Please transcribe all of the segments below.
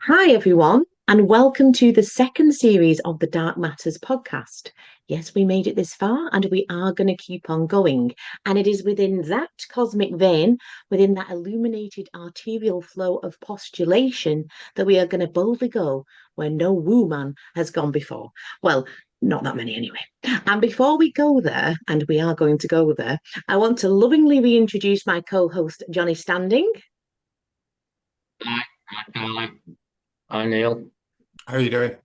Hi, everyone, and welcome to the second series of the Dark Matters podcast. Yes, we made it this far, and we are going to keep on going. And it is within that cosmic vein, within that illuminated arterial flow of postulation, that we are going to boldly go where no woo man has gone before. Well, not that many anyway. And before we go there, and we are going to go there, I want to lovingly reintroduce my co host, Johnny Standing. Hi, hi, hi, Neil. How are you doing?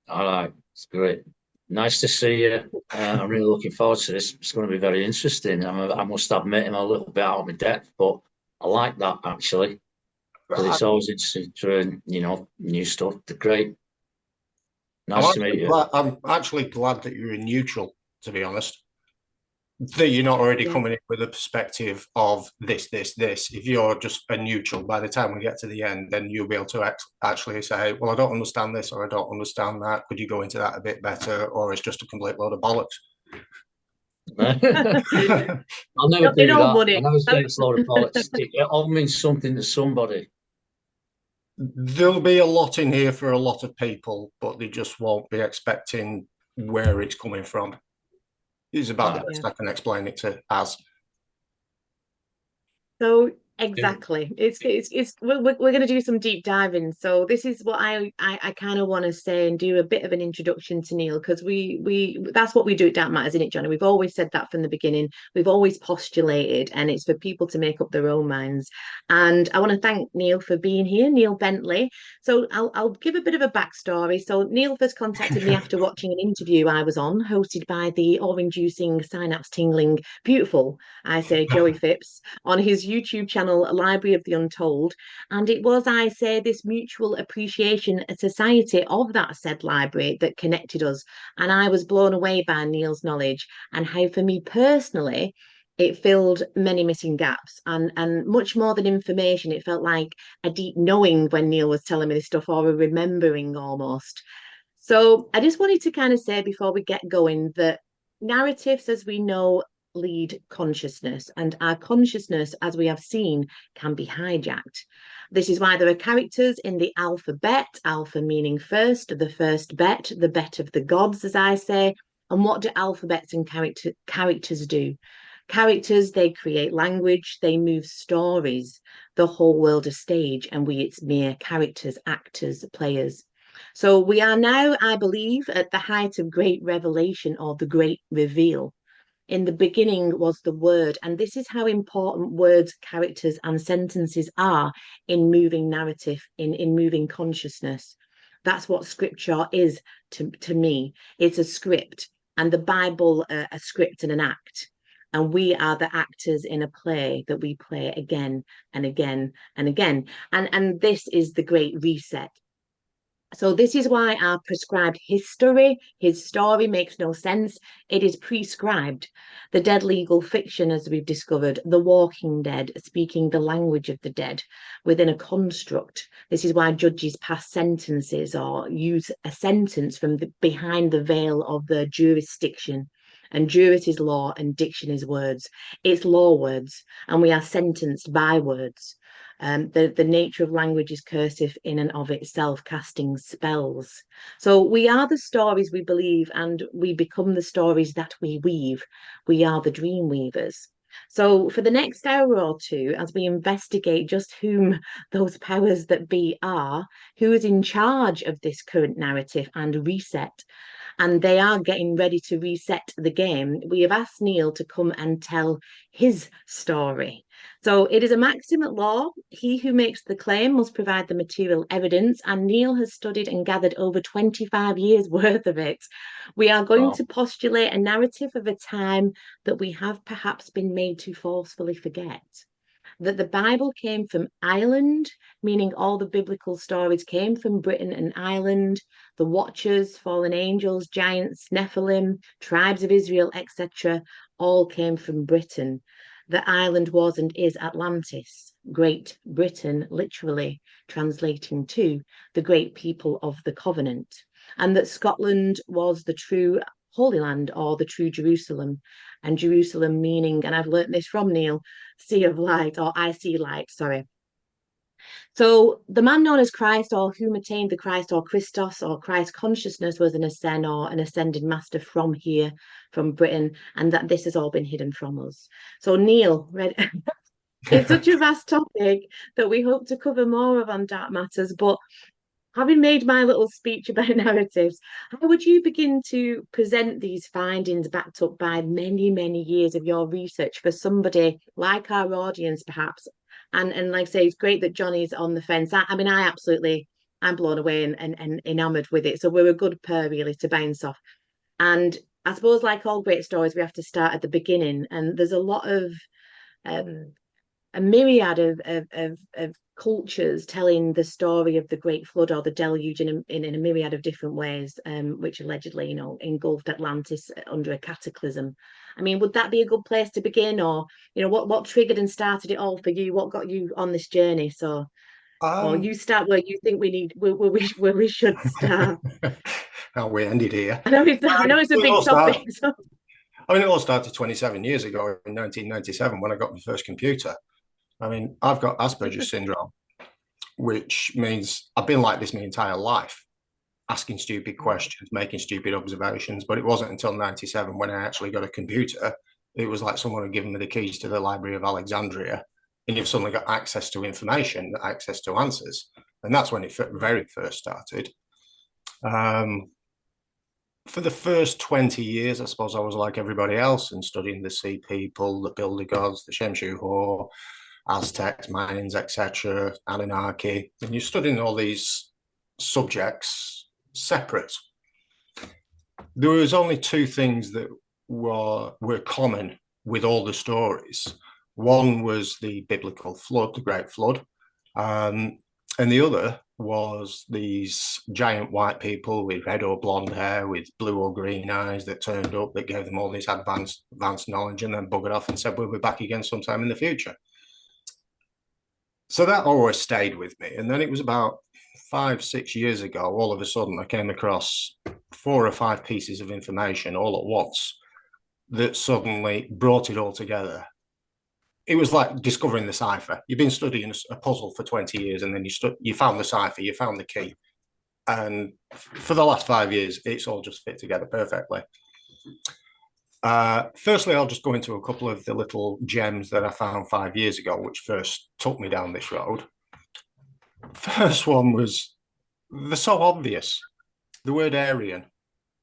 All right, it's great. Nice to see you. I'm really looking forward to this. It's going to be very interesting. I must admit, I'm a little bit out of my depth, but I like that actually because I- it's always interesting to learn, new stuff. They're great. I'm Nice to meet actually you. glad, I'm actually glad that you're in neutral, to be honest. That you're not already Yeah. coming in with a perspective of this. If you're just a neutral, by the time we get to the end, then you'll be able to actually say, well, I don't understand this or I don't understand that. Could you go into that a bit better? Or it's just a complete load of bollocks. I'll never In do all that. I money. never say it's a load of politics. It all means something to somebody. There'll be a lot in here for a lot of people, but they just won't be expecting where it's coming from. It's about the Right. best I can explain it to as. So exactly, it's we're going to do some deep diving. So this is what I kind of want to say and do a bit of an introduction to Neil because we that's what we do at Dark Matters, isn't it, Johnny? We've always said that from the beginning. We've always postulated, and it's for people to make up their own minds. And I want to thank Neil for being here, Neil Bentley. So I'll give a bit of a backstory. So Neil first contacted me after watching an interview I was on, hosted by the orange-juicing, synapse tingling, beautiful, I say, Joey Phipps on his YouTube channel, Library of the Untold. And it was, I say, this mutual appreciation society of that said library that connected us. And I was blown away by Neil's knowledge and how, for me personally, it filled many missing gaps and much more than information. It felt like a deep knowing when Neil was telling me this stuff, or a remembering almost. So I just wanted to kind of say before we get going that narratives, as we know, lead consciousness, and our consciousness, as we have seen, can be hijacked. This is why there are characters in the alphabet, alpha meaning first, the first bet, the bet of the gods, as I say. And what do alphabets and characters do? Characters, they create language, they move stories. The whole world a stage, and we, it's mere characters, actors, players. So we are now, I believe, at the height of great revelation or the great reveal. In the beginning was the word, and this is how important words, characters, and sentences are in moving narrative, in moving consciousness. That's what scripture is to me. It's a script, and the Bible a script and an act. And we are the actors in a play that we play again and again and again. And this is the great reset. So this is why our prescribed history, his story makes no sense. It is prescribed. The dead legal fiction, as we've discovered, the walking dead, speaking the language of the dead within a construct. This is why judges pass sentences or use a sentence from behind the veil of the jurisdiction. And juris is law and diction is words. It's law words, and we are sentenced by words. The nature of language is cursive in and of itself, casting spells. So we are the stories we believe, and we become the stories that we weave. We are the dream weavers. So for the next hour or two, as we investigate just whom those powers that be are, who is in charge of this current narrative and reset, and they are getting ready to reset the game, we have asked Neil to come and tell his story. So it is a maxim at law. He who makes the claim must provide the material evidence, and Neil has studied and gathered over 25 years worth of it. We are going Wow. to postulate a narrative of a time that we have perhaps been made to forcefully forget. That the Bible came from Ireland, meaning all the biblical stories came from Britain and Ireland. The Watchers, fallen angels, giants, Nephilim, tribes of Israel, etc., all came from Britain. The island was and is Atlantis, Great Britain, literally translating to the great people of the covenant. And that Scotland was the true Holy Land or the true Jerusalem. And Jerusalem meaning, and I've learnt this from Neil, sea of light, or I see light, sorry. So the man known as Christ, or whom attained the Christ, or Christos, or Christ consciousness, was an ascend or an ascended master from here, from Britain, and that this has all been hidden from us. So Neil, it's such a vast topic that we hope to cover more of on Dark Matters, but having made my little speech about narratives, how would you begin to present these findings backed up by many, many years of your research for somebody like our audience, perhaps? And like I say, it's great that Johnny's on the fence. I mean, I'm blown away and enamored with it. So we're a good pair, really, to bounce off. And I suppose, like all great stories, we have to start at the beginning. And there's a lot of um, a myriad of cultures telling the story of the Great Flood or the Deluge in a myriad of different ways, which allegedly, engulfed Atlantis under a cataclysm. I mean, would that be a good place to begin, or what triggered and started it all for you? What got you on this journey? So, or Um, you start where you think where we should start. how we ended here. I know it's a big topic. So. I mean, it all started 27 years ago in 1997 when I got my first computer. I mean, I've got Asperger's syndrome, which means I've been like this my entire life, asking stupid questions, making stupid observations. But it wasn't until 97 when I actually got a computer. It was like someone had given me the keys to the Library of Alexandria, and you've suddenly got access to information, access to answers. And that's when it very first started. For the first 20 years, I suppose I was like everybody else and studying the sea people, the builder gods, the Shemshu-Hor, Aztecs, Mayans, etc., Anunnaki, and you're studying all these subjects separate. There was only two things that were common with all the stories. One was the biblical flood, the Great Flood, and the other was these giant white people with red or blonde hair, with blue or green eyes that turned up, that gave them all this advanced knowledge, and then buggered off and said, we'll be back again sometime in the future. So that always stayed with me. And then it was about 5-6 years ago, all of a sudden, I came across 4 or 5 pieces of information all at once that suddenly brought it all together. It was like discovering the cipher. You've been studying a puzzle for 20 years, and then you found the cipher, you found the key. And for the last 5 years, it's all just fit together perfectly. Firstly, I'll just go into a couple of the little gems that I found 5 years ago, which first took me down this road. First one was, they're so obvious. The word Aryan.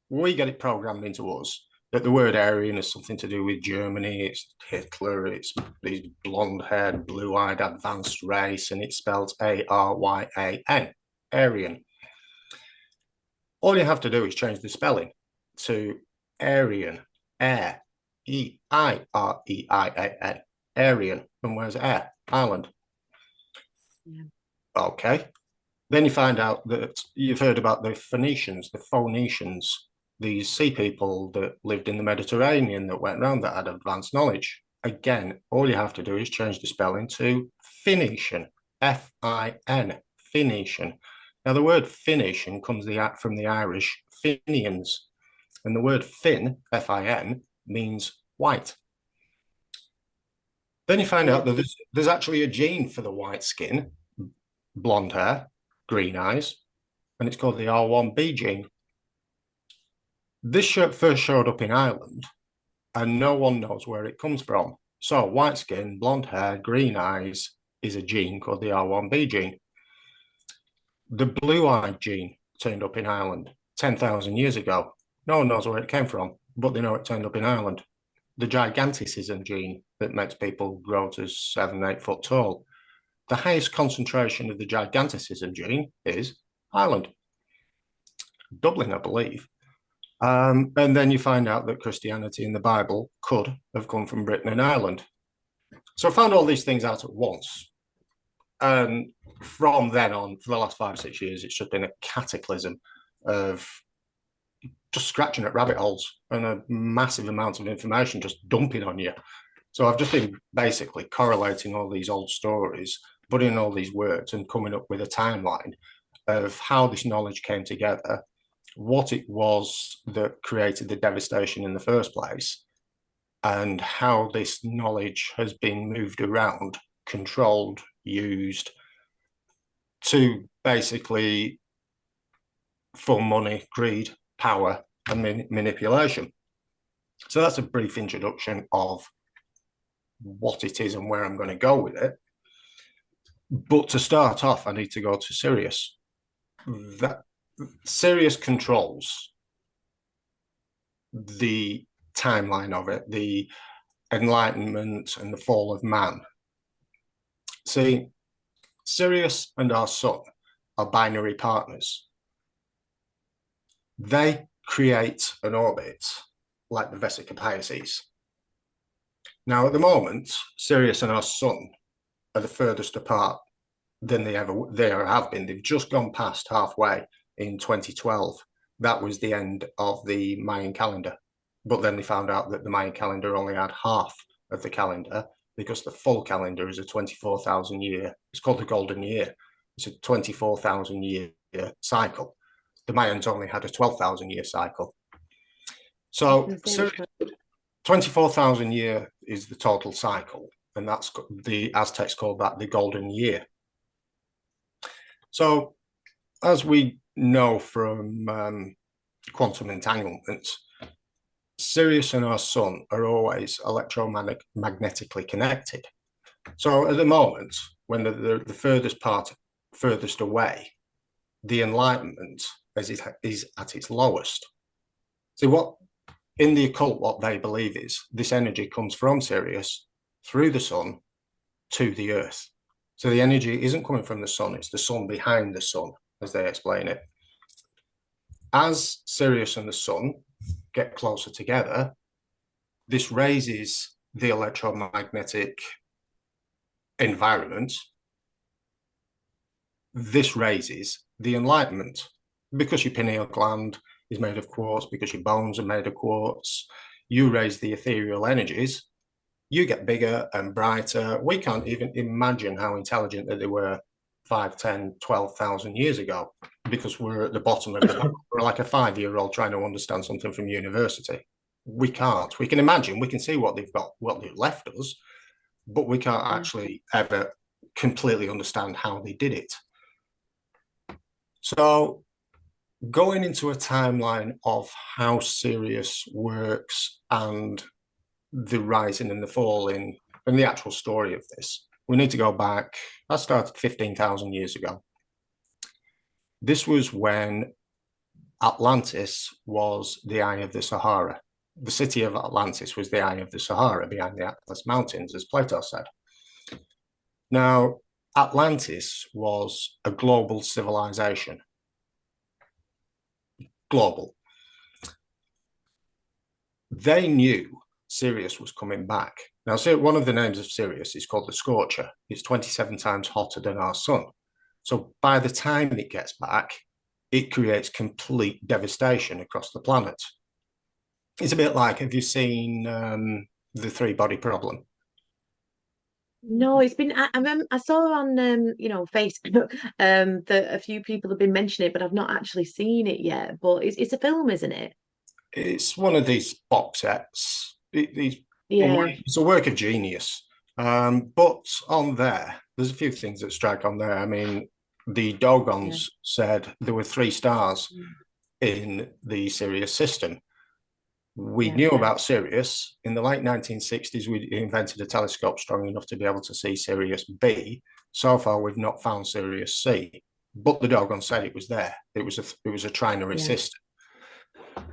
We get it programmed into us that the word Aryan is something to do with Germany, it's Hitler, it's these blonde-haired, blue-eyed advanced race, and it's spelled Aryan, Aryan. All you have to do is change the spelling to Aryan, air, E-I-R-E-I-A-N, Aryan. And where's air? Island. Yeah. Okay. Then you find out that you've heard about the Phoenicians, these sea people that lived in the Mediterranean that went around that had advanced knowledge. Again, all you have to do is change the spelling to Phoenician, F-I-N, Phoenician. Now, the word Phoenician comes from the Irish Finians, and the word Fin, F-I-N, means white. Then you find out that there's actually a gene for the white skin, blonde hair, green eyes, and it's called the R1b gene. This first showed up in Ireland, and no one knows where it comes from. So white skin, blonde hair, green eyes is a gene called the R1b gene. The blue-eyed gene turned up in Ireland 10,000 years ago. No one knows where it came from, but they know it turned up in Ireland. The giganticism gene that makes people grow to 7-8 foot tall. The highest concentration of the giganticism gene is Ireland. Dublin, I believe. And then you find out that Christianity in the Bible could have come from Britain and Ireland. So I found all these things out at once. And from then on, for the last 5-6 years, it's just been a cataclysm of just scratching at rabbit holes and a massive amount of information just dumping on you. So I've just been basically correlating all these old stories, putting in all these words and coming up with a timeline of how this knowledge came together, what it was that created the devastation in the first place, and how this knowledge has been moved around, controlled, used, to basically for money, greed, power, and manipulation. So that's a brief introduction of what it is and where I'm going to go with it. But to start off, I need to go to Sirius. That Sirius controls the timeline of it, the enlightenment and the fall of man. See, Sirius and our sun are binary partners. They create an orbit like the Vesica Pisces. Now, at the moment, Sirius and our sun are the furthest apart than they ever have been. They've just gone past halfway in 2012. That was the end of the Mayan calendar. But then they found out that the Mayan calendar only had half of the calendar, because the full calendar is a 24,000 year. It's called the golden year. It's a 24,000 year cycle. The Mayans only had a 12,000 year cycle. So 24,000 year is the total cycle, and that's the Aztecs called that the golden year. So as we know from quantum entanglements, Sirius and our sun are always electromagnetically connected. So at the moment, when the furthest away, the enlightenment is at its lowest. See, what in the occult, what they believe is this energy comes from Sirius through the sun to the earth. So the energy isn't coming from the sun, it's the sun behind the sun, as they explain it. As Sirius and the sun get closer together, this raises the electromagnetic environment. This raises the enlightenment, because your pineal gland is made of quartz, because your bones are made of quartz. You raise the ethereal energies, you get bigger and brighter. We can't even imagine how intelligent that they were 5, 10, 12,000 years ago, because we're at the bottom of the we're like a 5-year-old trying to understand something from university. We can't. We can imagine, we can see what they've got, what they've left us, but we can't actually ever completely understand how they did it. So going into a timeline of how Sirius works and the rising and the falling and the actual story of this, we need to go back. I started 15,000 years ago. This was when Atlantis was the eye of the Sahara. The city of Atlantis was the eye of the Sahara behind the Atlas Mountains, as Plato said. Now, Atlantis was a global civilization. Global. They knew Sirius was coming back. Now, one of the names of Sirius is called the Scorcher. It's 27 times hotter than our sun. So by the time it gets back, it creates complete devastation across the planet. It's a bit like, have you seen the three-body problem? No, it's been. I saw on Facebook that a few people have been mentioning it, but I've not actually seen it yet. But it's a film, isn't it? It's one of these box sets. Yeah. It's a work of genius. But on there's a few things that strike on there. I mean, the Dogons said there were 3 stars in the Sirius system. We knew about Sirius. In the late 1960s, we invented a telescope strong enough to be able to see Sirius B. So far, we've not found Sirius C, but the Dogon said it was there. It was a trinary system.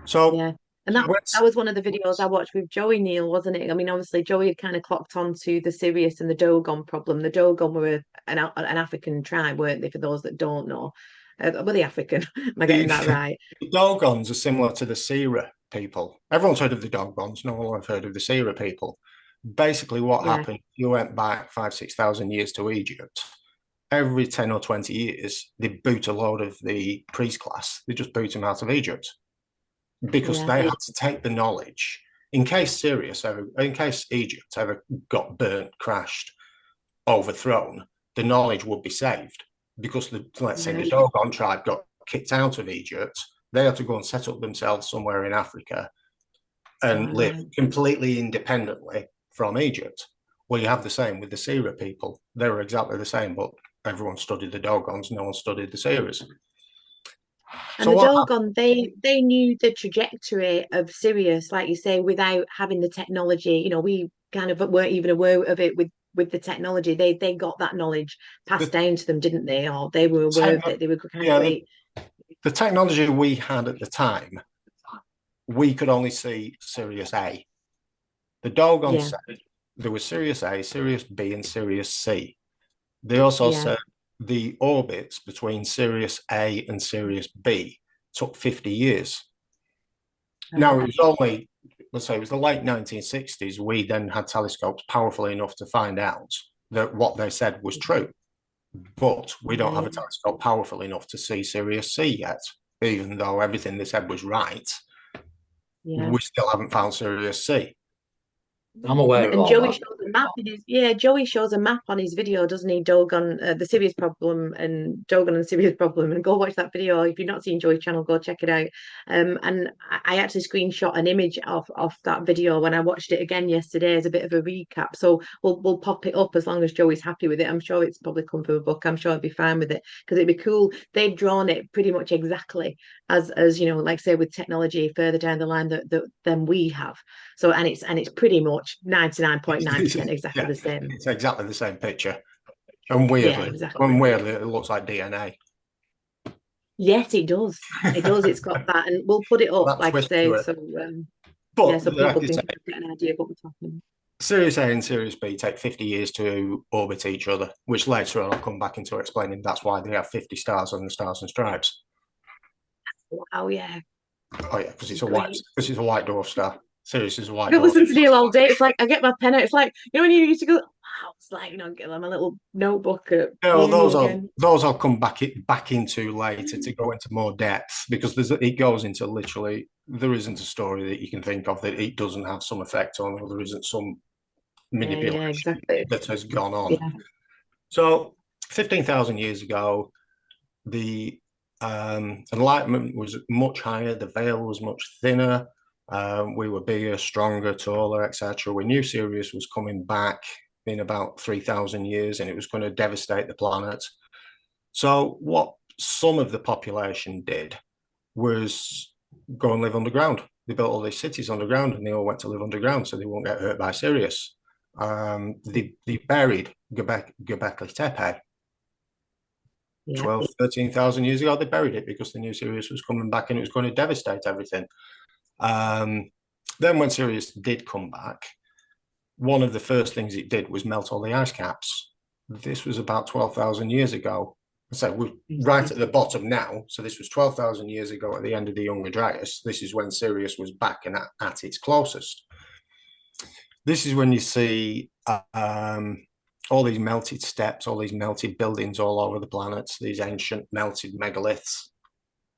So and that was one of the videos I watched with Joey, Neil, wasn't it? I mean, obviously Joey had kind of clocked onto the Sirius and the Dogon problem. The Dogon were an African tribe, weren't they? For those that don't know, were they African? Am I getting that right? The Dogons are similar to the Sira people. Everyone's heard of the Dogons. No one has heard of the Sira people. Basically, what happened? You went back 5,000-6,000 years to Egypt. Every 10 or 20 years, they boot a load of the priest class. They just boot them out of Egypt, because they had to take the knowledge in case Egypt ever got burnt, crashed, overthrown. The knowledge would be saved, because let's say the Dogon tribe got kicked out of Egypt. They had to go and set up themselves somewhere in Africa and live completely independently from Egypt. Well, you have the same with the Sira people. They were exactly the same, but everyone studied the Dogons, no one studied the Sirius. And the Dogon, they knew the trajectory of Sirius, like you say, without having the technology. You know, we kind of weren't even aware of it with the technology. They got that knowledge passed down to them, didn't they? Or they were aware of it. They were kind of the technology we had at the time, we could only see Sirius A. The Dogon said there was Sirius A, Sirius B, and Sirius C. They also said the orbits between Sirius A and Sirius B took 50 years. Now, it was only, let's say, it was the late 1960s. We then had telescopes powerful enough to find out that what they said was true. But we don't have a telescope powerful enough to see Sirius C yet, even though everything they said was right. We still haven't found Sirius C. I'm aware of and all Joey that. shows a map in his Joey shows a map on his video, doesn't he? Dogon, the Sirius problem, and Dogon and Sirius problem. And go watch that video if you've not seen Joey's channel. Go check it out. And I actually screenshot an image of that video when I watched it again yesterday as a bit of a recap. So we'll pop it up as long as Joey's happy with it. I'm sure it's probably come from a book. I'm sure I'd be fine with it because it'd be cool. They've drawn it pretty much exactly as you know, like say with technology further down the line than we have. So and it's pretty much 99.9% exactly the same. It's exactly the same picture. And weirdly, it looks like DNA. Yes, it does. It does. It's got that, and we'll put it up, like I say. So, so people can get an idea of what we're talking about. Sirius A and Sirius B take 50 years to orbit each other, which later on I'll come back into explaining. That's why they have 50 stars on the Stars and Stripes. Oh yeah. Oh yeah, because it's a white dwarf star. Sirius is a white I dwarf. listen to Neil all day. It's like I get my pen out. It's like, you know, when you used to go, wow, it's like, you know, get my little notebook. Those I'll come back into later to go into more depth, because it goes into literally, there isn't a story that you can think of that it doesn't have some effect on, or there isn't some manipulation that has gone on. Yeah. So 15,000 years ago, the Enlightenment was much higher, the veil was much thinner, we were bigger, stronger, taller, etc. We knew Sirius was coming back in about 3,000 years and it was going to devastate the planet. So what some of the population did was go and live underground. They built all these cities underground and they all went to live underground so they won't get hurt by Sirius. They buried Göbekli Tepe. 12, 13,000 years ago, they buried it because they knew Sirius was coming back and it was going to devastate everything. Then when Sirius did come back, one of the first things it did was melt all the ice caps. This was about 12,000 years ago. So we're right at the bottom now. So this was 12,000 years ago at the end of the Younger Dryas. This is when Sirius was back and at its closest. This is when you see all these melted steps, all these melted buildings all over the planet, these ancient melted megaliths.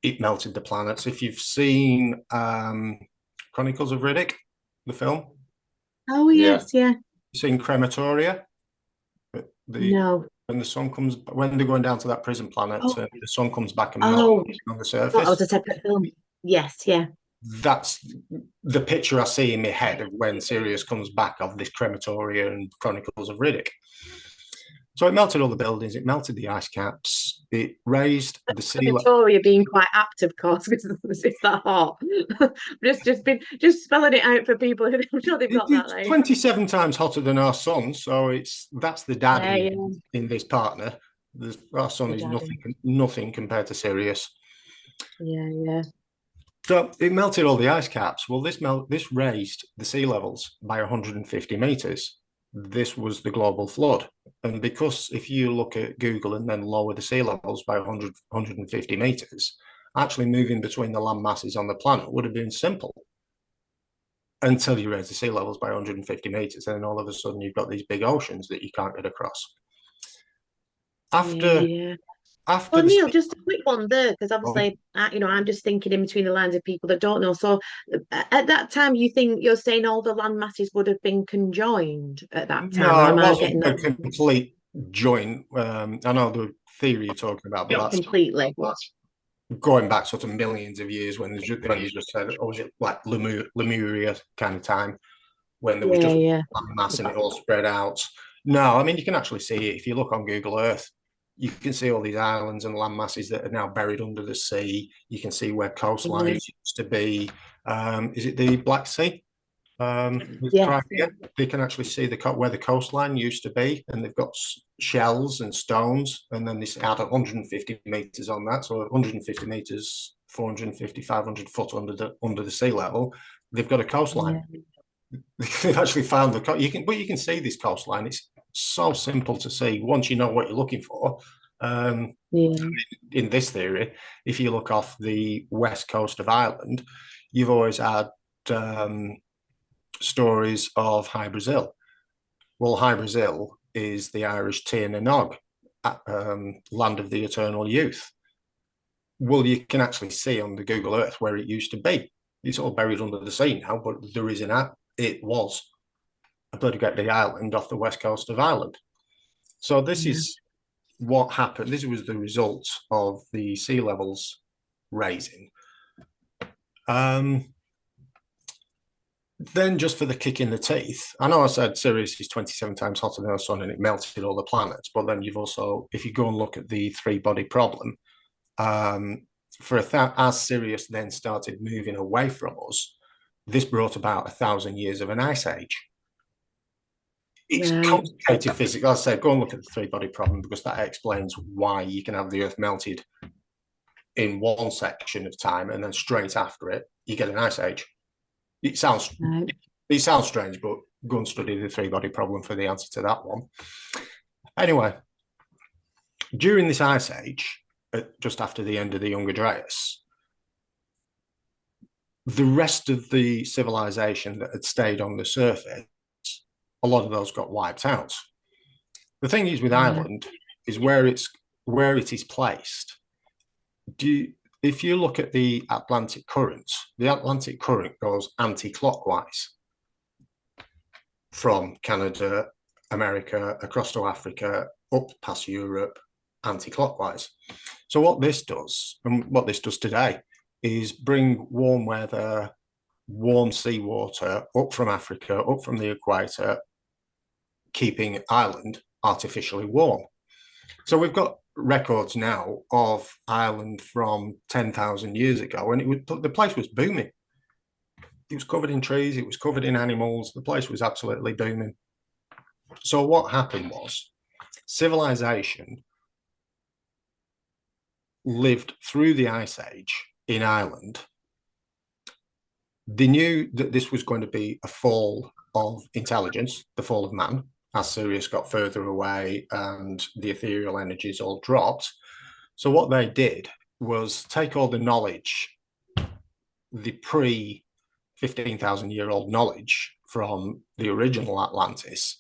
It melted the planets. If you've seen Chronicles of Riddick, the film. Oh, yes, yeah. You've seen Crematoria? No. When the sun comes, when they're going down to that prison planet, the sun comes back and melts on the surface. That was a separate film. Yes, yeah. That's the picture I see in my head of when Sirius comes back of this Crematoria and Chronicles of Riddick. So it melted all the buildings, it melted the ice caps, it raised the sea level. Crematoria being quite apt, of course, because it's that hot. just spelling it out for people. I'm sure they've got that. Like 27 times hotter than our sun, so that's the daddy in this partner. Our sun is nothing compared to Sirius. Yeah. So it melted all the ice caps. Well, this raised the sea levels by 150 meters. This was the global flood. And because if you look at Google and then lower the sea levels by 150 meters, actually moving between the land masses on the planet would have been simple until you raise the sea levels by 150 meters. And then all of a sudden you've got these big oceans that you can't get across. Well, Neil, just a quick one there, because obviously, I'm just thinking in between the lines of people that don't know. So, at that time, you're saying all the land masses would have been conjoined at that time? No, it wasn't a complete joint. I know the theory you're talking about, but that's completely going back sort of millions of years when you just said, was it like Lemuria kind of time when there was just land mass and it all spread out? No, I mean you can actually see it if you look on Google Earth. you can see all these islands and land masses that are now buried under the sea. You can see where coastlines used to be. Is it the Black Sea? Yes. They can actually see where the coastline used to be, and they've got shells and stones, and then they add 150 meters on that, so 150 meters, 450, 500 foot under the sea level. They've got a coastline. They've actually found but you can see this coastline. It's so simple to see once you know what you're looking for. In this theory, if you look off the west coast of Ireland, you've always had stories of High Brazil. Well, High Brazil is the Irish Tir na Nog, land of the eternal youth. Well, you can actually see on the Google Earth where it used to be. It's all buried under the sea now, but there is it was a bloody great big island off the west coast of Ireland. So this is what happened. This was the result of the sea levels rising. Then just for the kick in the teeth, I know I said Sirius is 27 times hotter than the sun and it melted all the planets, but then you've also, if you go and look at the three-body problem, as Sirius then started moving away from us, this brought about 1,000 years of an ice age. It's complicated physics. As I said, go and look at the three-body problem because that explains why you can have the Earth melted in one section of time and then straight after it, you get an ice age. It sounds strange, but go and study the three-body problem for the answer to that one. Anyway, during this ice age, just after the end of the Younger Dryas, the rest of the civilization that had stayed on the surface, a lot of those got wiped out. The thing is with Ireland is where it is placed. If you look at the Atlantic current goes anti-clockwise from Canada, America, across to Africa, up past Europe, anti-clockwise. So what this does, and what this does today, is bring warm weather, warm seawater up from Africa, up from the equator, keeping Ireland artificially warm. So we've got records now of Ireland from 10,000 years ago, and the place was booming. It was covered in trees, it was covered in animals, the place was absolutely booming. So what happened was, civilization lived through the Ice Age in Ireland. They knew that this was going to be a fall of intelligence, the fall of man, as Sirius got further away and the ethereal energies all dropped. So what they did was take all the knowledge, the pre-15,000-year-old knowledge from the original Atlantis,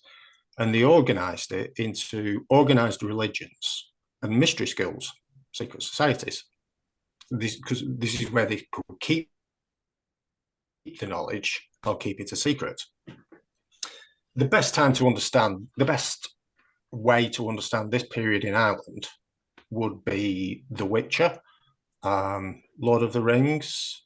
and they organized it into organized religions and mystery schools, secret societies. Because this is where they could keep the knowledge or keep it a secret. The best way to understand this period in Ireland would be The Witcher, Lord of the Rings,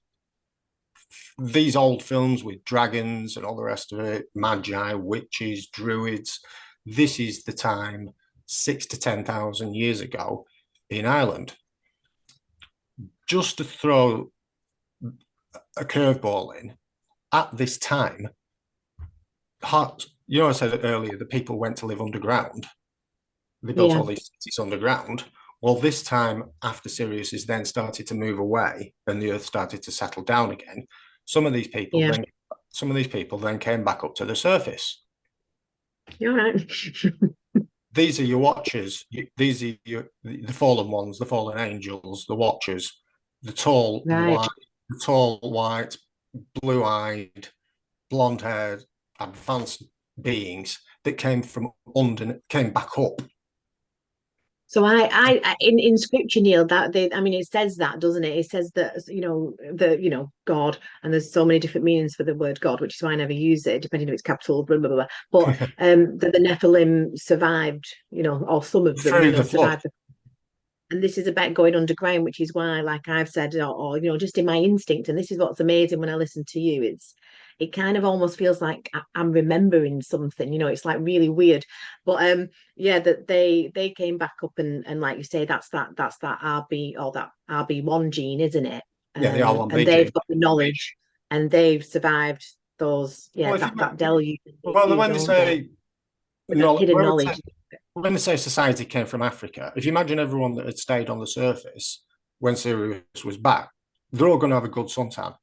these old films with dragons and all the rest of it, magi, witches, druids. This is the time 6,000 to 10,000 years ago in Ireland. Just to throw a curveball in, at this time, you know, I said earlier, the people went to live underground. They built all these cities underground. Well, this time after Sirius is then started to move away and the Earth started to settle down again, some of these people then came back up to the surface. You're right. These are your watchers. These are the fallen ones, the fallen angels, the watchers, the tall white, blue-eyed, blonde-haired, advanced beings that came back up. So I in scripture, Neil, it says that, doesn't it? It says that, God, and there's so many different meanings for the word God, which is why I never use it, depending if it's capital, blah, blah, blah. But that the Nephilim survived, or some of them survived. And this is about going underground, which is why, like I've said, or just in my instinct, and this is what's amazing when I listen to you, it kind of almost feels like I'm remembering something, it's like really weird. But yeah, that they came back up, and like you say, that's that RB, or that RB1 gene, isn't it? Yeah, the And R1B they've gene. got the knowledge, and they've survived those, Well, that deluge, when they don't they? say With that hidden knowledge. when they say society came from Africa, if you imagine everyone that had stayed on the surface when Sirius was back, they're all going to have a good suntan.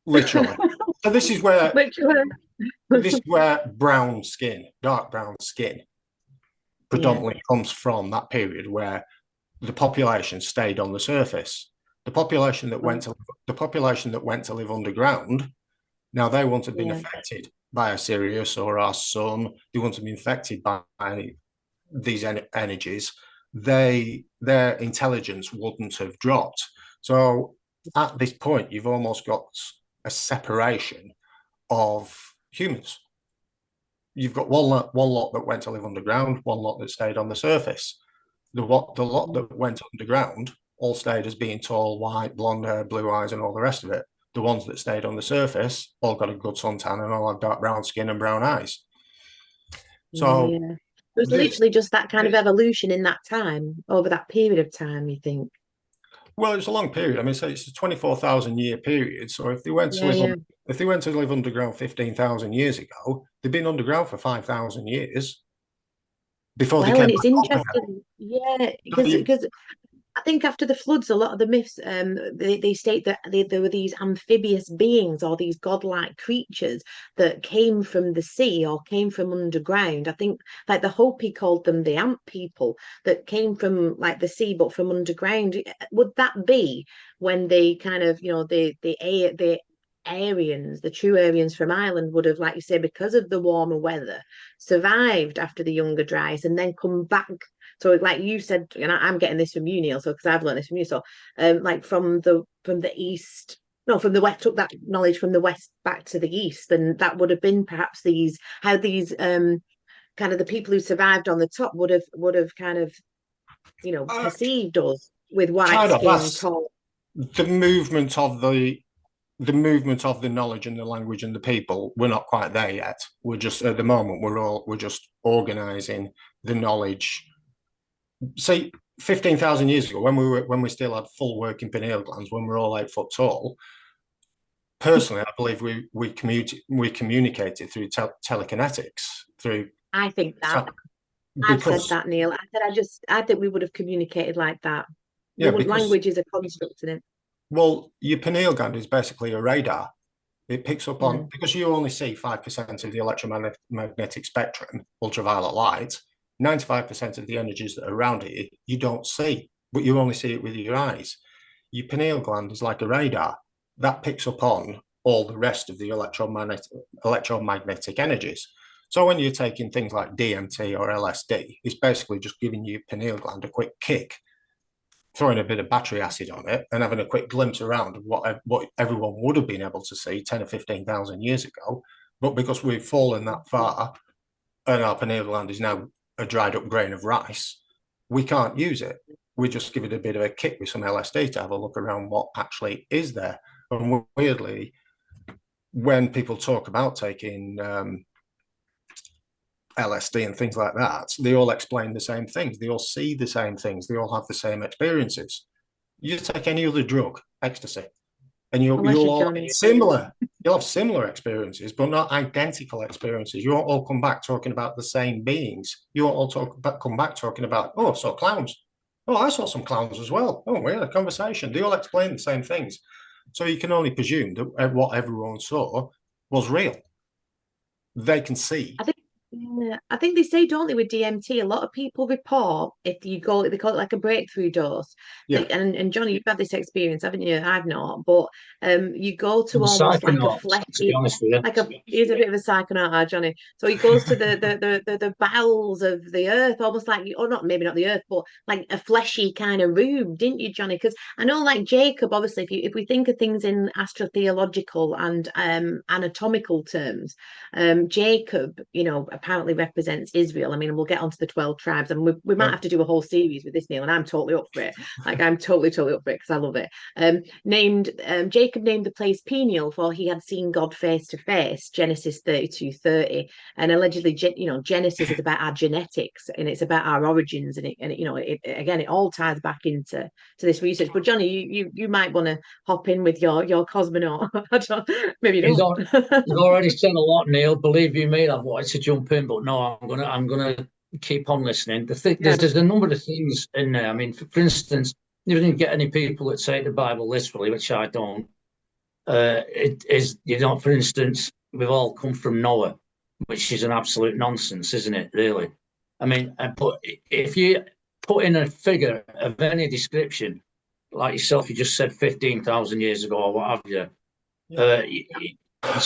Literally. So this is where brown skin, dark brown skin, predominantly comes from, that period where the population stayed on the surface. The population that went to live underground, now they wouldn't have been affected by a Sirius or our sun. They wouldn't have been affected by these energies. Their intelligence wouldn't have dropped. So at this point, you've almost got a separation of humans. You've got one lot that went to live underground, one lot that stayed on the surface. The lot that went underground all stayed as being tall, white, blonde hair, blue eyes, and all the rest of it. The ones that stayed on the surface all got a good suntan and all had dark brown skin and brown eyes. So it was literally just that kind of evolution in that time, over that period of time, you think? Well, it's a long period. I mean, so it's a 24,000-year period. So if they went to live underground 15,000 years ago, they've been underground for 5,000 years before they came and it's back interesting, because I think after the floods, a lot of the myths, they state that there were these amphibious beings, or these godlike creatures that came from the sea or came from underground. I think like the Hopi called them the ant people, that came from like the sea but from underground. Would that be when they kind of, the Aryans, the true Aryans from Ireland, would have, like you say, because of the warmer weather, survived after the Younger Dryas and then come back? So, like you said, and I'm getting this from you, Neil, so because I've learned this from you. So, like from the east, no, from the west, took that knowledge from the west back to the east, and that would have been perhaps these kind of the people who survived on the top would have kind of perceived us with white skin, tall. The movement of the knowledge and the language and the people, we're not quite there yet. We're just at the moment we're just organizing the knowledge. See, 15,000 years ago, when we still had full working pineal glands, when we're all 8 foot tall, personally, I believe we communicated through telekinetics. I think that. I've said that, Neil. I think we would have communicated like that. Yeah, language is a construct in it. Well, your pineal gland is basically a radar. It picks up on, because you only see 5% of the electromagnetic spectrum, ultraviolet light. 95% of the energies that are around it you don't see, but you only see it with your eyes. Your pineal gland is like a radar that picks up on all the rest of the electromagnetic energies. So when you're taking things like DMT or LSD, it's basically just giving your pineal gland a quick kick, throwing a bit of battery acid on it and having a quick glimpse around of what everyone would have been able to see 10 or 15,000 years ago. But because we've fallen that far and our pineal gland is now a dried up grain of rice, we can't use it. We just give it a bit of a kick with some LSD to have a look around what actually is there. And weirdly, when people talk about taking LSD and things like that, they all explain the same things. They all see the same things. They all have the same experiences. You take any other drug, ecstasy, and you'll all similar. You'll have similar experiences, but not identical experiences. You won't all come back talking about the same beings. You won't all come back talking about, oh, I saw clowns. Oh, I saw some clowns as well. Oh, we had a conversation. They all explain the same things. So you can only presume that what everyone saw was real. They can see. I think they say, don't they, with DMT, a lot of people report if you go, they call it like a breakthrough dose. Yeah. And Johnny, you've had this experience, haven't you? I've not, but you go to almost like a fleshy, he's a bit of a psychonaut, Johnny. So he goes to the bowels of the earth, almost like, or not, maybe not the earth, but like a fleshy kind of room, didn't you, Johnny? Because I know, like Jacob, obviously, if we think of things in astrotheological and anatomical terms, Jacob, apparently definitely represents Israel. I mean, we'll get onto the 12 tribes, and we might have to do a whole series with this, Neil, and I'm totally up for it. Like, I'm totally up for it because I love it. Jacob named the place Peniel, for he had seen God face to face, Genesis 32:30. And allegedly, Genesis is about our genetics, and it's about our origins, and it all ties back into this research. But Johnny, you might want to hop in with your cosmonaut. Maybe you don't. You've already said a lot, Neil. Believe you me, I've wanted to jump in, but no, I'm gonna keep on listening. There's a number of things in there. I mean, for instance, you don't get any people that take the Bible literally, which I don't. It is, for instance, we've all come from Noah, which is an absolute nonsense, isn't it? Really. I mean, but if you put in a figure of any description, like yourself, you just said 15,000 years ago or what have you.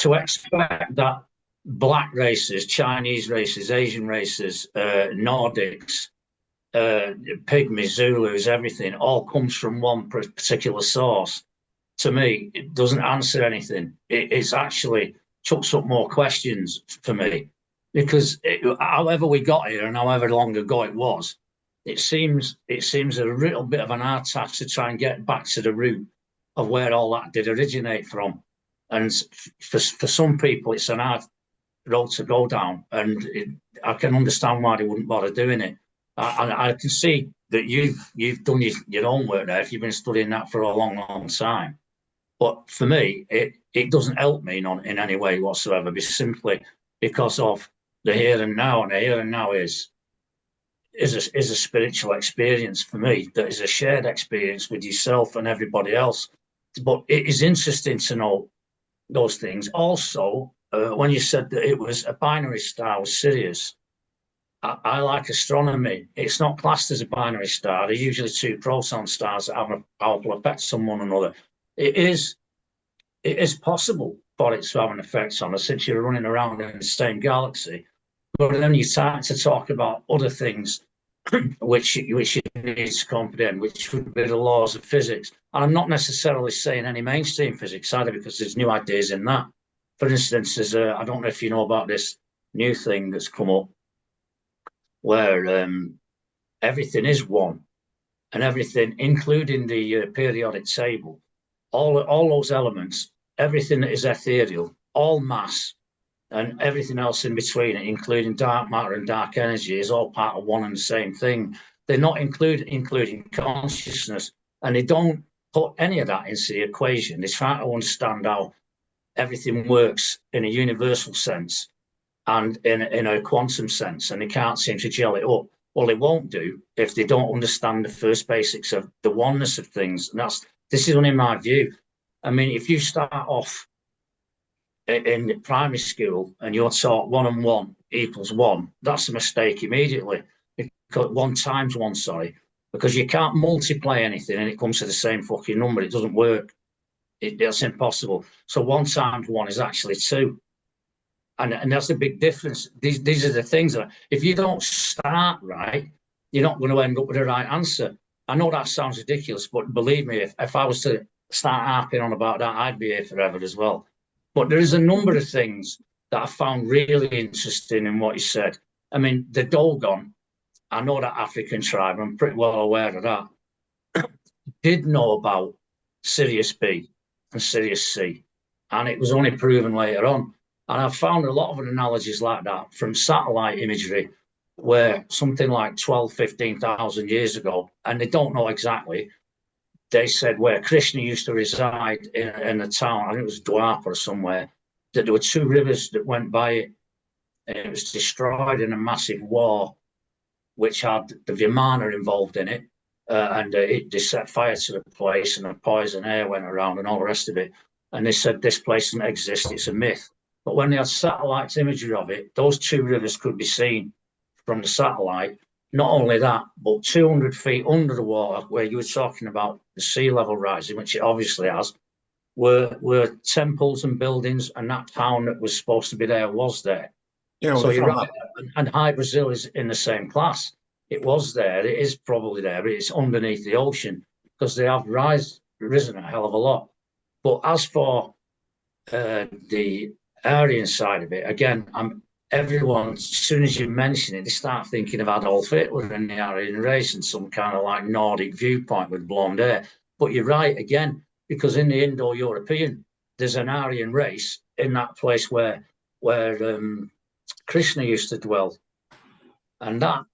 To expect that black races, Chinese races, Asian races, Nordics, Pygmies, Zulus, everything all comes from one particular source. To me, it doesn't answer anything. It's actually chucks up more questions for me, because however we got here and however long ago it was, it seems a little bit of an hard task to try and get back to the root of where all that did originate from. And for some people, it's an hard road to go down, and I can understand why they wouldn't bother doing it. I can see that you've done your own work there if you've been studying that for a long time. But for me, it doesn't help me in any way whatsoever, simply because of the here and now, and the here and now is a spiritual experience for me that is a shared experience with yourself and everybody else. But it is interesting to know those things. Also, when you said that it was a binary star, was Sirius, I like astronomy. It's not classed as a binary star. They're usually two proton stars that have a powerful effect on one another. It is possible for it to have an effect on us since you're running around in the same galaxy. But then you start to talk about other things which you need to comprehend, which would be the laws of physics. And I'm not necessarily saying any mainstream physics either, because there's new ideas in that. For instance, I don't know if you know about this new thing that's come up, where everything is one, and everything, including the periodic table, all those elements, everything that is ethereal, all mass, and everything else in between it, including dark matter and dark energy, is all part of one and the same thing. They're not including consciousness, and they don't put any of that into the equation. They try to understand how everything works in a universal sense and in a quantum sense, and they can't seem to gel it up. Well, they won't do if they don't understand the first basics of the oneness of things. And this is only my view. I mean, if you start off in primary school and you're taught 1 and 1 equals 1, that's a mistake immediately. Because 1 times 1, because you can't multiply anything and it comes to the same fucking number. It doesn't work. That's impossible. So 1 times 1 is actually 2. And that's the big difference. These are the things that if you don't start right, you're not going to end up with the right answer. I know that sounds ridiculous, but believe me, if I was to start harping on about that, I'd be here forever as well. But there is a number of things that I found really interesting in what you said. I mean, the Dogon, I know that African tribe, I'm pretty well aware of that, did know about Sirius B and Sirius C, and it was only proven later on. And I've found a lot of analogies like that from satellite imagery, where something like 12, 15,000 years ago, and they don't know exactly, they said where Krishna used to reside in a town, I think it was Dwapara or somewhere, that there were 2 rivers that went by it, and it was destroyed in a massive war, which had the Vimana involved in it, and they set fire to the place, and the poison air went around and all the rest of it. And they said this place doesn't exist, it's a myth. But when they had satellite imagery of it, those 2 rivers could be seen from the satellite. Not only that, but 200 feet under the water, where you were talking about the sea level rising, which it obviously has, were temples and buildings, and that town that was supposed to be there was there. Yeah, so you're right. And High Brazil is in the same class. It was there. It is probably there. It's underneath the ocean, because they have risen a hell of a lot. But as for the Aryan side of it, again, everyone, as soon as you mention it, they start thinking of Adolf Hitler and the Aryan race and some kind of like Nordic viewpoint with blonde hair. But you're right again, because in the Indo-European, there's an Aryan race in that place where Krishna used to dwell, and that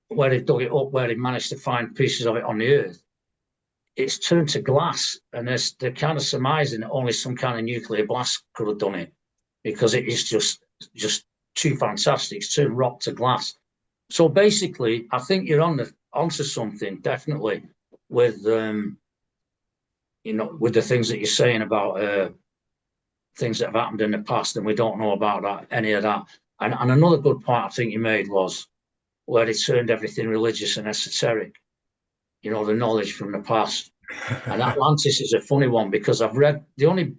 where they dug it up, where they managed to find pieces of it on the earth, it's turned to glass, and they're kind of surmising that only some kind of nuclear blast could have done it, because it is just too fantastic. It's turned rock to glass. So basically, I think you're onto something, definitely, with with the things that you're saying about things that have happened in the past, and we don't know about any of that. And another good point I think you made was where they turned everything religious and esoteric. The knowledge from the past. And Atlantis is a funny one, because I've read the only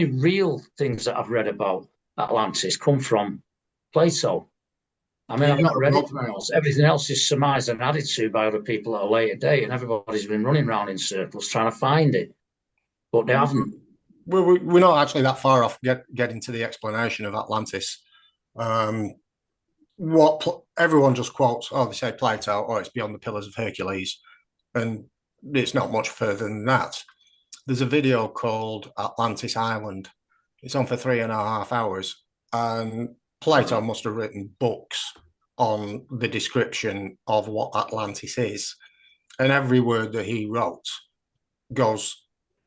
real things that I've read about Atlantis come from Plato. I mean, I've not read anything else. Everything else is surmised and added to by other people at a later date, and everybody's been running around in circles trying to find it, but they haven't. We're not actually that far off getting to the explanation of Atlantis. What everyone just quotes, they say Plato, or it's beyond the Pillars of Hercules, and it's not much further than that. There's a video called Atlantis Island. It's on for 3.5 hours, and Plato must have written books on the description of what Atlantis is, and every word that he wrote goes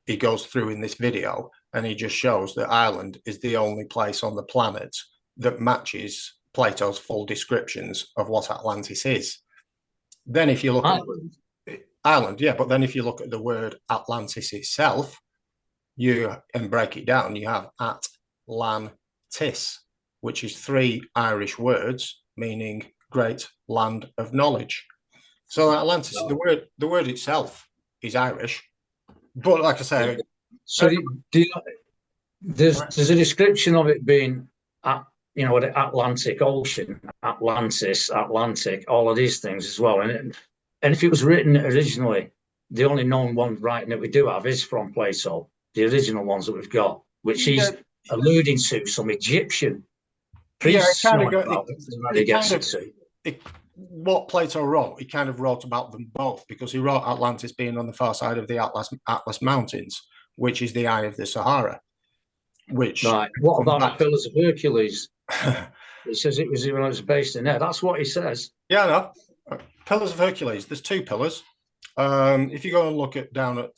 through in this video, and he just shows that Ireland is the only place on the planet that matches Plato's full descriptions of what Atlantis is. Then if you look at Ireland, yeah, but then if you look at the word Atlantis itself, and break it down, you have Atlantis, which is 3 Irish words meaning great land of knowledge. So Atlantis, the word itself is Irish, but like I say, so there's a description of it being the Atlantic Ocean, Atlantis, Atlantic, all of these things as well. And if it was written originally, the only known one writing that we do have is from Plato, the original ones that we've got, which he's alluding to some Egyptian priests. What Plato wrote, he kind of wrote about them both, because he wrote Atlantis being on the far side of the Atlas Mountains, which is the eye of the Sahara. Right. What about the Pillars of Hercules? He says it was based in there. That's what he says. Yeah, no. Pillars of Hercules. There's 2 pillars. If you go and look down at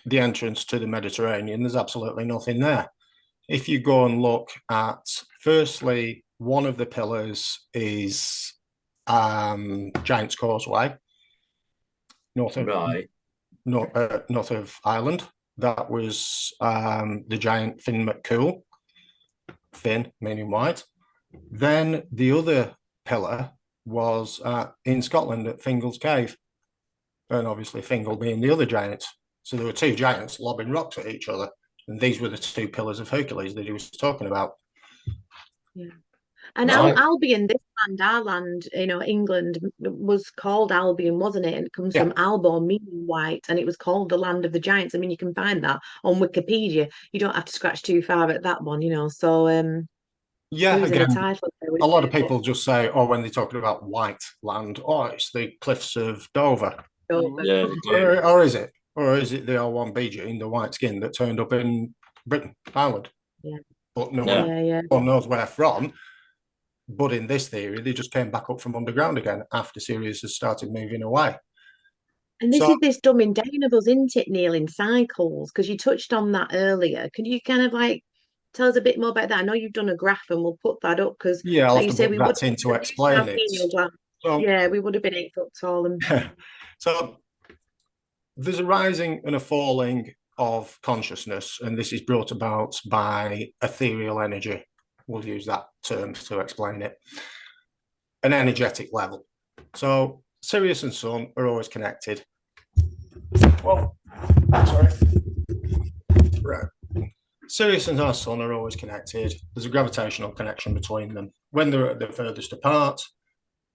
the entrance to the Mediterranean, there's absolutely nothing there. If you go and look at, firstly, one of the pillars is Giant's Causeway, north of Ireland. That was the giant Finn McCool, Finn meaning white. Then the other pillar was in Scotland at Fingal's Cave, and obviously Fingal being the other giant. So there were 2 giants lobbing rocks at each other, and these were the 2 pillars of Hercules that he was talking about. Yeah. And Albion, this land, our land, England, was called Albion, wasn't it? And it comes from Albo, meaning white, and it was called the land of the giants. I mean, you can find that on Wikipedia. You don't have to scratch too far at that one, So, again, a lot of people just say, when they're talking about white land, it's the cliffs of Dover. Yeah, or is it? Or is it the R1BG in the white skin that turned up in Britain, Ireland? Yeah. But no one knows where from. But in this theory, they just came back up from underground again after Sirius has started moving away. And this is this dumbing down of us, isn't it, Neil, in cycles? Because you touched on that earlier. Can you kind of tell us a bit more about that? I know you've done a graph, and we'll put that up because I'll have to put that in to explain it. We would have been 8 foot tall. And so there's a rising and a falling of consciousness, and this is brought about by ethereal energy. We'll use that term to explain it. An energetic level. So Sirius and Sun are always connected. Right. Sirius and our Sun are always connected. There's a gravitational connection between them. When they're at the furthest apart,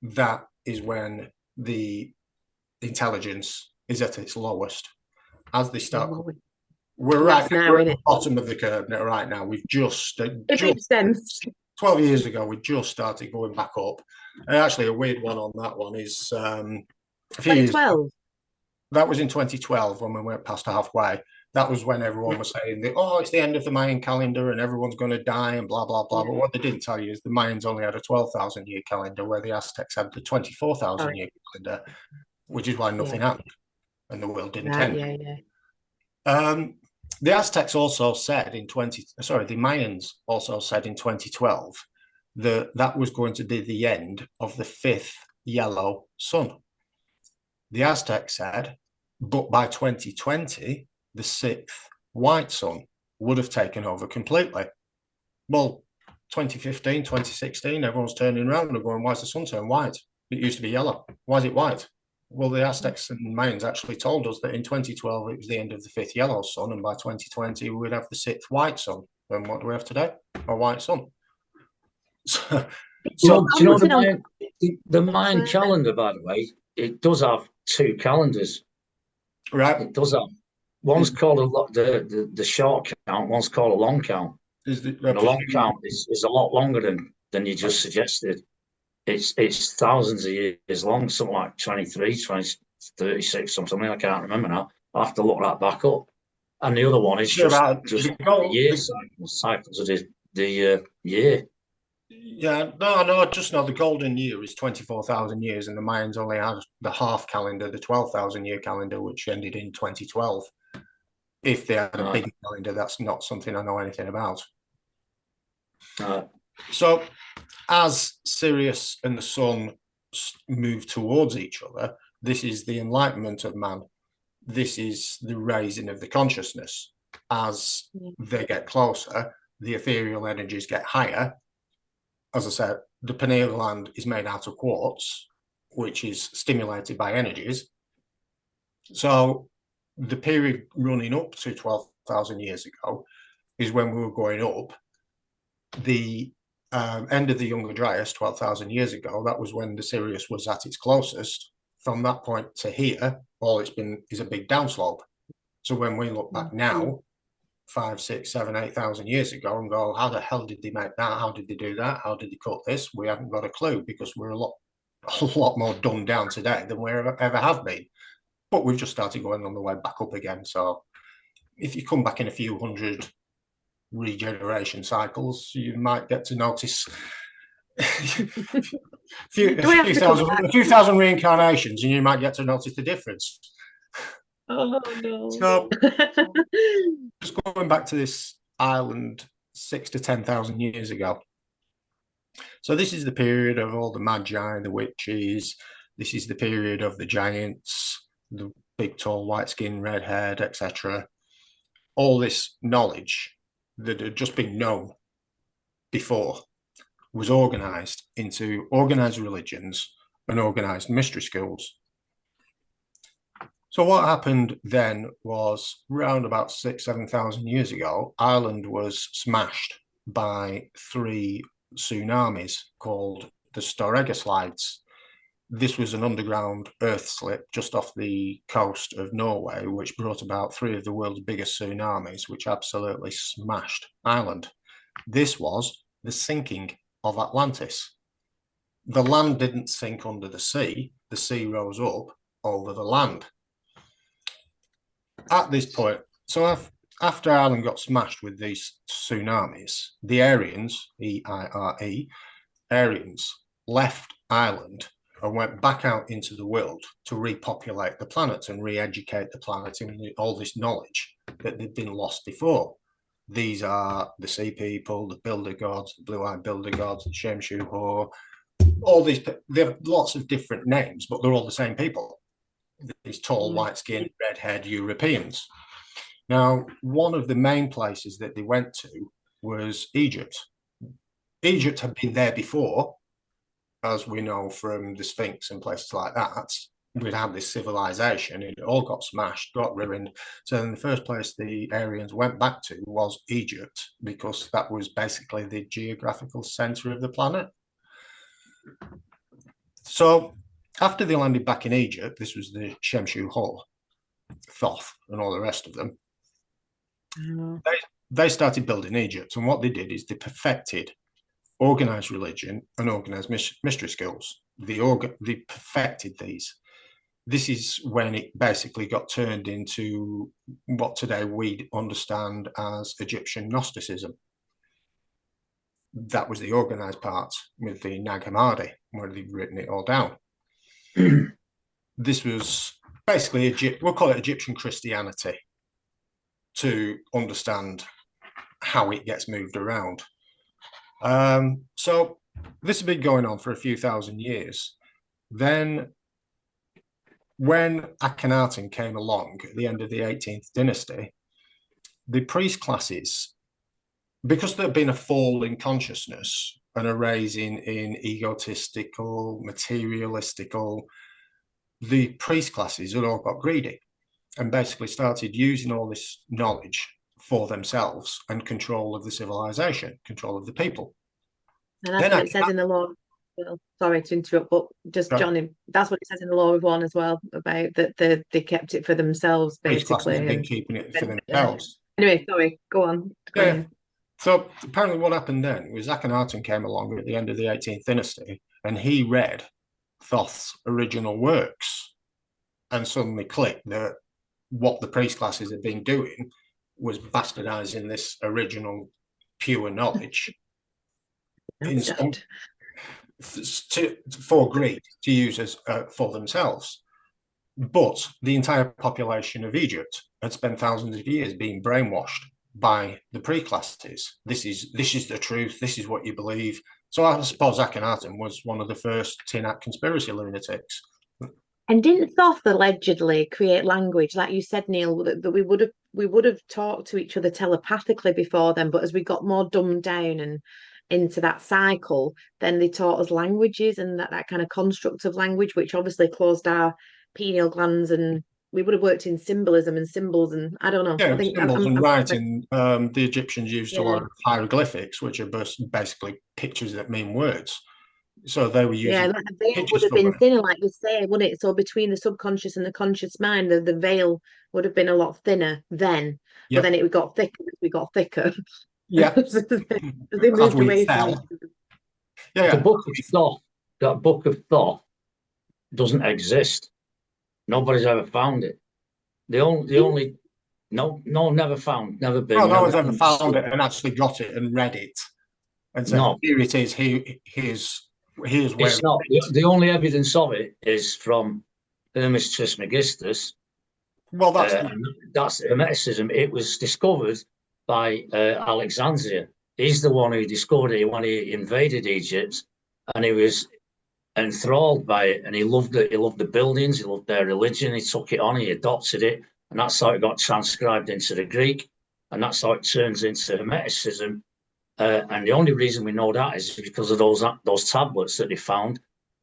that is when the intelligence is at its lowest. As they start, we're at the bottom of the curve right now. We've just it makes sense. 12 years ago, we just started going back up. And actually, a weird one on that one is a few years ago. 2012. That was in 2012 when we went past halfway. That was when everyone was saying that, oh, it's the end of the Mayan calendar and everyone's going to die and blah, blah, blah. Yeah. But what they didn't tell you is the Mayans only had a 12,000 year calendar, where the Aztecs had the 24,000 year calendar, which is why nothing happened and the world didn't end. Yeah, yeah. The Aztecs also said the Mayans also said in 2012 that that was going to be the end of the 5th yellow sun. The Aztecs said, but by 2020, the 6th white sun would have taken over completely. Well, 2015, 2016, everyone's turning around and going, why is the sun turned white? It used to be yellow. Why is it white? Well, the Aztecs and Mayans actually told us that in 2012, it was the end of the 5th yellow sun, and by 2020, we would have the 6th white sun. And what do we have today? A white sun. Do you know the Mayan calendar, by the way, it does have 2 calendars. Right. It does have. One's called the short count, one's called a long count. The long count is a lot longer than you just suggested. It's thousands of years long, something like 23, 36, something. I can't remember now. I'll have to look that back up. And the other one is just the year cycles of the year. Yeah, no, just know the golden year is 24,000 years, and the Mayans only had the half calendar, the 12,000 year calendar, which ended in 2012. If they had a big calendar, that's not something I know anything about. So, as Sirius and the sun move towards each other, this is the enlightenment of man. This is the raising of the consciousness. As they get closer, the ethereal energies get higher. As I said, the pineal gland is made out of quartz, which is stimulated by energies. So the period running up to 12,000 years ago is when we were going up. The end of the Younger Dryas, 12,000 years ago, that was when the Sirius was at its closest. From that point to here, all it's been is a big downslope. So when we look back now, 5, 6, 7, 8,000 years ago, and go, how the hell did they make that? How did they do that? How did they cut this? We haven't got a clue, because we're a lot more dumbed down today than we ever have been. But we've just started going on the way back up again. So if you come back in a few hundred regeneration cycles, you might get to notice a few thousand reincarnations, and you might get to notice the difference. Oh no. So just going back to this island 6,000 to 10,000 years ago. So this is the period of all the magi, the witches. This is the period of the giants, the big, tall, white-skinned, red-haired, etc. All this knowledge that had just been known before was organized into organized religions and organized mystery schools. So what happened then was, around about 6,000 to 7,000 years ago, Ireland was smashed by 3 tsunamis called the Storegga slides. This was an underground earth slip just off the coast of Norway, which brought about 3 of the world's biggest tsunamis, which absolutely smashed Ireland. This was the sinking of Atlantis. The land didn't sink under the sea rose up over the land. At this point, so after Ireland got smashed with these tsunamis, the Aryans, E-I-R-E, Aryans, left Ireland and went back out into the world to repopulate the planet and re-educate the planet in all this knowledge that had been lost before. These are the sea people, the builder gods, the blue-eyed builder gods, the Shem-Shu-Ho, all these, they have lots of different names, but they're all the same people. These tall, white-skinned, red-haired Europeans. Now, one of the main places that they went to was Egypt. Egypt had been there before, as we know from the Sphinx and places like that. We'd had this civilization, it all got smashed, got ruined. So in the first place the Aryans went back to was Egypt, because that was basically the geographical center of the planet. So after they landed back in Egypt, this was the Shem-Shu-Ho, Thoth, and all the rest of them. They started building Egypt, and what they did is they perfected organized religion and organized mystery schools. They perfected these. This is when it basically got turned into what today we understand as Egyptian Gnosticism. That was the organized part with the Nag Hammadi, where they've written it all down. This was basically, we'll call it Egyptian Christianity, to understand how it gets moved around. So this has been going on for a few thousand years. Then when Akhenaten came along at the end of the 18th dynasty, the priest classes, because there had been a fall in consciousness and a raising in egotistical, materialistical, the priest classes had all got greedy and basically started using all this knowledge for themselves and control of the civilization, control of the people. And that's what it says in the law. Well, sorry to interrupt, but just Johnny, that's what it says in the law of one as well, about that they kept it for themselves, basically. They've been keeping it for themselves. Anyway, sorry, go on. Yeah. So apparently what happened then was Akhenaten came along at the end of the 18th dynasty and he read Thoth's original works and suddenly clicked that what the priest classes had been doing was bastardizing this original pure knowledge for greed, to use as for themselves. But the entire population of Egypt had spent thousands of years being brainwashed by the pre-classes. This is the truth. This is what you believe. So I suppose Akhenaten was one of the first tin hat conspiracy lunatics. And didn't Thoth allegedly create language, like you said, Neil, that we would have talked to each other telepathically before then, but as we got more dumbed down and into that cycle, then they taught us languages and that kind of construct of language, which obviously closed our pineal glands, and we would have worked in symbolism and symbols, and I don't know. Yeah, I think symbols and writing. The Egyptians used a lot of hieroglyphics, which are basically pictures that mean words. So they were using like the veil would have been thinner, like you say, wouldn't it? So between the subconscious and the conscious mind, the veil would have been a lot thinner then. But then it got thicker as we got thicker. Yeah. They moved away from The book of Thoth, that book of Thoth doesn't exist. Nobody's ever found it. No, never found, never been. No one's ever found it and actually got it and read it. And said, here it is, here's where it's not. The only evidence of it is from Hermes Trismegistus. Well, that's Hermeticism. It was discovered by Alexander. He's the one who discovered it when he invaded Egypt, and he was enthralled by it, and he loved it. He loved the buildings, he loved their religion. He took it on, he adopted it, and that's how it got transcribed into the Greek, and that's how it turns into Hermeticism. And the only reason we know that is because of those tablets that they found.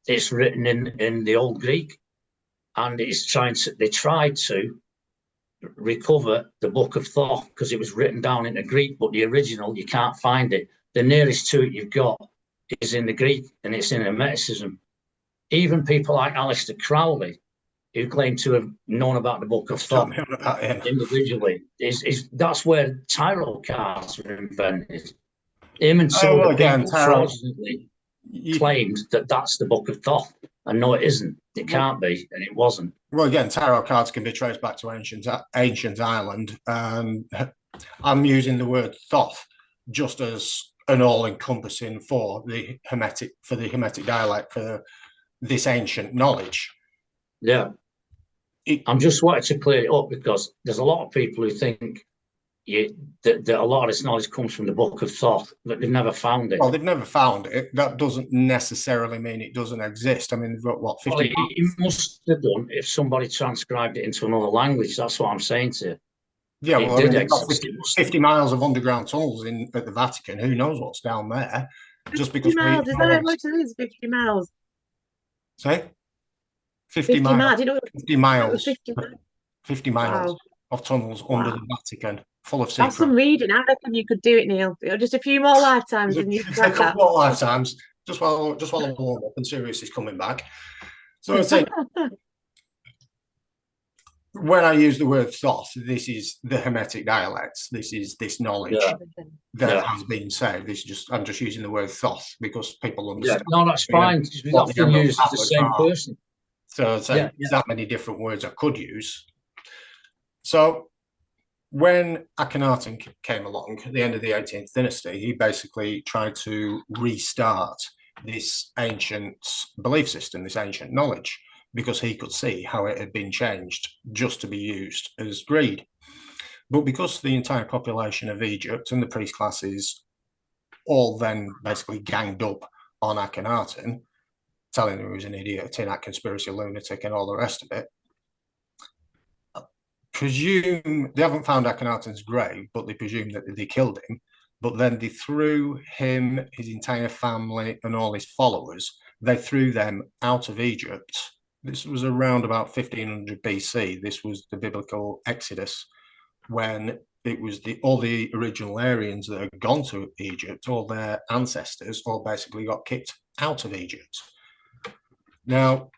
It's written in the Old Greek, and they tried to recover the Book of Thoth because it was written down into Greek, but the original, you can't find it. The nearest to it you've got is in the Greek, and it's in Hermeticism. Even people like Aleister Crowley, who claim to have known about the Book of Thoth individually, that's where tarot cards were invented. Him and some of the people fraudulently claimed that that's the Book of Thoth, and no, it isn't. It can't be, and it wasn't. Well, again, tarot cards can be traced back to ancient Ireland. I'm using the word Thoth just as an all-encompassing for the Hermetic dialect, for this ancient knowledge. Yeah, I'm just wanting to clear it up because there's a lot of people who think that a lot of this knowledge comes from the Book of Thoth, but they've never found it. Well, they've never found it. That doesn't necessarily mean it doesn't exist. I mean, they've got what, 50 Well, it must have done if somebody transcribed it into another language. That's what I'm saying to you. Yeah, well, I mean, they've got 50 miles of underground tunnels at the Vatican. Who knows what's down there? Just because 50 miles, is that how much it is? 50 miles. Say? 50 miles. 50 miles. 50 miles of tunnels under the Vatican, full of secrets. That's some reading. I reckon you could do it, Neil. Just a few more lifetimes and you could a couple more lifetimes, just while I'm warm up and Sirius is coming back. So I say when I use the word thoth, this is the Hermetic dialects. This is this knowledge that has been said. This is just, I'm just using the word thoth because people understand. No, that's fine. We often use the same person. So there's that many different words I could use. So when Akhenaten came along at the end of the 18th dynasty, he basically tried to restart this ancient belief system, this ancient knowledge, because he could see how it had been changed just to be used as greed. But because the entire population of Egypt and the priest classes all then basically ganged up on Akhenaten, telling him he was an idiot, a tin-hat conspiracy lunatic, and all the rest of it. Presume they haven't found Akhenaten's grave, but they presume that they killed him. But then they threw him, his entire family, and all his followers. They threw them out of Egypt. This was around about 1500 BC. This was the biblical Exodus, when it was all the original Aryans that had gone to Egypt, all their ancestors, all basically got kicked out of Egypt. Now,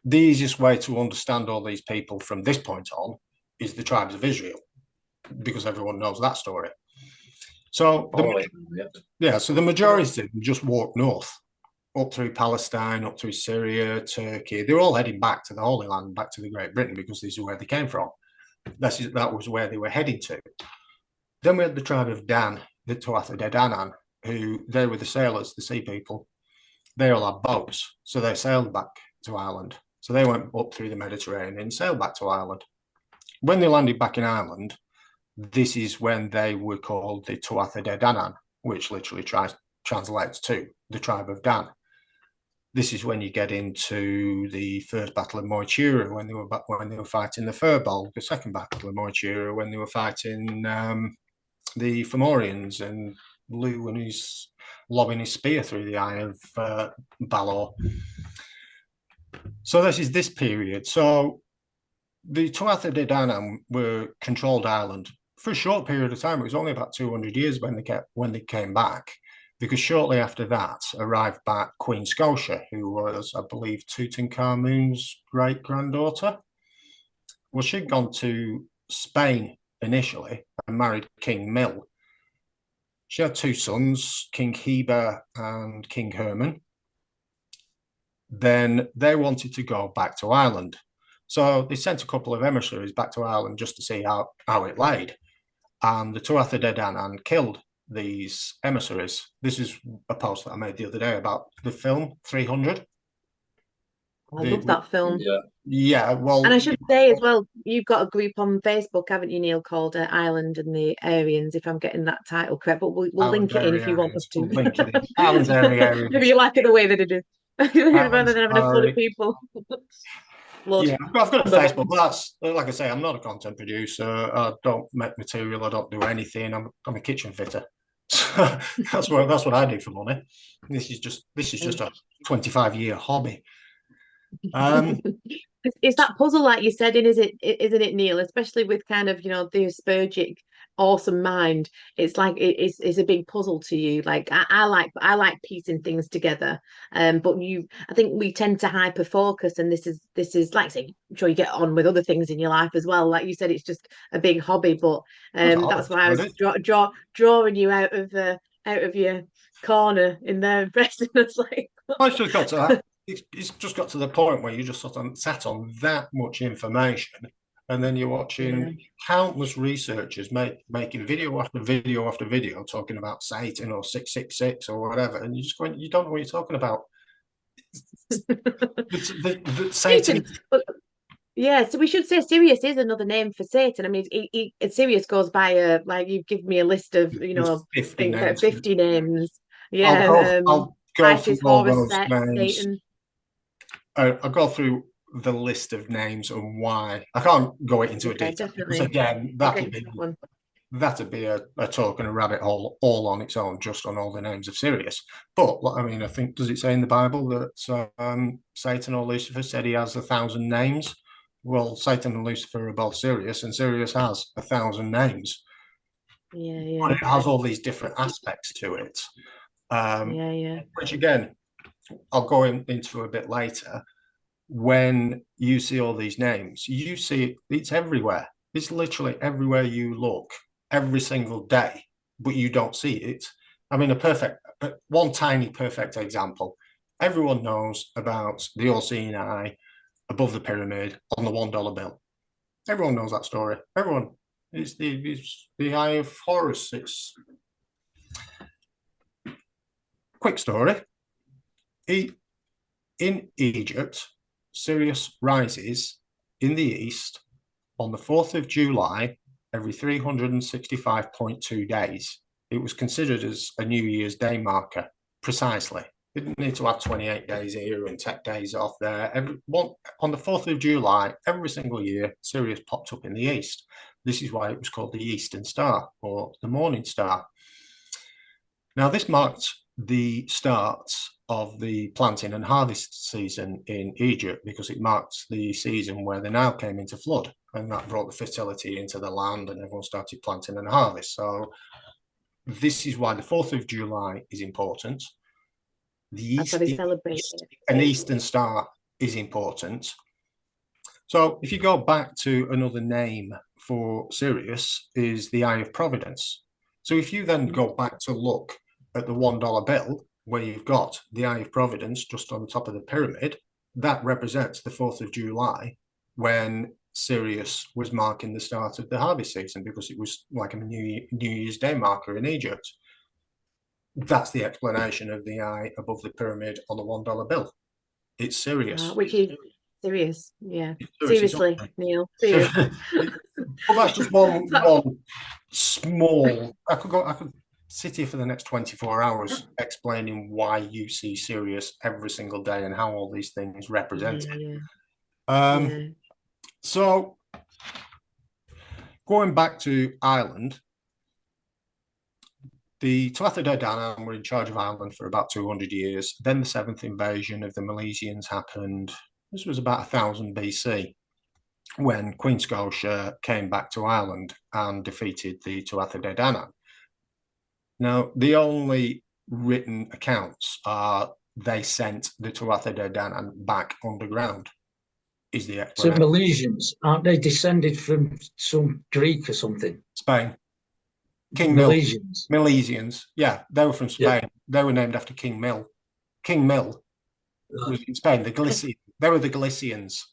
the easiest way to understand all these people from this point on is the tribes of Israel, because everyone knows that story. So, so the majority of them just walked north, up through Palestine, up through Syria, Turkey. They're all heading back to the Holy Land, back to the Great Britain, because this is where they came from. That was where they were heading to. Then we had the tribe of Dan, the Tuatha De Danann, who they were the sailors, the sea people. They all had boats, so they sailed back to Ireland. So they went up through the Mediterranean and sailed back to Ireland. When they landed back in Ireland, this is when they were called the Tuatha De Danann, which literally translates to the tribe of Dan. This is when you get into the first Battle of Moytura, when they were fighting the Fir Bolg, the second Battle of Moytura, when they were fighting the Fomorians, and Lew and he's lobbing his spear through the eye of Balor. So this is this period. So the Tuatha De Danann were controlled Ireland for a short period of time. It was only about 200 years when they came back, because shortly after that arrived back Queen Scotia, who was, I believe, Tutankhamun's great-granddaughter. Well, she'd gone to Spain initially and married King Mill. She had two sons, King Heber and King Herman. Then they wanted to go back to Ireland. So they sent a couple of emissaries back to Ireland just to see how it laid. And the Tuatha De Danann killed these emissaries. This is a post that I made the other day about the film 300. I love that film. Yeah, well, and I should say as well, you've got a group on Facebook, haven't you, Neil, called Ireland and the Aryans, if I'm getting that title correct. But we'll link it in if you want us to. We'll link it in. Ireland's Aryans. Maybe you like it the way that it is, rather than having a full of people. Yeah, I've got a Facebook, but that's, like I say, I'm not a content producer. I don't make material. I don't do anything. I'm a kitchen fitter. So that's what I do for money. This is just a 25-year hobby. Is that puzzle, like you said, isn't it, Neil? Especially with kind of, the Aspergic awesome mind. It's like it's a big puzzle to you. Like I like piecing things together. But I think we tend to hyper focus, and this is like, say, I'm sure you get on with other things in your life as well. Like you said, it's just a big hobby. But that's why I was drawing you out of your corner in there, impressing us. Like, I just got to that. It's just got to the point where you just sort of sat on that much information, and then you're watching countless researchers making video after video after video talking about Satan or 666 or whatever, and you don't know what you're talking about. the Satan. So we should say Sirius is another name for Satan. I mean, Sirius goes by like you've given me a list of 50 names. 50 names. Yeah, I'll go through all those names. Satan. I'll go through the list of names and why. I can't go into a detail because, again, that'd be a talk and a rabbit hole all on its own, just on all the names of Sirius. But I mean, I think, does it say in the Bible that Satan or Lucifer said he has 1,000 names? Well, Satan and Lucifer are both Sirius, and Sirius has 1,000 names. Yeah. But it has all these different aspects to it. Which, again, I'll go into a bit later. when you see all these names, you see it's everywhere. It's literally everywhere you look, every single day, but you don't see it. I mean, one tiny perfect example. Everyone knows about the all-seeing eye above the pyramid on the $1 bill. Everyone knows that story. Everyone. It's the Eye of Horus. It's quick story. In Egypt, Sirius rises in the east on the 4th of July every 365.2 days. It was considered as a New Year's Day marker, precisely. Didn't need to add 28 days here and take days off there. On the 4th of July, every single year, Sirius popped up in the east. This is why it was called the Eastern Star or the Morning Star. Now, this marked the start of the planting and harvest season in Egypt because it marked the season where the Nile came into flood, and that brought the fertility into the land and everyone started planting and harvest. So this is why the 4th of July is important. That's why they celebrate it. An Eastern Star is important. So if you go back to another name for Sirius is the Eye of Providence. So if you then go back to look at the $1 bill, where you've got the Eye of Providence just on the top of the pyramid, that represents the 4th of July when Sirius was marking the start of the harvest season because it was like a New Year's Day marker in Egypt. That's the explanation of the eye above the pyramid on the $1 bill. It's Sirius. Which is Sirius, yeah. Seriously, Neil. Serious. Well, that's just one small. I could sit here for the next 24 hours explaining why you see Sirius every single day and how all these things represent it. So going back to Ireland, the Tuatha De Danann were in charge of Ireland for about 200 years. Then the 7th invasion of the Milesians happened. This was about 1000 BC when Queen Scotia came back to Ireland and defeated the Tuatha De Danann. Now, the only written accounts are they sent the Tuatha De Danann back underground, is the explanation. So Milesians, aren't they descended from some Greek or something? Spain. Milesians. Yeah, they were from Spain. Yeah. They were named after King Mill. King Mill was in Spain. They were the Galicians.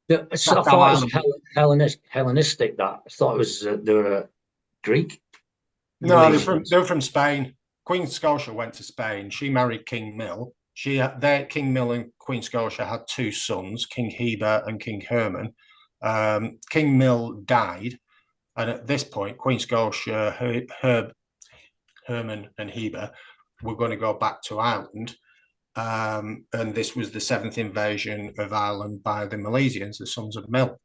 Yeah, so I thought it was Hellenistic. That I thought it was they were Greek. No, they were from Spain. Queen Scotia went to Spain. She married King Mill. King Mill and Queen Scotia had 2 sons, King Heber and King Herman. King Mill died, and at this point, Queen Scotia, Herman and Heber were going to go back to Ireland. And this was the 7th invasion of Ireland by the Milesians, the sons of Mill.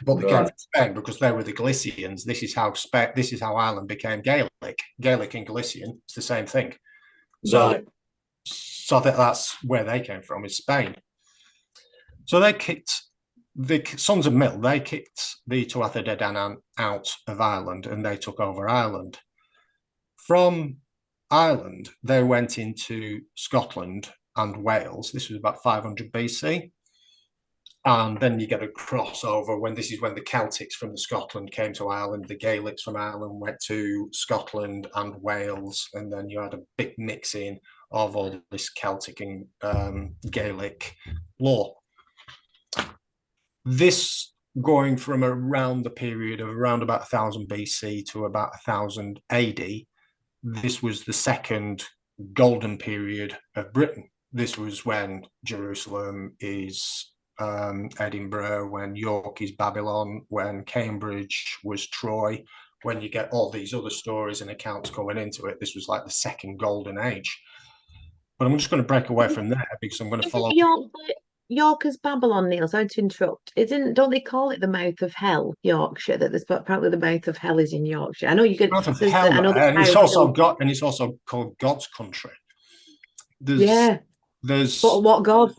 But they came from Spain because they were the Galicians. This is how Ireland became Gaelic. Gaelic and Galician, it's the same thing. So that's where they came from, is Spain. So they kicked the sons of Mill. They kicked the Tuatha De Danann out of Ireland, and they took over Ireland. From Ireland, they went into Scotland and Wales. This was about 500 BC. And then you get a crossover when the Celtics from Scotland came to Ireland, the Gaelics from Ireland went to Scotland and Wales, and then you had a big mixing of all this Celtic and Gaelic law. This going from around the period of around about 1000 BC to about 1000 AD, this was the second golden period of Britain. This was when Jerusalem is Edinburgh, when York is Babylon, when Cambridge was Troy, when you get all these other stories and accounts going into it. This was like the second golden age. But I'm just going to break away from there because I'm going to follow. York as Babylon, Neil, sorry to interrupt. Don't they call it the mouth of hell, Yorkshire? That there's apparently the mouth of hell is in Yorkshire. I know you could. Mouth of hell, and it's also called God's country. There's what God?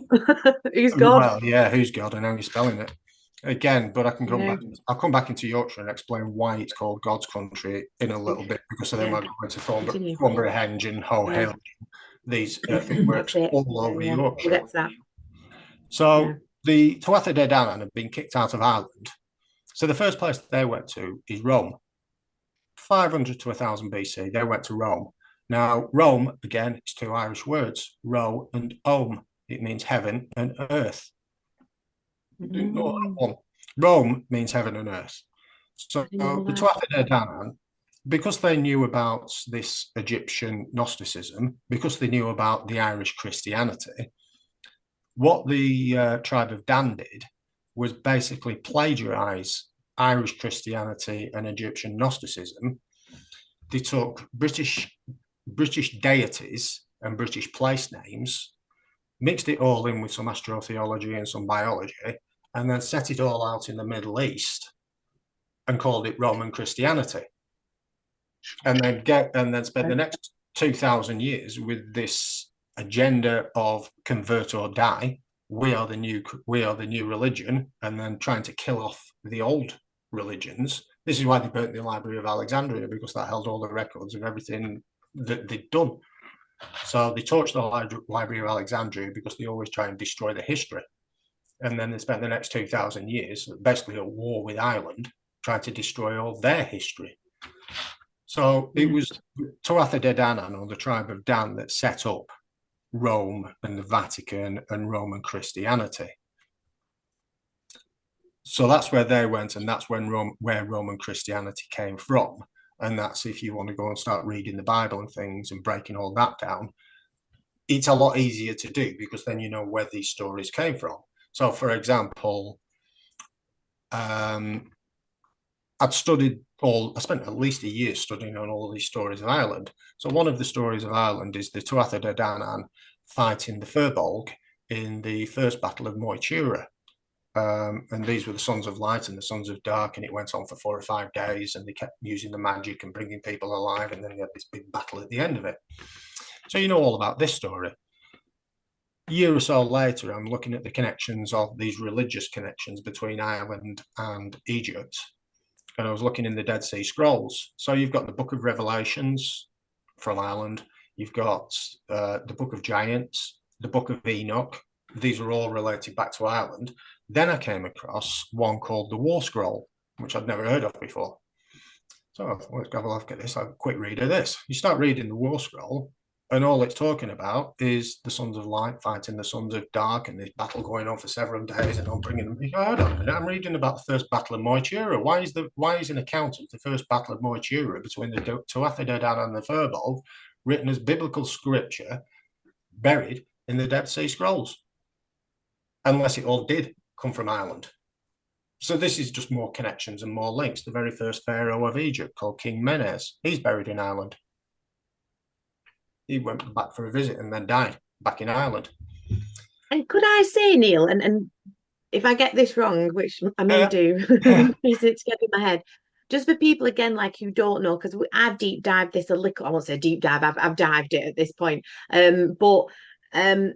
Who's God? Well, yeah, who's God? I know you're spelling it again, but I can come back. I'll come back into Yorkshire and explain why it's called God's country in a little bit, because then we're going to Thornbury Henge and Hoe Hill, these earthworks all over Yorkshire. That's that. So the Tuatha De Danann had been kicked out of Ireland. So the first place they went to is Rome. 500 to 1000 BC, they went to Rome. Now, Rome, again, it's two Irish words, ro and om. It means heaven and earth. Rome means heaven and earth. So the Tuatha De Danann, because they knew about this Egyptian Gnosticism, because they knew about the Irish Christianity, what the tribe of Dan did was basically plagiarize Irish Christianity and Egyptian Gnosticism. They took British deities and British place names, mixed it all in with some astrotheology and some biology, and then set it all out in the Middle East and called it Roman Christianity. And then spent the next 2000 years with this agenda of convert or die. We are the new religion, and then trying to kill off the old religions. This is why they burnt the Library of Alexandria, because that held all the records of everything that they'd done. So they torched the Library of Alexandria because they always try and destroy the history. And then they spent the next 2000 years basically at war with Ireland, trying to destroy all their history. So it was Tuatha De Danann, or the tribe of Dan, that set up Rome and the Vatican and Roman Christianity. So that's where they went, and that's where Roman Christianity came from. And that's, if you want to go and start reading the Bible and things and breaking all that down, it's a lot easier to do, because then you know where these stories came from. So, for example, I spent at least a year studying on all these stories of Ireland. So one of the stories of Ireland is the Tuatha De Danann fighting the Firbolg in the first battle of Moytura. And these were the sons of light and the sons of dark, and it went on for 4 or 5 days, and they kept using the magic and bringing people alive, and then you had this big battle at the end of it. So you know all about this story. A year or so later, I'm looking at the connections of these religious connections between Ireland and Egypt, and I was looking in the Dead Sea Scrolls. So you've got the Book of Revelations from Ireland, you've got the Book of Giants, the Book of Enoch. These are all related back to Ireland. Then I came across one called the War Scroll, which I'd never heard of before. So let's have a look at this. I'll have a quick read of this. You start reading the War Scroll, and all it's talking about is the sons of light fighting the sons of dark, and this battle going on for several days, and I'm bringing them. Hold on a minute, I'm reading about the first battle of Moytura. Why is an account of the first battle of Moytura between the Tuatha De Danann and the Firbolg written as biblical scripture buried in the Dead Sea Scrolls? Unless it all did come from Ireland. So this is just more connections and more links. The very first pharaoh of Egypt, called King Menes, he's buried in Ireland. He went back for a visit and then died back in Ireland. And could I say, Neil, and if I get this wrong, which I may do, because it's getting in my head, just for people again, like, who don't know, because I've deep dived this a little. I won't say deep dive. I've dived it at this point. But the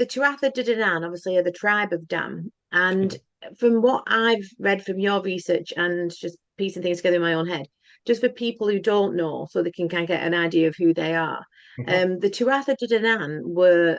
Tuatha De Danann obviously are the tribe of Dan, and from what I've read from your research and just piecing things together in my own head, just for people who don't know, so they can kind of get an idea of who they are. The Tuatha De Danann were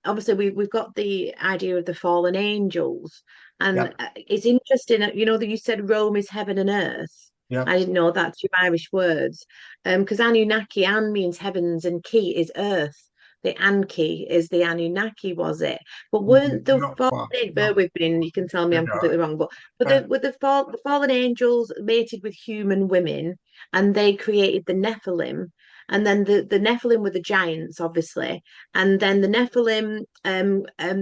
obviously we've got the idea of the fallen angels, and it's interesting, you know, that you said Rome is heaven and earth. I didn't know that's your Irish words, because Anunnaki, An means heavens and Ki is earth. The Anki is the Anunnaki, was it? But weren't the fallen, bear with me, and you can tell me I'm completely wrong, but the fallen angels mated with human women, and they created the Nephilim, and then the Nephilim were the giants, obviously, and then the Nephilim,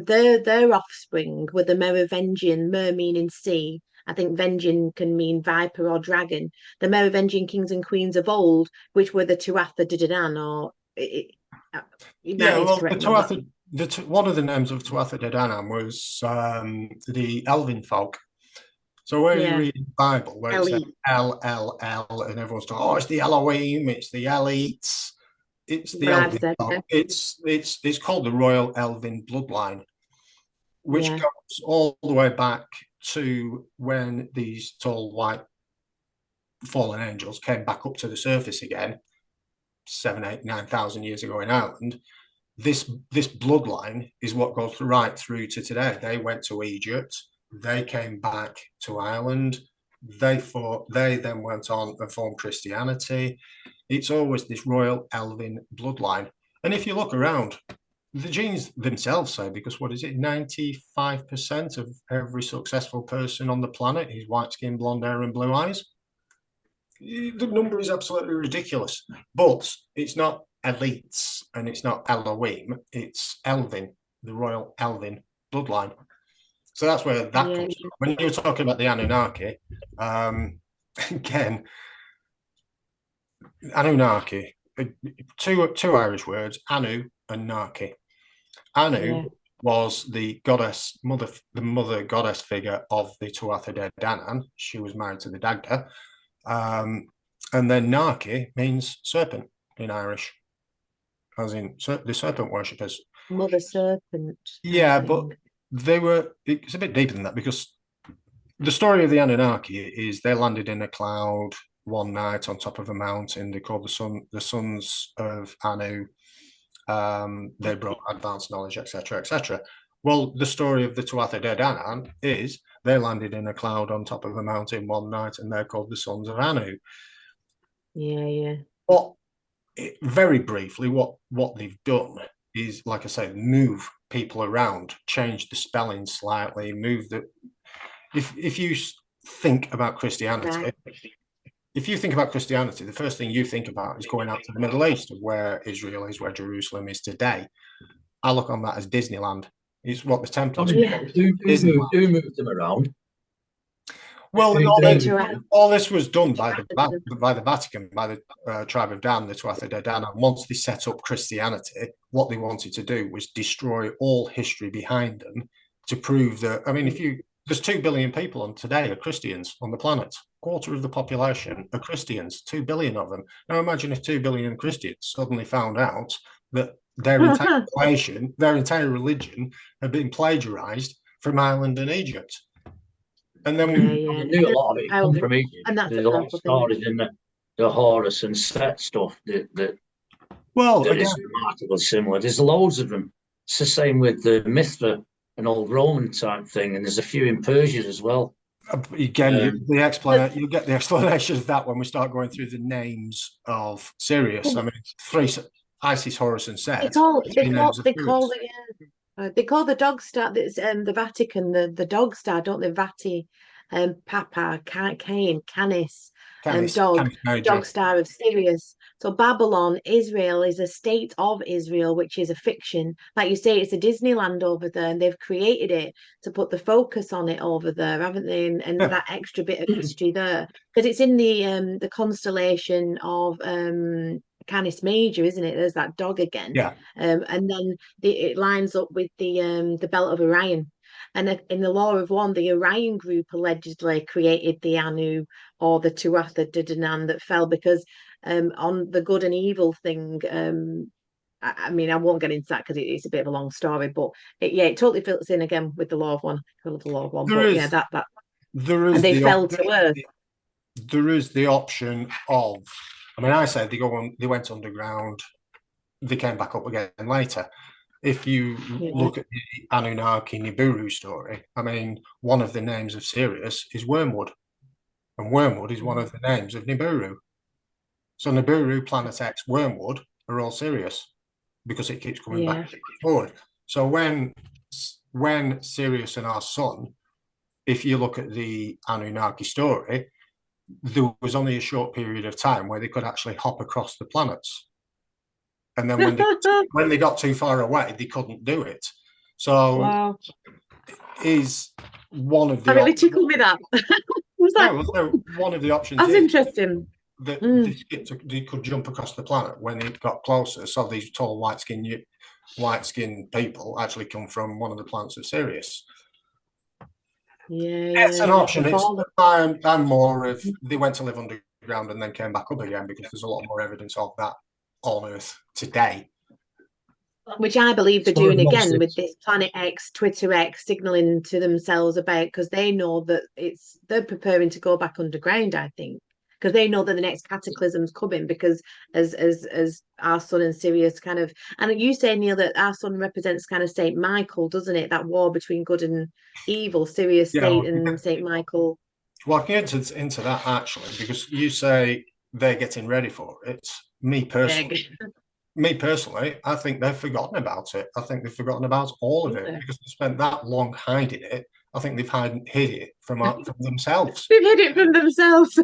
their offspring were the Merovingian, Mer meaning sea. I think Vengian can mean viper or dragon. The Merovingian kings and queens of old, which were the Tuatha De Danann, or one of the names of Tuatha De Danann was the Elven folk. So where you read the Bible, where it says L, and everyone's talking, oh, it's the Elohim, it's the elites, it's the Elven folk. It's called the Royal Elven Bloodline, which goes all the way back to when these tall white fallen angels came back up to the surface again 7,000, 8,000, 9,000 years ago in Ireland. this bloodline is what goes right through to today. They went to Egypt, they came back to Ireland, they then went on and formed Christianity. It's always this royal elven bloodline. And if you look around, the genes themselves say, because what is it, 95% of every successful person on the planet is white skin, blonde hair, and blue eyes. The number is absolutely ridiculous, but it's not elites and it's not Elohim, it's Elvin, the royal Elvin bloodline. So that's where that comes from. When you're talking about the Anunnaki, again, Anunnaki, two Irish words, Anu and Naki. Anu was the goddess, the mother goddess figure of the Tuatha De Danann. She was married to the Dagda. And then Naki means serpent in Irish, as in the serpent worshippers. Mother serpent. Yeah, but it's a bit deeper than that, because the story of the Anunnaki is they landed in a cloud one night on top of a mountain. They called the sons of Anu. They brought advanced knowledge, etc., etc. Well, the story of the Tuatha De Danann is they landed in a cloud on top of a mountain one night, and they're called the sons of Anu. Yeah. But very briefly, what they've done is, like I say, move people around, change the spelling slightly, move the. If you think about Christianity, the first thing you think about is going out to the Middle East, where Israel is, where Jerusalem is today. I look on that as Disneyland. It's what the Templars. Who moved them around? Well, all this was done by the Vatican, by the tribe of Dan, the Tuatha De Danann. Once they set up Christianity, what they wanted to do was destroy all history behind them to prove that. I mean, there's 2 billion people on today are Christians on the planet. Quarter of the population are Christians, 2 billion of them. Now imagine if 2 billion Christians suddenly found out that their entire population, their entire religion had been plagiarized from Ireland and Egypt. And then I knew a lot of it come from Egypt. And there's a lot of stories in the Horus and Set stuff that is remarkably similar. There's loads of them. It's the same with the Mithra, an old Roman type thing, and there's a few in Persia as well. Again, you get the explanation of that when we start going through the names of Sirius. I mean, 3 Isis, Horus, and Set. They call the dog star that's the Vatican the dog star, don't they? Vati, Papa, Cain, Canis, dog star of Sirius. So Babylon, Israel, is a state of Israel, which is a fiction. Like you say, it's a Disneyland over there, and they've created it to put the focus on it over there, haven't they? And that extra bit of history there, because it's in the constellation of Canis Major, isn't it? There's that dog again. Yeah. And then it lines up with the Belt of Orion. And in the Law of One, the Orion group allegedly created the Anu or the Tuatha De Danann that fell because on the good and evil thing, I mean, I won't get into that because it's a bit of a long story, but it totally fits in again with the Law of One. I love the Law of One. They fell to earth. There is the option of, I mean, I said they went underground, they came back up again later. If you look at the Anunnaki Nibiru story, I mean, one of the names of Sirius is Wormwood, and Wormwood is one of the names of Nibiru. So Nibiru, Planet X, Wormwood are all Sirius because it keeps coming back forward. So when Sirius and our sun, if you look at the Anunnaki story, there was only a short period of time where they could actually hop across the planets. And then when they got too far away, they couldn't do it. So is one of the... That really tickled me, that. One of the options That's interesting. That they could jump across the planet when it got closer. So these tall, white-skinned people actually come from one of the planets of Sirius. It's an option. I'm more of they went to live underground and then came back up again, because there's a lot more evidence of that on Earth today. Which I believe they're doing again with this Planet X, Twitter X, signaling to themselves about, because they know that they're preparing to go back underground, I think. because they know that the next cataclysm's coming, because as our sun and Sirius kind of, and you say, Neil, that our sun represents kind of Saint Michael, doesn't it? That war between good and evil, Sirius, Yeah, Satan, Saint Michael. well, I can get into that actually, because you say they're getting ready for it. Me personally, I think they've forgotten about it. I think they've forgotten about all of it because they spent that long hiding it. I think they've hid it from themselves. They've hid it from themselves.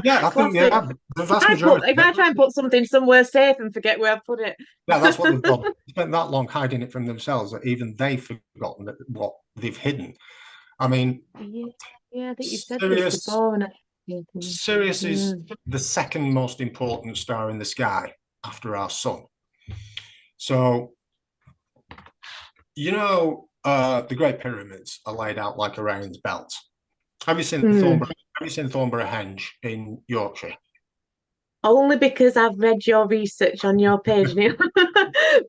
Yeah, I think they have. The vast majority. If I try and put something somewhere safe and forget where I put it. Yeah, that's what they've done. They spent that long hiding it from themselves that even they've forgotten what they've hidden. I mean, yeah, I think you've said Sirius, this before. Sirius is the second most important star in the sky after our sun. So, you know, the Great Pyramids are laid out like Orion's belt. Have you seen Thornborough Henge in Yorkshire? Only because I've read your research on your page, Neil.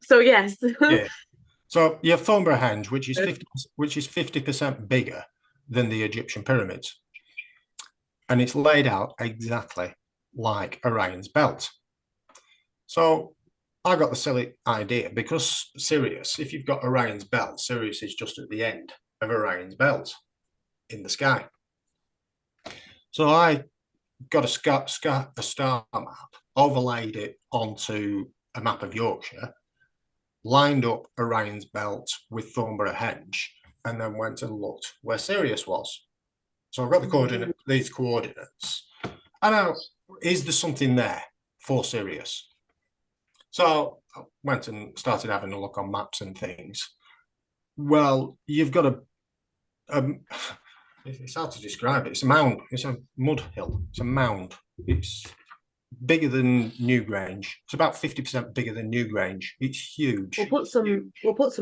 So yes. Yeah. So you have Thornborough Henge, which is 50% bigger than the Egyptian pyramids, and it's laid out exactly like Orion's belt. So I got the silly idea, because Sirius, if you've got Orion's belt, Sirius is just at the end of Orion's belt in the sky. So I got a star map, overlaid it onto a map of Yorkshire, lined up Orion's belt with Thornborough Henge, and then went and looked where Sirius was. So I've got these coordinates. And now, is there something there for Sirius? So I went and started having a look on maps and things. Well, you've got it's hard to describe it. It's a mound. It's a mud hill. It's a mound. It's bigger than Newgrange. It's about 50% bigger than Newgrange. It's huge. We'll put some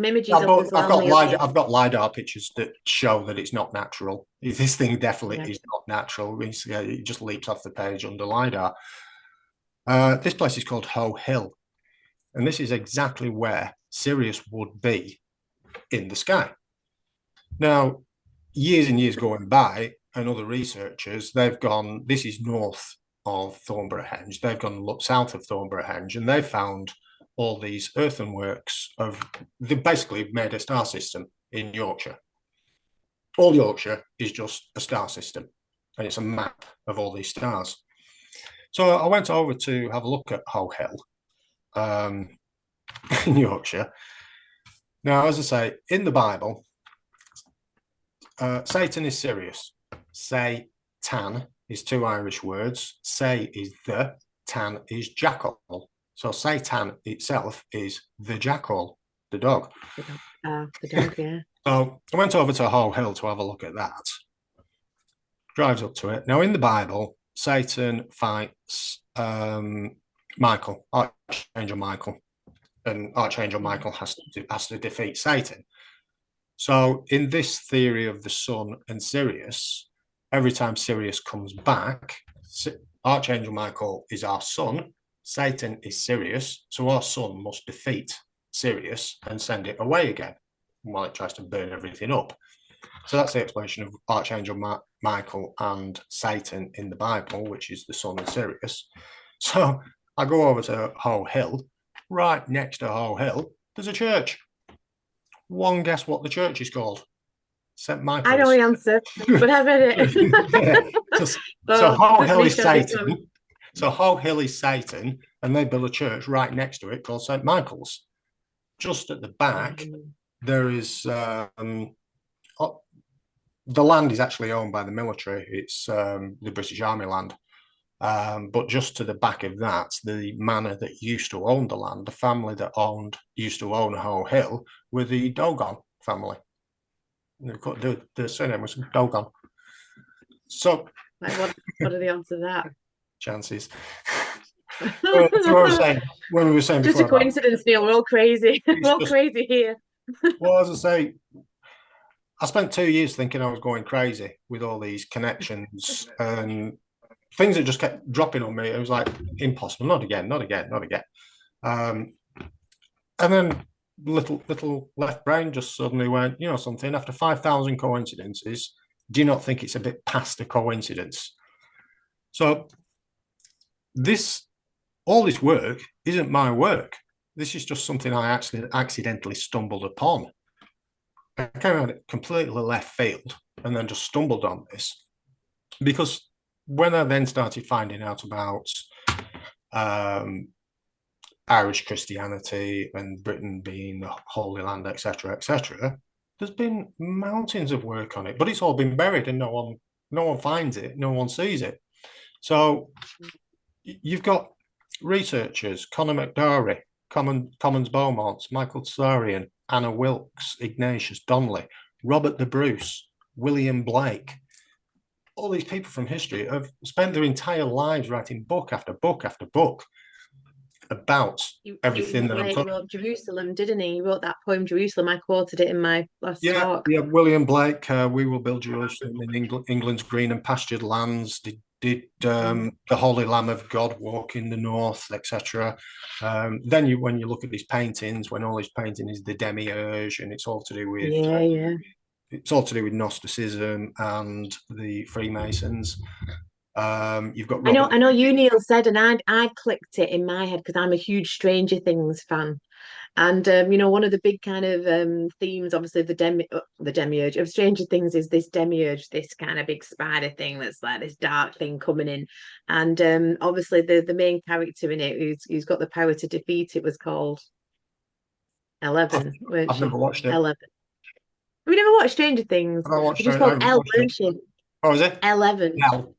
images up as well. I've got LiDAR pictures that show that it's not natural. This thing definitely is not natural. It just leaps off the page under LiDAR. This place is called Hoe Hill. And this is exactly where Sirius would be in the sky. Now, years and years going by, and other researchers, they've gone, this is north of Thornborough Henge. They've gone and looked south of Thornborough Henge, and they've found all these earthworks they've basically made a star system in Yorkshire. All Yorkshire is just a star system, and it's a map of all these stars. So I went over to have a look at Hoe Hill in Yorkshire. Now, as I say, in the Bible, Satan is Sirius. Say-tan is two Irish words. Say is the, tan is jackal. So Satan itself is the jackal, the dog. The dog, yeah. So I went over to Hoe Hill to have a look at that. Drives up to it. Now, in the Bible, Satan fights Michael, Archangel Michael, and Archangel Michael has to defeat Satan. So in this theory of the sun and Sirius, every time Sirius comes back, Archangel Michael is our sun, Satan is Sirius, so our sun must defeat Sirius and send it away again while it tries to burn everything up. So that's the explanation of Archangel Michael and Satan in the Bible, which is the sun and Sirius. So I go over to Hoe Hill. Right next to Hoe Hill, there's a church. One guess what the church is called? St. Michael's. I know the answer, but I read it. So Hoe Hill is Satan. So Hoe Hill is Satan, and they built a church right next to it called St. Michael's. Just at the back, there is the land is actually owned by the military. It's the British Army land. But just to the back of that, the manor that used to own the land, the family that used to own Hoe Hill, were the Dogon family. The surname was Dogon. So, what are the odds of that? Chances. So when we were saying just before, a coincidence, Neil. We're all crazy. We're all crazy here. Well, as I say, I spent 2 years thinking I was going crazy with all these connections and things that just kept dropping on me. It was like, impossible, not again. And then little left brain just suddenly went, you know something, after 5,000 coincidences, do you not think it's a bit past a coincidence? So all this work isn't my work. This is just something I actually accidentally stumbled upon. I came out completely left field and then just stumbled on this, because when I then started finding out about Irish Christianity and Britain being the Holy Land, etc., etc., there's been mountains of work on it, but it's all been buried and no one finds it, no one sees it. So you've got researchers, Conor McDowry, Commons Beaumont, Michael Tsarian, Anna Wilkes, Ignatius Donnelly, Robert the Bruce, William Blake. All these people from history have spent their entire lives writing book after book after book about everything that I'm talking about. He wrote Jerusalem, didn't he? He wrote that poem Jerusalem. I quoted it in my last talk. Yeah, William Blake, We Will Build Jerusalem in England's green and pastured lands. Did the Holy Lamb of God walk in the north, etc. Then when you look at these paintings, when all these painting is the demiurge, and it's all to do with it's all to do with Gnosticism and the Freemasons. You've got I know you, Neil, said, and I clicked it in my head because I'm a huge Stranger Things fan. And one of the big kind of themes, obviously, the demiurge of Stranger Things is this demiurge, this kind of big spider thing that's like this dark thing coming in. And obviously, the main character in it, who's got the power to defeat it, was called 11. I've never watched it. 11. Have you never watched Stranger Things? She was called Elle, weren't she? Oh, is it? 11. No.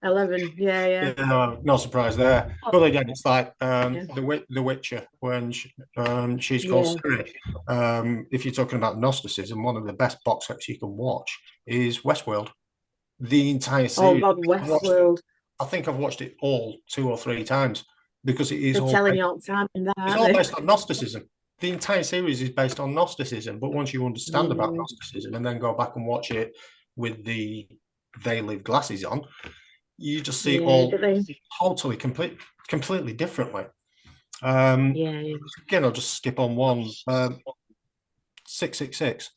11. Yeah. No surprise there. But again, it's like the Witcher when she's called Sirius. If you're talking about Gnosticism, one of the best box sets you can watch is Westworld. The entire series. Oh God, Westworld. I think I've watched it all 2 or 3 times because it is all telling you all the time in that. It's all based on Gnosticism. The entire series is based on Gnosticism, but once you understand about Gnosticism and then go back and watch it with the They Live glasses on, you just see all totally completely differently. Again, I'll just skip on one. 666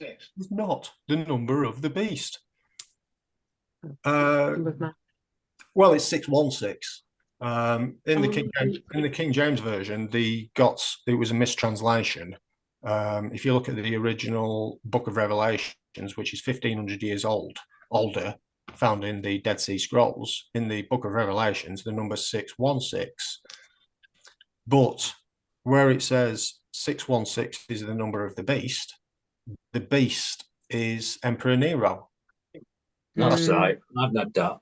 is not the number of the beast. Well, it's 616. In the King James version, it was a mistranslation. If you look at the original Book of Revelations, which is 1500 years older, found in the Dead Sea Scrolls, in the Book of Revelations, the number 616. But where it says 616 is the number of the beast is Emperor Nero. That's right. I've not that.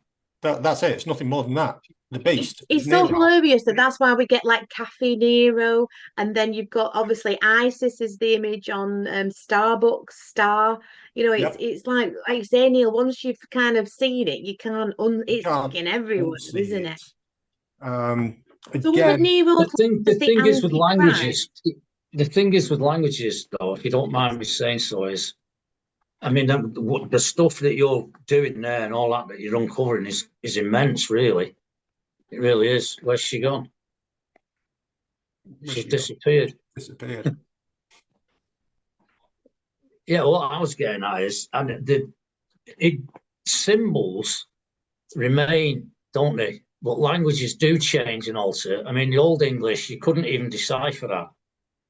That's it. It's nothing more than that. The beast. It's so hilarious that's why we get like Cafe Nero, and then you've got obviously Isis is the image on Starbucks star. It's like you say, Neil. Once you've kind of seen it, you can't. It's fucking everywhere, isn't it? Again, so Nero the thing is with languages. The thing is with languages, though, if you don't mind me saying so, is, I mean, the stuff that you're doing there and all that you're uncovering is immense, really. It really is. Where's she gone? She's disappeared. Yeah, what I was getting at is, symbols remain, don't they? But languages do change and alter. I mean, the Old English, you couldn't even decipher that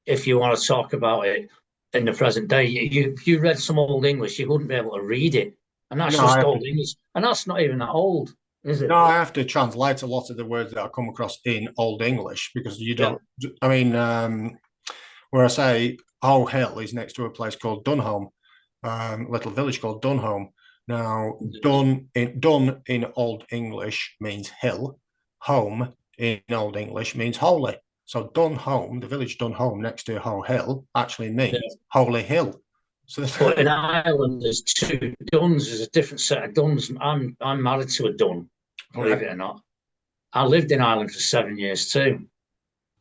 if you want to talk about it in the present day. If you read some Old English, you wouldn't be able to read it. And that's Old English. And that's not even that old. Is it? No, I have to translate a lot of the words that I come across in Old English because you don't. Yeah. I mean, where I say Hoe Hill is next to a place called Dunholm, little village called Dunholm. Now, dun in Old English means hill. Home in Old English means holy. So Dunholm, the village Dunholm next to Hoe Hill, actually means holy hill. So but in Ireland, there's 2 duns. There's a different set of duns. I'm married to a dun, believe it or not. I lived in Ireland for 7 years too,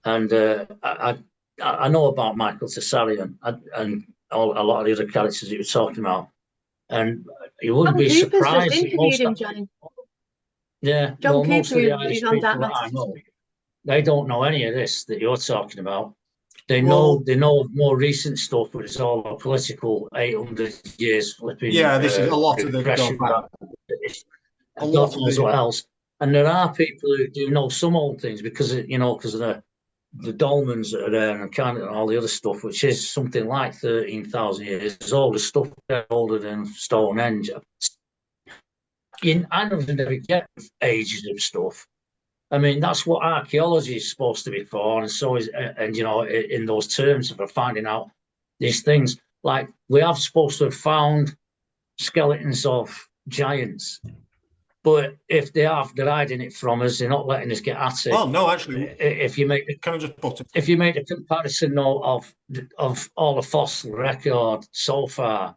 and I know about Michael Tsarian and a lot of the other characters that you were talking about, and you wouldn't be surprised. Just interviewed him, Johnny. Yeah, John most of the Cooper Irish is on people that I know, they don't know any of this that you're talking about. They know more recent stuff, but it's all political 800 years flipping. Yeah, this is a lot of the pressure. A lot of what else. And there are people who do know some old things because of the dolmens that are there and kind of all the other stuff, which is something like 13,000 years old. The stuff older than Stonehenge. I never get ages of stuff. I mean, that's what archaeology is supposed to be for, and so is, and in those terms for finding out these things. Like we are supposed to have found skeletons of giants, but if they're hiding it from us, they're not letting us get at it. Well, no, actually, if you make a comparison of all the fossil record so far,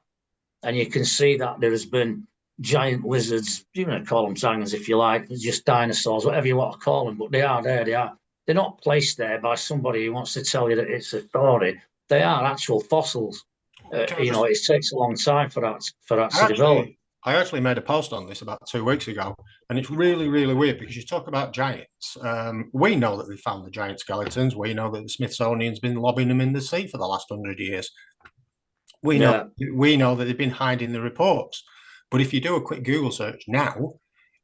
and you can see that there has been giant lizards, you can call them zangers if you like, just dinosaurs, whatever you want to call them, but they are there. They're not placed there by somebody who wants to tell you that it's a story. They are actual fossils. It takes a long time for that to develop. I actually made a post on this about 2 weeks ago, and it's really, really weird because you talk about giants. We know that they found the giant skeletons. We know that the Smithsonian's been lobbing them in the sea for the last 100 years. We know that they've been hiding the reports. But if you do a quick Google search now,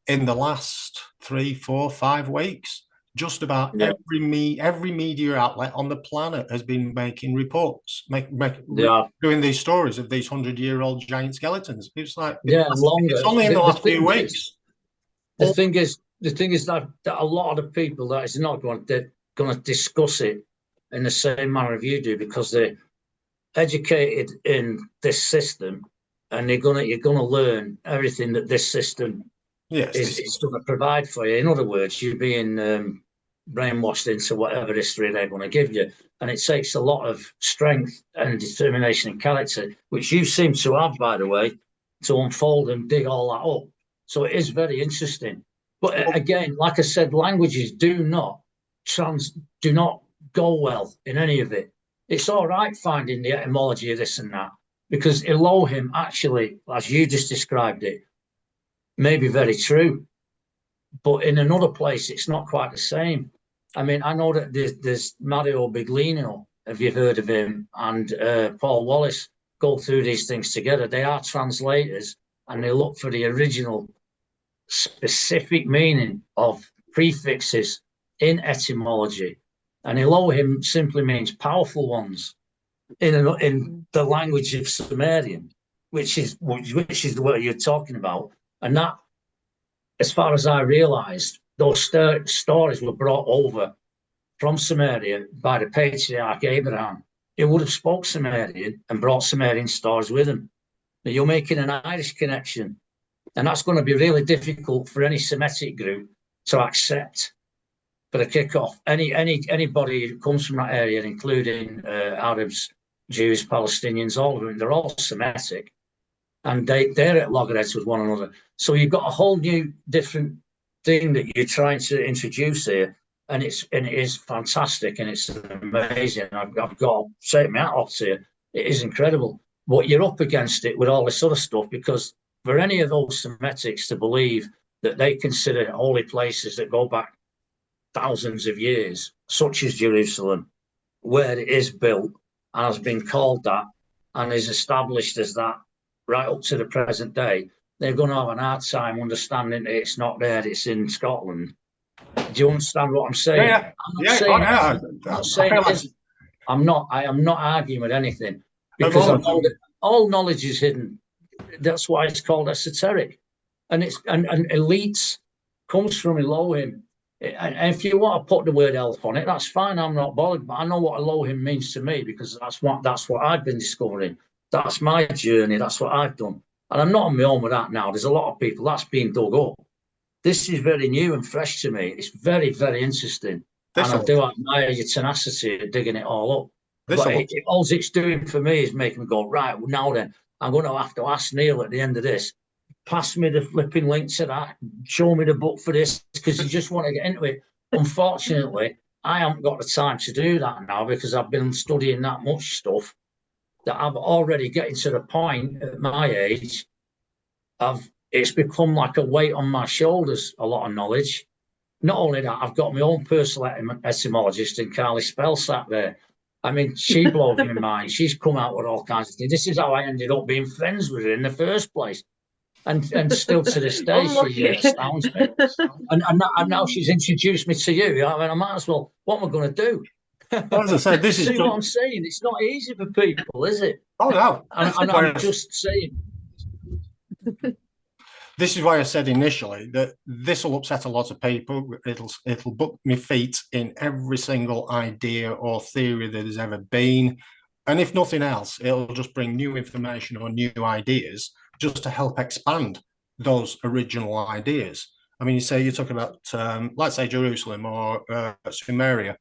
in the last 3, 4, 5 weeks, just about every media outlet on the planet has been making reports, doing these stories of these 100-year-old giant skeletons. It's like longer. It's only in the last few weeks. The thing is that a lot of the people that is not going to discuss it in the same manner as you do because they're educated in this system, and you're gonna learn everything that this system is going to provide for you. In other words, you're being brainwashed into whatever history they're going to give you. And it takes a lot of strength and determination and character, which you seem to have, by the way, to unfold and dig all that up. So it is very interesting. But again, like I said, languages do not go well in any of it. It's all right finding the etymology of this and that, because Elohim actually, as you just described it, may be very true. But in another place, it's not quite the same. I mean, I know that there's Mario Biglino, have you heard of him, and Paul Wallace go through these things together. They are translators, and they look for the original specific meaning of prefixes in etymology. And Elohim simply means powerful ones in the language of Sumerian, which is the word you're talking about. And that, as far as I realized, those stories were brought over from Sumeria by the patriarch Abraham. He would have spoke Sumerian and brought Sumerian stories with him. Now you're making an Irish connection, and that's going to be really difficult for any Semitic group to accept for the kickoff. Anybody who comes from that area, including Arabs, Jews, Palestinians, all of them, they're all Semitic, and they're at loggerheads with one another. So you've got a whole new different thing that you're trying to introduce here, and it is fantastic, and it's amazing. I've got to say my hat off to you. It is incredible. But you're up against it with all this other stuff, because for any of those Semitics to believe that they consider holy places that go back thousands of years, such as Jerusalem, where it is built and has been called that and is established as that right up to the present day, they're going to have an hard time understanding that it's not there, it's in Scotland. Do you understand what I'm saying? Yeah. I'm not arguing with anything, because I know that all knowledge is hidden. That's why it's called esoteric. And elites comes from Elohim. And if you want to put the word elf on it, that's fine. I'm not bothered. But I know what Elohim means to me, because that's what I've been discovering. That's my journey. That's what I've done. And I'm not on my own with that now. There's a lot of people that's being dug up. This is very new and fresh to me. It's very, very interesting. And I do admire your tenacity at digging it all up. But all it's doing for me is making me go, right, now then, I'm going to have to ask Neil at the end of this, pass me the flipping link to that, show me the book for this, because you just want to get into it. Unfortunately, I haven't got the time to do that now, because I've been studying that much stuff that I'm already getting to the point at my age it's become like a weight on my shoulders, a lot of knowledge. Not only that, I've got my own personal etymologist in Carly Spell sat there. I mean, she blows my mind. She's come out with all kinds of things. This is how I ended up being friends with her in the first place. and still to this day, she Unlucky. astounds me. And now she's introduced me to you. I mean, I might as well. What am I going to do? Well, as I said, this is See what I'm saying? It's not easy for people, is it? oh no. And I'm just saying. This is why I said initially that this will upset a lot of people. It'll put my feet in every single idea or theory that has ever been. And if nothing else, it'll just bring new information or new ideas just to help expand those original ideas. I mean, you talk about, let's say Jerusalem or Sumeria.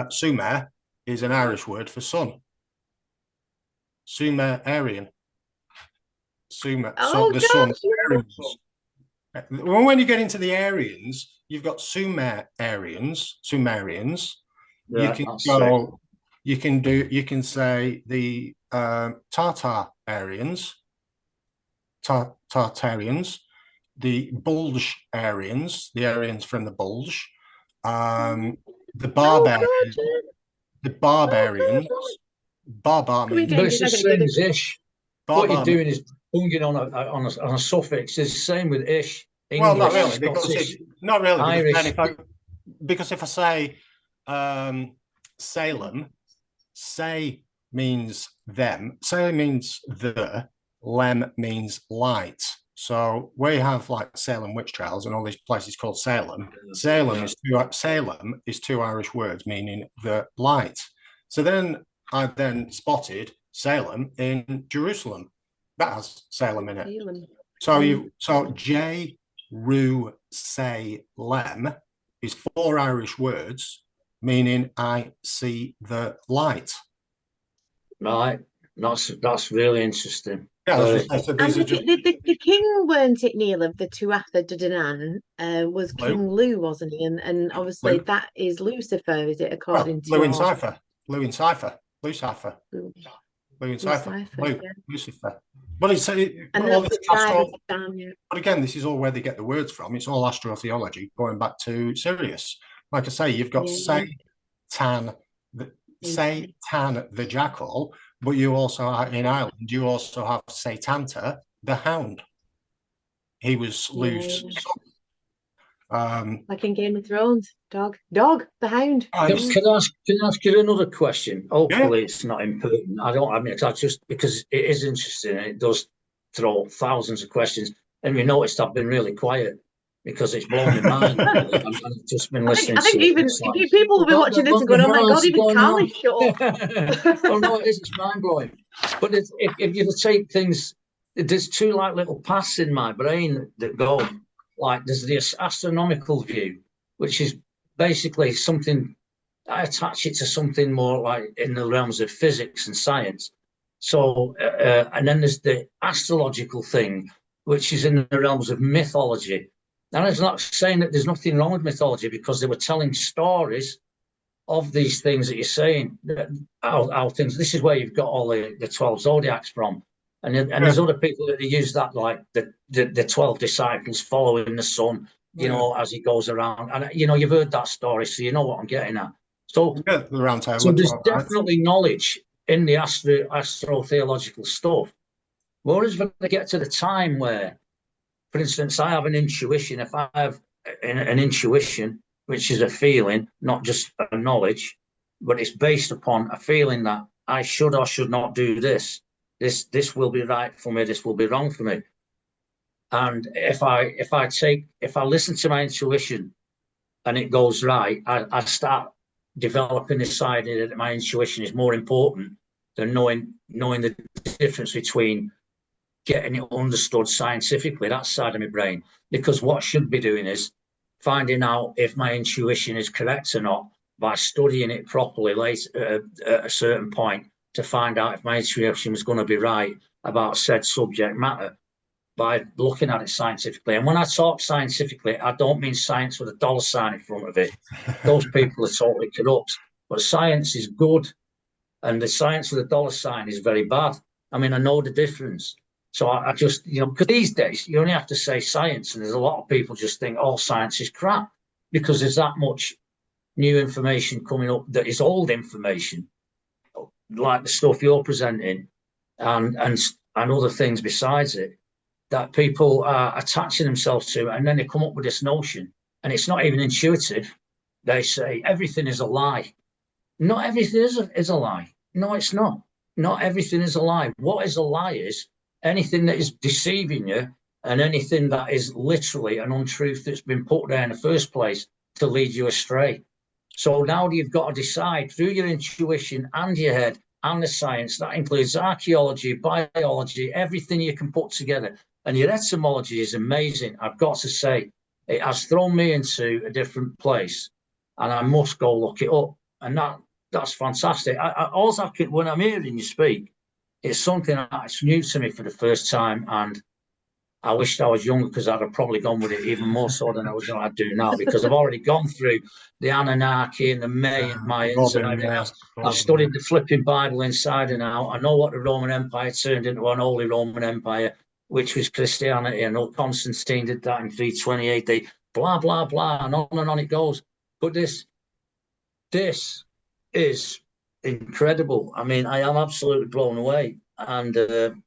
Sumer is an Irish word for sun. Sumerian. Sumer, Oh, the sun. When you get into the Aryans, you've got Sumerians. Yeah, You can say the Tartarians, the Bulge Aryans, the Aryans from the Bulge, the Barbarians, But it's the same as ish. What you're doing is bunging on a suffix. It's the same with ish. English, well, not really, Scottish, because if I say Salem, say means them, say means the, lem means light. So we have like Salem witch trials and all these places called Salem. Salem is two Irish words meaning the light. So then I spotted Salem in Jerusalem. That has Salem in it. So J, Ru, Say, Lem is 4 Irish words meaning I see the light. Right. That's really interesting. Yeah, the king, weren't it, Neil, of the Tuatha De Danann, was King Lu, wasn't he? And obviously that is Lucifer, is it, according to Lucifer. Lucifer. But it's all this but again, this is all where they get the words from. It's all astrotheology going back to Sirius. Like I say, you've got Satan the jackal, but you also in Ireland, you also have Satanta the hound. He was loose. Like in Game of Thrones, dog, the hound. Can I ask you another question? Hopefully, it's not impertinent. I just because it is interesting and it does throw up thousands of questions. And we noticed I've been really quiet because it's blown my mind. Really. I've just been listening. I think even people will be watching this and going, "Oh my God, even Carly shut up." Well, no, it is. It's mind blowing. But if you take things, there's two like little paths in my brain that go. Like there's the astronomical view, which is basically something I attach it to something more like in the realms of physics and science. So, and then there's the astrological thing, which is in the realms of mythology. And it's not saying that there's nothing wrong with mythology because they were telling stories of these things that you're saying. How things. This is where you've got all the 12 zodiacs from. And there's other people that use that, like the 12 disciples following the sun, as he goes around. And, you've heard that story, so you know what I'm getting at. So, so there's definitely knowledge in the astrotheological stuff. Whereas when they get to the time where, for instance, I have an intuition, if I have an intuition, which is a feeling, not just a knowledge, but it's based upon a feeling that I should or should not do this. This will be right for me. This will be wrong for me. And if I listen to my intuition and it goes right, I start developing this idea that my intuition is more important than knowing the difference between getting it understood scientifically, that side of my brain. Because what I should be doing is finding out if my intuition is correct or not by studying it properly later at a certain point, to find out if my intuition was going to be right about said subject matter by looking at it scientifically. And when I talk scientifically, I don't mean science with a dollar sign in front of it. Those people are totally corrupt. But science is good, and the science with a dollar sign is very bad. I mean, I know the difference. So I just, because these days you only have to say science, and there's a lot of people just think all science is crap because there's that much new information coming up that is old information, like the stuff you're presenting and other things besides it. that people are attaching themselves to, and then they come up with this notion, and it's not even intuitive. They say everything is a lie. Not everything is a lie. No, it's not. Not everything is a lie. What is a lie is anything that is deceiving you, and anything that is literally an untruth that's been put there in the first place to lead you astray. So now you've got to decide through your intuition and your head and the science. That includes archaeology, biology, everything you can put together. And your etymology is amazing. I've got to say, it has thrown me into a different place, and I must go look it up. And that's fantastic. When I'm hearing you speak, it's something that's new to me for the first time, and I wished I was younger, because I'd have probably gone with it even more so than I do now, because I've already gone through the Anunnaki and the Mayans, and I've studied the flipping Bible inside and out. I know what the Roman Empire turned into, an Holy Roman Empire, which was Christianity. I know Constantine did that in 320 AD, blah, blah, blah, and on it goes. But this is incredible. I mean, I am absolutely blown away. And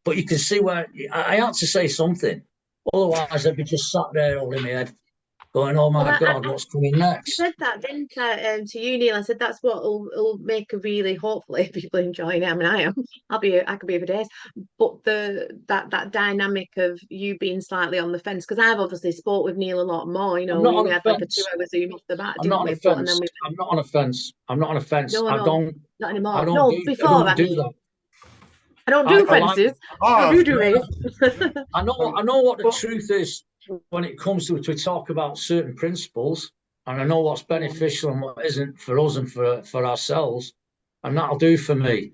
but you can see where I had to say something. Otherwise, I'd be just sat there holding my head, going, "Oh my God, what's coming next?" I said that, didn't I, to you, Neil? I said that's what will make a really, hopefully, people enjoying it. I mean, I am. I could be here for days. But that dynamic of you being slightly on the fence, because I've obviously spoke with Neil a lot more. You know, we had like a 2-hour Zoom off the bat, didn't we? I'm not on a fence. I'm not on a fence. No, not anymore. I don't no, do, before I don't that. do that. I don't do fences. I do it. I know what the truth is when it comes to it. We talk about certain principles, and I know what's beneficial and what isn't for us and for ourselves, and that'll do for me.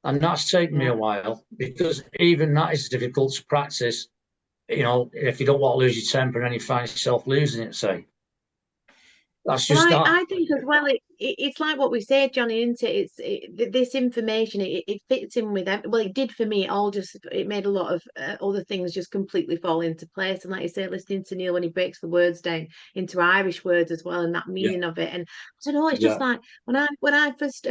And that's taken me a while, because even that is difficult to practice. You know, if you don't want to lose your temper and then you find yourself losing it, say. That's just that. I think as well, it's like what we said, Johnny, isn't it? This information, it fits in with them. Well, it did for me. It made a lot of other things just completely fall into place. And like you say, listening to Neil when he breaks the words down into Irish words as well, and that meaning of it. And I don't know, it's just like when I first,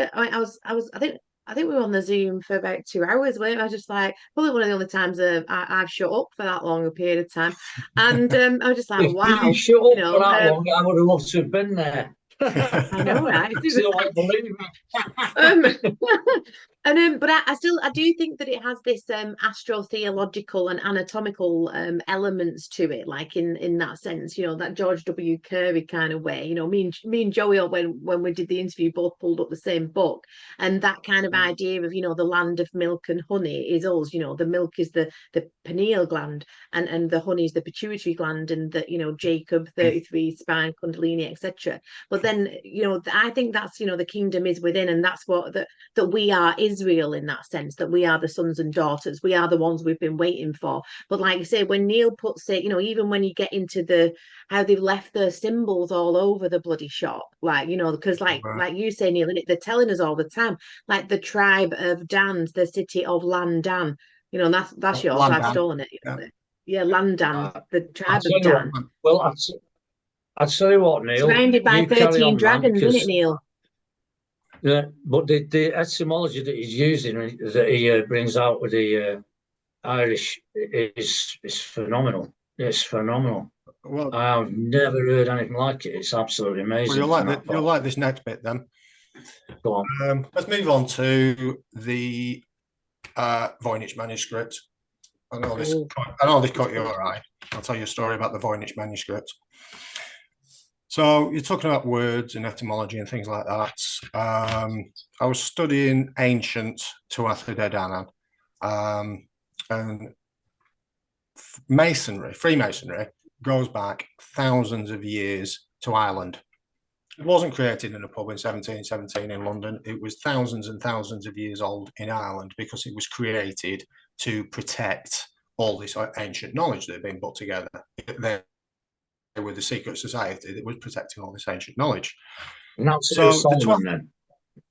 I think we were on the Zoom for about 2 hours. Where I was just like, probably one of the only times I've shut up for that long a period of time. And I was just like, wow. You shut up for that long, I would have loved to have been there. I know, right? Still don't believe me. But I do think that it has this astrotheological and anatomical elements to it, like in that sense, you know, that George W. Curry kind of way. You know, me and Joey, when we did the interview, both pulled up the same book, and that kind of idea of, you know, the land of milk and honey is us. You know, the milk is the pineal gland, and the honey is the pituitary gland, and the, you know, Jacob 33 spine, Kundalini, etc. But then, you know, I think that's, you know, the kingdom is within, and that's what that we are Israel, in that sense, that we are the sons and daughters, we are the ones we've been waiting for. But like you say, when Neil puts it, you know, even when you get into how they've left their symbols all over the bloody shop, like, you know, because like you say, Neil, and they're telling us all the time, like the tribe of Dan, the city of Landan, you know, and that's yours. I've stolen it. Yeah, Landan, the tribe of Dan. Well, I'd say what, Neil? Surrounded by 13 dragons, isn't it, Neil? Yeah, but the etymology that he's using, that he brings out with the Irish, is phenomenal. It's phenomenal. Well, I've never heard anything like it. It's absolutely amazing. Well, you'll like this next bit then. Go on. Let's move on to the Voynich manuscript. I know this caught your eye. I'll tell you a story about the Voynich manuscript. So you're talking about words and etymology and things like that. I was studying ancient Tuatha De Danann, and Freemasonry goes back thousands of years to Ireland. It wasn't created in a pub in 1717 in London. It was thousands and thousands of years old in Ireland, because it was created to protect all this ancient knowledge that had been put together. They were the secret society that was protecting all this ancient knowledge. Not to do with Solomon, then.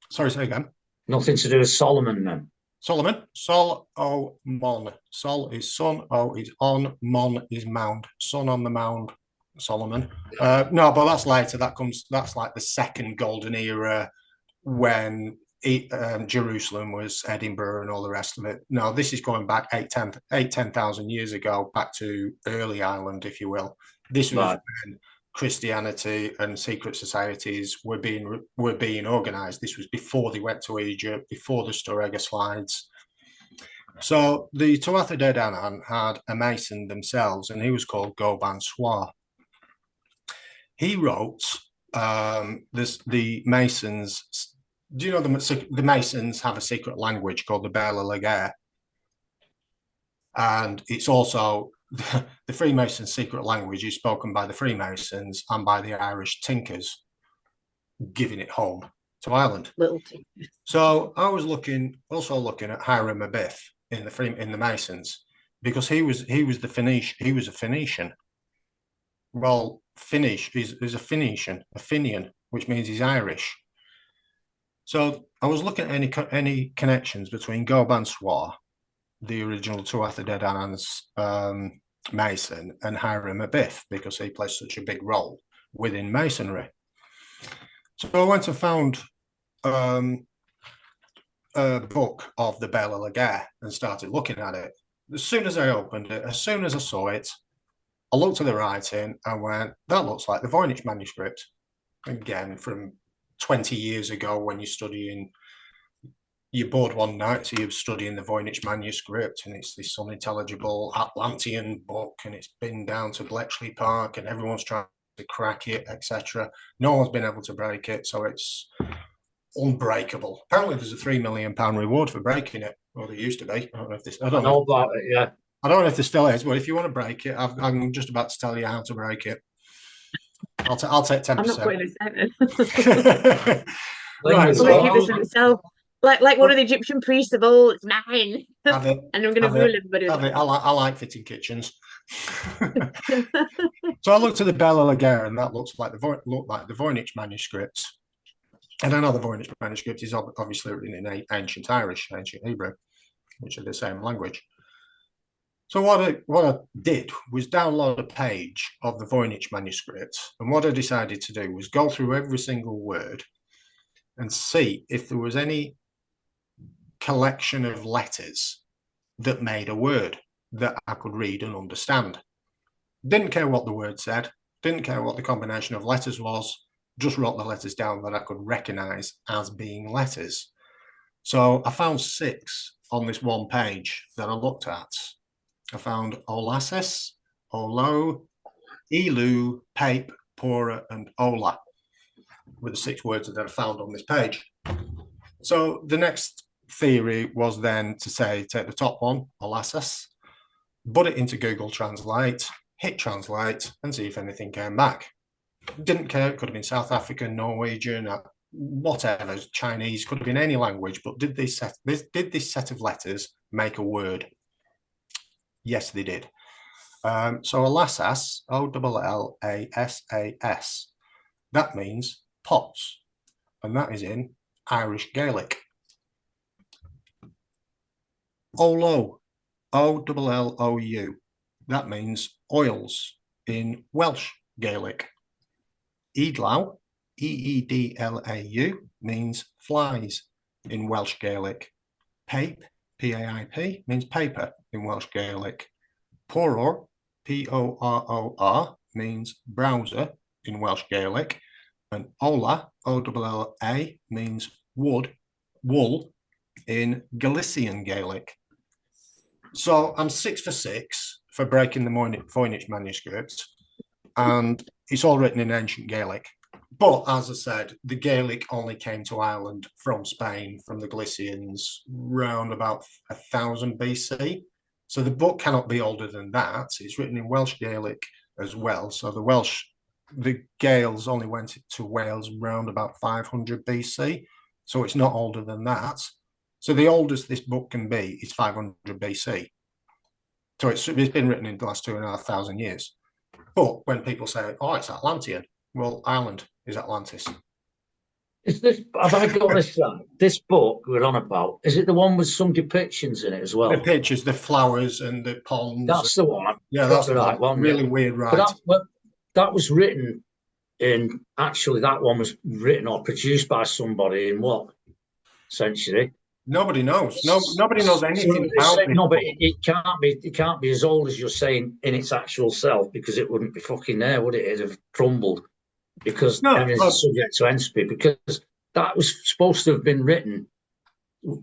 Sorry, say again. Nothing to do with Solomon, then. Solomon, Sol-O-Mon. Sol is sun, O is on, Mon is mound. Sun on the mound, Solomon. No, but that's later. That's like the second golden era, when Jerusalem was Edinburgh and all the rest of it. No, this is going back 10,000 years ago, back to early Ireland, if you will. This was when Christianity and secret societies were being organised. This was before they went to Egypt, before the Storega slides. So the Tuatha De Danann had a mason themselves, and he was called Goban Swar. He wrote the Masons. Do you know the Masons have a secret language called the Bela Lagar? And it's also the Freemasons' secret language is spoken by the Freemasons and by the Irish Tinkers, giving it home to Ireland. Little tinkers. So I was also looking at Hiram Abiff in the Masons, because he was a Phoenician. Well, Finnish is a Fenian, which means he's Irish. So I was looking at any connections between Goban Swar, the original Tuatha De Danann's Mason, and Hiram Abiff, because he plays such a big role within Masonry. So I went and found a book of the Bela Lagar and started looking at it. As soon as I opened it, as soon as I saw it, I looked at the writing and went, that looks like the Voynich manuscript. Again, from 20 years ago, when you're studying, you're bored one night, so you're studying the Voynich manuscript, and it's this unintelligible Atlantean book, and it's been down to Bletchley Park, and everyone's trying to crack it, etc. No one's been able to break it, so it's unbreakable. Apparently, there's a £3 million reward for breaking it. Well, there used to be. I don't know if this. I know about it. Yeah. I don't know if there still is, but if you want to break it, I'm just about to tell you how to break it. I'll take 10%. I'm not putting this out. Right, so keep this to myself. Like one of the Egyptian priests of old, it's mine. Have it, and I'm going to rule everybody. Have it. I like fitting kitchens. So I looked at the Bela Lagar, and that looked like the Voynich manuscript. And I know the Voynich manuscript is obviously written in ancient Irish, ancient Hebrew, which are the same language. So what I did was download a page of the Voynich manuscript, and what I decided to do was go through every single word and see if there was any collection of letters that made a word that I could read and understand. Didn't care what the word said, didn't care what the combination of letters was, just wrote the letters down that I could recognize as being letters. So I found 6 on this one page that I looked at. I found Olasses, Olo, Elu, Pape, Pora, and Ola were the 6 words that I found on this page. So the next theory was then to say, take the top one, Olasses, put it into Google Translate, hit translate, and see if anything came back. Didn't care, it could have been South African, Norwegian, whatever, Chinese, could have been any language, but did this set of letters make a word? Yes, they did. So Olasses, Ollassas, that means pots, and that is in Irish Gaelic. Olo, Ollou, that means oils in Welsh Gaelic. Eedlau, Eedlau, means flies in Welsh Gaelic. Pape, Paip, means paper in Welsh Gaelic. Poror, Poror, means browser in Welsh Gaelic. And Ola, Olla, means wool in Galician Gaelic. So I'm 6 for 6 for breaking the Voynich manuscript, and it's all written in ancient Gaelic. But as I said, the Gaelic only came to Ireland from Spain, from the Galicians, round about 1000 BC. So the book cannot be older than that. It's written in Welsh Gaelic as well. So the Gaels only went to Wales round about 500 BC. So it's not older than that. So the oldest this book can be is 500 BC. So it's been written in the last 2,500 years. But when people say, oh, it's Atlantean, well, Ireland is Atlantis. Is this, have I got this right? This book we're on about, is it the one with some depictions in it as well? The pictures, the flowers and the ponds. That's the one. Yeah, that's the right one. Really weird, right? But that was written in, actually that one was written or produced by somebody in what? century. Nobody knows. Nobody knows anything about it. No, but it can't be as old as you're saying in its actual self, because it wouldn't be fucking there, would it? It'd have crumbled, because everything's subject to entropy. Because that was supposed to have been written.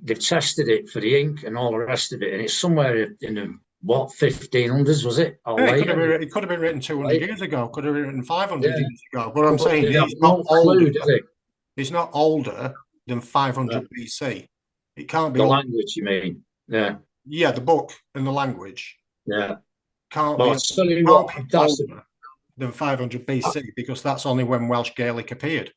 They've tested it for the ink and all the rest of it, and it's somewhere in the 1500s, was it? Or Yeah, later? it could have been written 200 years ago. Could have been written 500 years ago. But I'm But saying they have it's no not older. clue, It's not older than 500 BC. It can't be the older. language, you mean? Yeah. Yeah, the book and the language Yeah. can't Well, be, I'll tell you can't what, be that's older than 500 BC, because that's only when Welsh Gaelic appeared.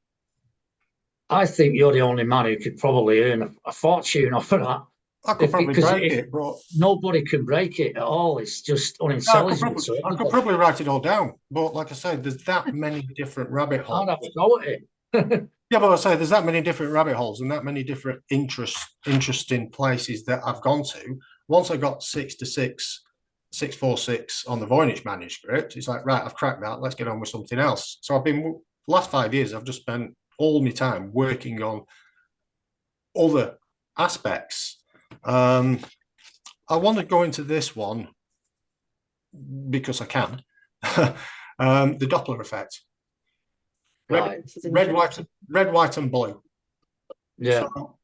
I think you're the only man who could probably earn a fortune off of that. I could probably break it, but nobody can break it at all. It's just unintelligible. I could probably write it all down. But like I said, there's that many different rabbit holes. I'd have to go at it. Yeah, but I say there's that many different rabbit holes and that many different interesting places that I've gone to. Once I got 646 on the Voynich manuscript, it's like, right, I've cracked that. Let's get on with something else. So I've been last 5 years. I've just spent all my time working on other aspects. I want to go into this one because I can. The Doppler effect. Red, white, and blue. Yeah. So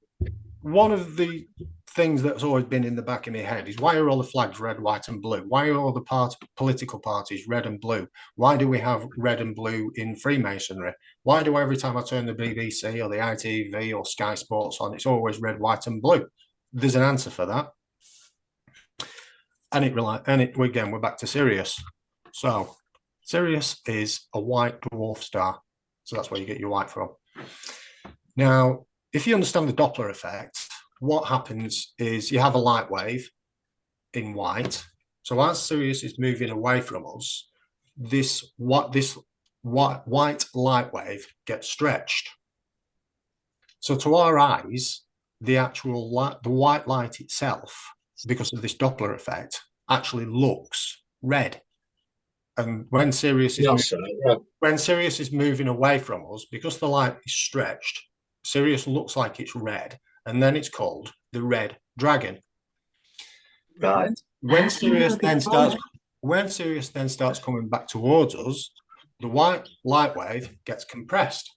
one of the things that's always been in the back of my head is, why are all the flags red, white, and blue? Why are all the political parties red and blue? Why do we have red and blue in Freemasonry? Why do every time I turn the BBC or the ITV or Sky Sports on, it's always red, white, and blue? There's an answer for that. And again, we're back to Sirius. So Sirius is a white dwarf star. So that's where you get your white from. Now, if you understand the Doppler effect, what happens is you have a light wave in white. So as Sirius is moving away from us, this white light wave gets stretched. So to our eyes, the actual the white light itself, because of this Doppler effect, actually looks red. And when Sirius is moving away from us, because the light is stretched, Sirius looks like it's red, and then it's called the red dragon. Right. When Sirius then starts coming back towards us, the white light wave gets compressed.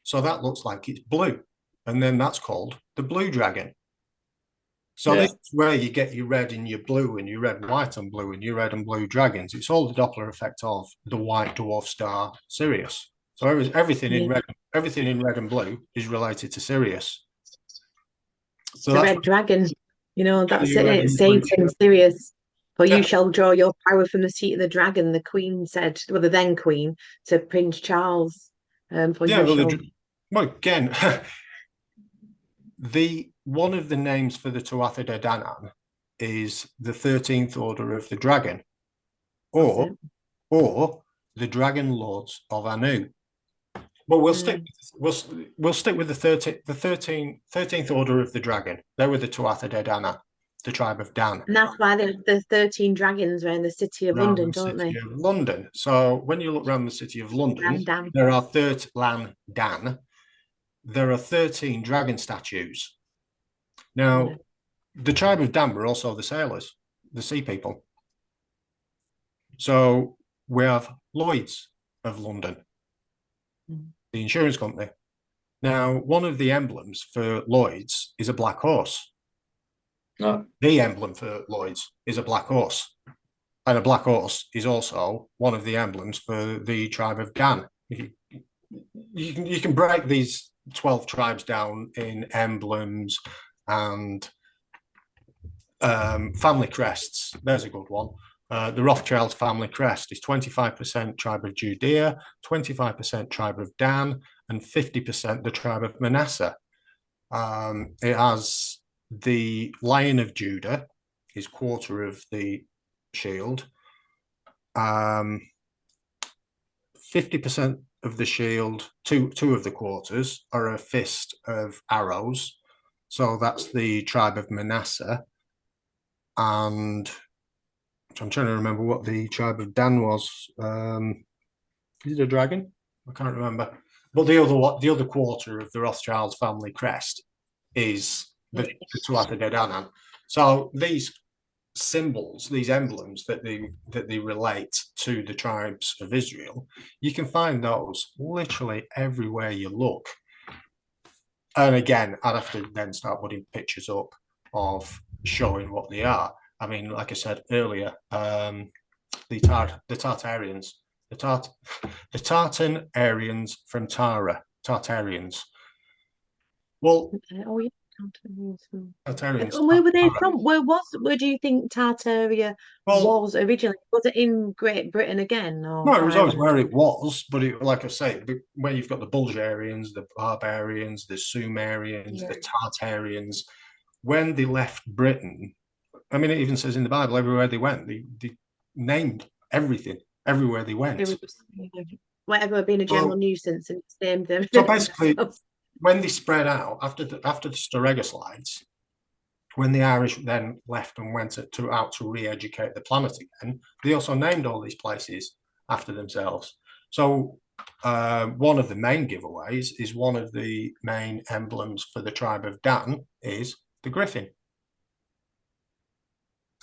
So that looks like it's blue. And then that's called the blue dragon. So this is where you get your red and your blue and your red, white, and blue and your red and blue dragons. It's all the Doppler effect of the white dwarf star Sirius. So everything in red and blue is related to Sirius. So the red dragon, that's it. It's Satan, Sirius. For you shall draw your power from the seat of the dragon. The Queen said, well, the then Queen, to Prince Charles. Well, again, one of the names for the Tuatha De Danann is the 13th Order of the Dragon, or the Dragon Lords of Anu. But we'll stick with the 13th Order of the Dragon. They were the Tuatha De Danann, the tribe of Dan. And that's why the 13 dragons were in the city of London, don't they? London. So when you look around the city of London, there are 13 dragon statues. Now, the tribe of Dan were also the sailors, the sea people. So we have Lloyd's of London, the insurance company. Now, one of the emblems for Lloyd's is a black horse. No. The emblem for Lloyd's is a black horse. And a black horse is also one of the emblems for the tribe of Dan. You can break these 12 tribes down in emblems and family crests. There's a good one. The Rothschild family crest is 25% tribe of Judea, 25% tribe of Dan, and 50% the tribe of Manasseh. It has the Lion of Judah, is quarter of the shield. 50% of the shield, two of the quarters, are a fist of arrows. So that's the tribe of Manasseh. And I'm trying to remember what the tribe of Dan was. Is it a dragon? I can't remember. But the other quarter of the Rothschild family crest is the Tuatha De Danann. So these symbols, these emblems that they relate to the tribes of Israel, you can find those literally everywhere you look. And again, I'd have to then start putting pictures up of showing what they are. I mean, like I said earlier, the Tartarians, the Tartan Aryans from Tara, Tartarians. Well, Oh yeah. Tartarians. And where were they from? Where do you think Tartaria was originally? Was it in Great Britain again? Or no, it was always where it was, but it, like I say, where you've got the Bulgarians, the Barbarians, the Sumerians, the Tartarians, when they left Britain, I mean, it even says in the Bible, everywhere they went, they named everything, everywhere they went. Whatever being a general nuisance and named them. So basically, when they spread out after the Storega slides, when the Irish then left and went out to re-educate the planet again, they also named all these places after themselves. So one of the main giveaways is one of the main emblems for the tribe of Dan is the griffin.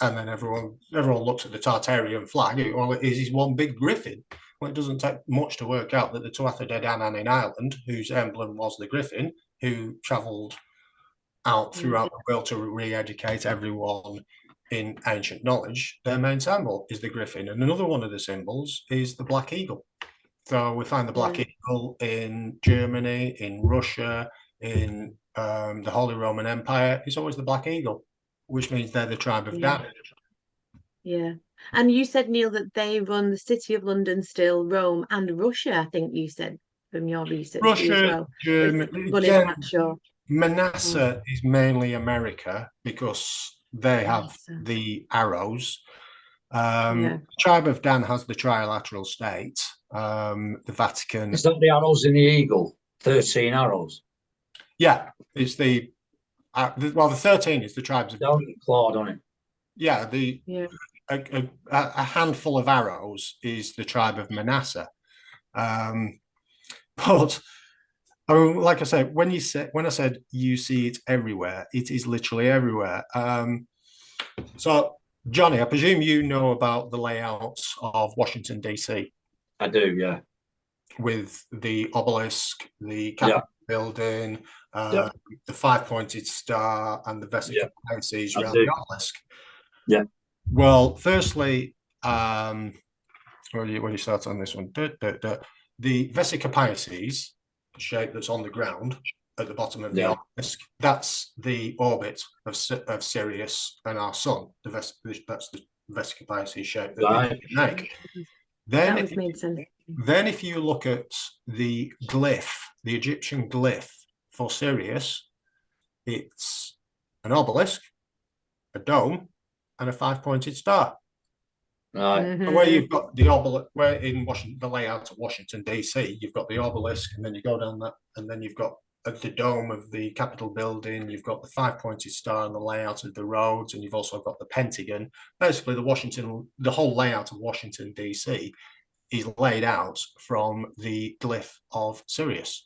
And then everyone looks at the Tartarian flag. Well, it is one big griffin. Well, it doesn't take much to work out that the Tuatha De Danann in Ireland, whose emblem was the griffin, who travelled out throughout the world to re-educate everyone in ancient knowledge, their main symbol is the griffin. And another one of the symbols is the black eagle. So we find the black eagle in Germany, in Russia, in the Holy Roman Empire. It's always the black eagle, which means they're the tribe of Dan. Yeah. And you said, Neil, that they run the City of London still, Rome and Russia, I think you said from your research Russia, as well. Germany, Manasseh is mainly America because they have the arrows. Tribe of Dan has the trilateral state. The Vatican. Is that the arrows in the eagle? 13 arrows. Yeah, it's the 13 is the tribes of Don't get clawed on it. Yeah, a handful of arrows is the tribe of Manasseh. But I mean, like I said, when I said you see it everywhere, it is literally everywhere. So, Johnny, I presume you know about the layouts of Washington, D.C. I do, yeah. With the obelisk, the Capitol building, the five-pointed star, and the vesica Pisces around the obelisk. Yeah. Well, firstly, where do you start on this one? The vesica Pisces shape that's on the ground at the bottom of the obelisk, that's the orbit of Sirius and our sun. That's the vesica Pisces shape that we make. Then if you look at the glyph, the Egyptian glyph for Sirius, it's an obelisk, a dome, and a five-pointed star. Right. Where you've got the obelisk, where in Washington, the layout of Washington, D.C., you've got the obelisk, and then you go down that, and then you've got the dome of the Capitol building, you've got the five-pointed star and the layout of the roads, and you've also got the Pentagon. Basically, the whole layout of Washington, D.C. is laid out from the glyph of Sirius.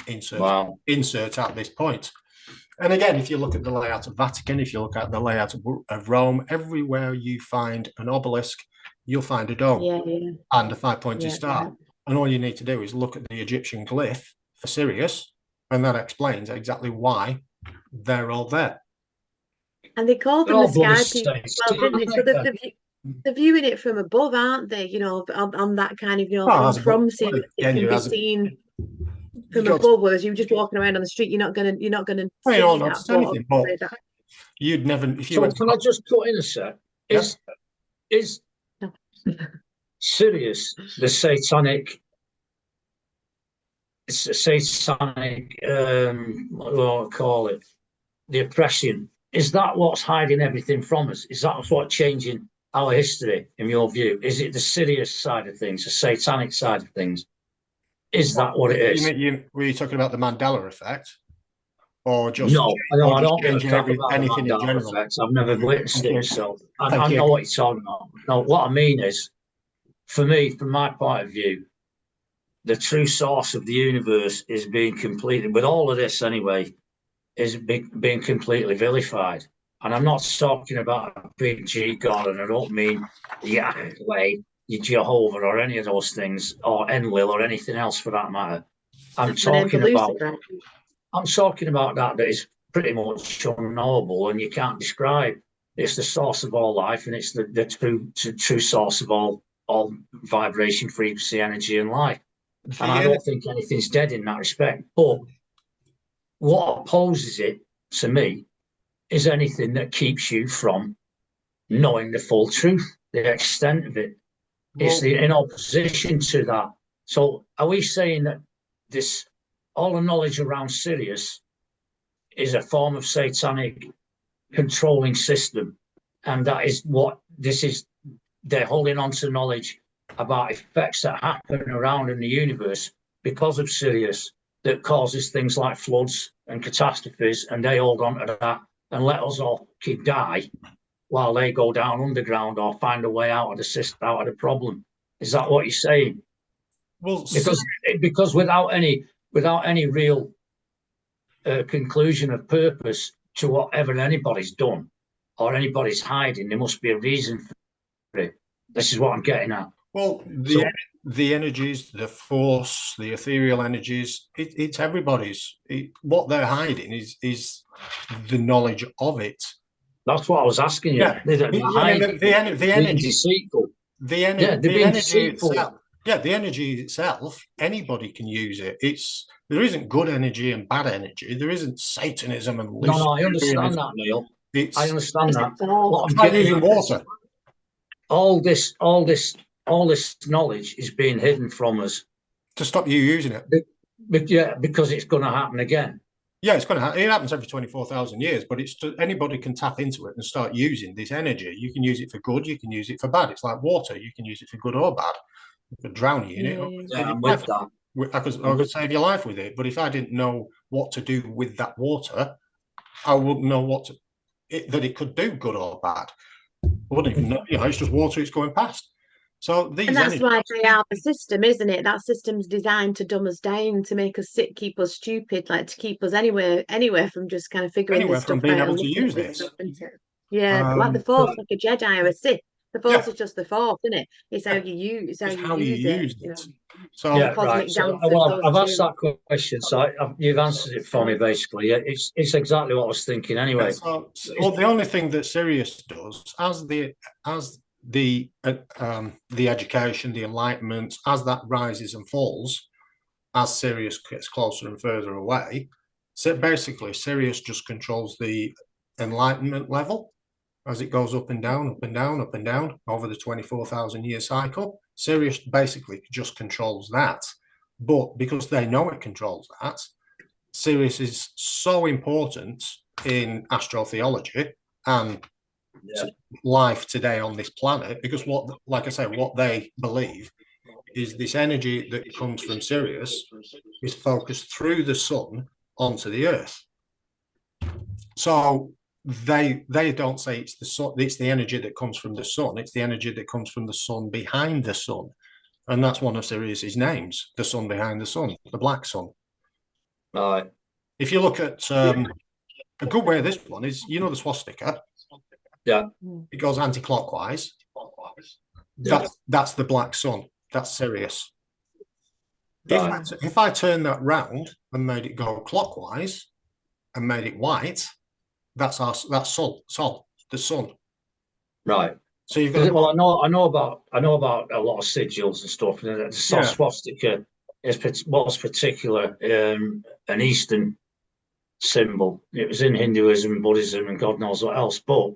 Insert at this point. And again, if you look at the layout of Vatican, if you look at the layout of Rome, everywhere you find an obelisk, you'll find a dome and a five-pointed star. And all you need to do is look at the Egyptian glyph for Sirius, and that explains exactly why they're all there. And they call them the sky people as well, didn't they? So they're viewing it from above, aren't they? You know, on that kind of, from Sirius, it can be seen from above, whereas you just walking around on the street, you're not gonna see that. But you'd never. If you can I just put in a sec? Is Sirius the satanic? It's a satanic. What do I call it? The oppression. Is that what's hiding everything from us? Is that what's changing our history, in your view? Is it the Sirius side of things, the satanic side of things? Is that what it is? Were you talking about the Mandela effect? Or just no, I don't changing anything in general? Effects. I've never witnessed it, so I know what you're talking about. No, what I mean is, for me, from my point of view, the true source of the universe is being completed with all of this anyway. is being completely vilified. And I'm not talking about a big G God, and I don't mean Yahweh, Jehovah, or any of those things, or Enlil, or anything else for that matter. I'm That's my name for talking about Lucifer. that is pretty much unknowable and you can't describe. It's the source of all life, and it's the true source of all vibration, frequency, energy, and life. And I don't think anything's dead in that respect. But what opposes it to me is anything that keeps you from knowing the full truth, the extent of it. It's in opposition to that. So are we saying that this all the knowledge around Sirius is a form of satanic controlling system, and that is what this is? They're holding on to knowledge about effects that happen around in the universe because of Sirius that causes things like floods and catastrophes, and they hold on to that and let us all keep die while they go down underground or find a way out of the system, out of the problem. Is that what you're saying? Well, because without any real conclusion of purpose to whatever anybody's done or anybody's hiding, there must be a reason for it. This is what I'm getting at. Well, the energies, the force, the ethereal energies, it's everybody's. What they're hiding is the knowledge of it. That's what I was asking you. Yeah. The energy, deceitful. The energy itself. Yeah, the energy itself, anybody can use it. There isn't good energy and bad energy. There isn't Satanism and No, I understand that, Neil. I understand that. It's like using water. All this knowledge is being hidden from us to stop you using it. Because it's going to happen again. Yeah, it's going to happen. It happens every 24,000 years, but anybody can tap into it and start using this energy. You can use it for good. You can use it for bad. It's like water. You can use it for good or bad. You could drown you in it. Yeah, I'm with that. I could save your life with it, but if I didn't know what to do with that water, I wouldn't know that it could do good or bad. I wouldn't even know. It's just water. It's going past. So and that's why they are the system, isn't it? That system's designed to dumb us down, to make us sick, keep us stupid, like to keep us anywhere from just kind of figuring this stuff out. Anywhere from being able to use this. Yeah, like the Force, like a Jedi or a Sith. The Force is just the Force, isn't it? It's how you use. It's how you use it. So yeah, right. So, I've asked that question, so you've answered it for me. Basically, it's exactly what I was thinking. Anyway, the only thing that Sirius does, as the education, the enlightenment, as that rises and falls, as Sirius gets closer and further away, so basically Sirius just controls the enlightenment level as it goes up and down, up and down, up and down over the 24,000 year cycle. Sirius basically just controls that. But because they know it controls that, Sirius is so important in astrotheology and life today on this planet, because what they believe is this energy that comes from Sirius is focused through the sun onto the earth. So they don't say it's the sun, it's the energy that comes from the sun, it's the energy that comes from the sun behind the sun. And that's one of Sirius's names, the sun behind the sun, the black sun. All right. If you look at a good way of this one is, the swastika. Yeah. It goes anti-clockwise. Yeah. That's the black sun. That's Sirius. Right. If I turn that round and made it go clockwise and made it white, that's Sol, the sun. Right. So you've got. Well, I know about a lot of sigils and stuff. The swastika was particular an Eastern symbol. It was in Hinduism, Buddhism, and God knows what else. But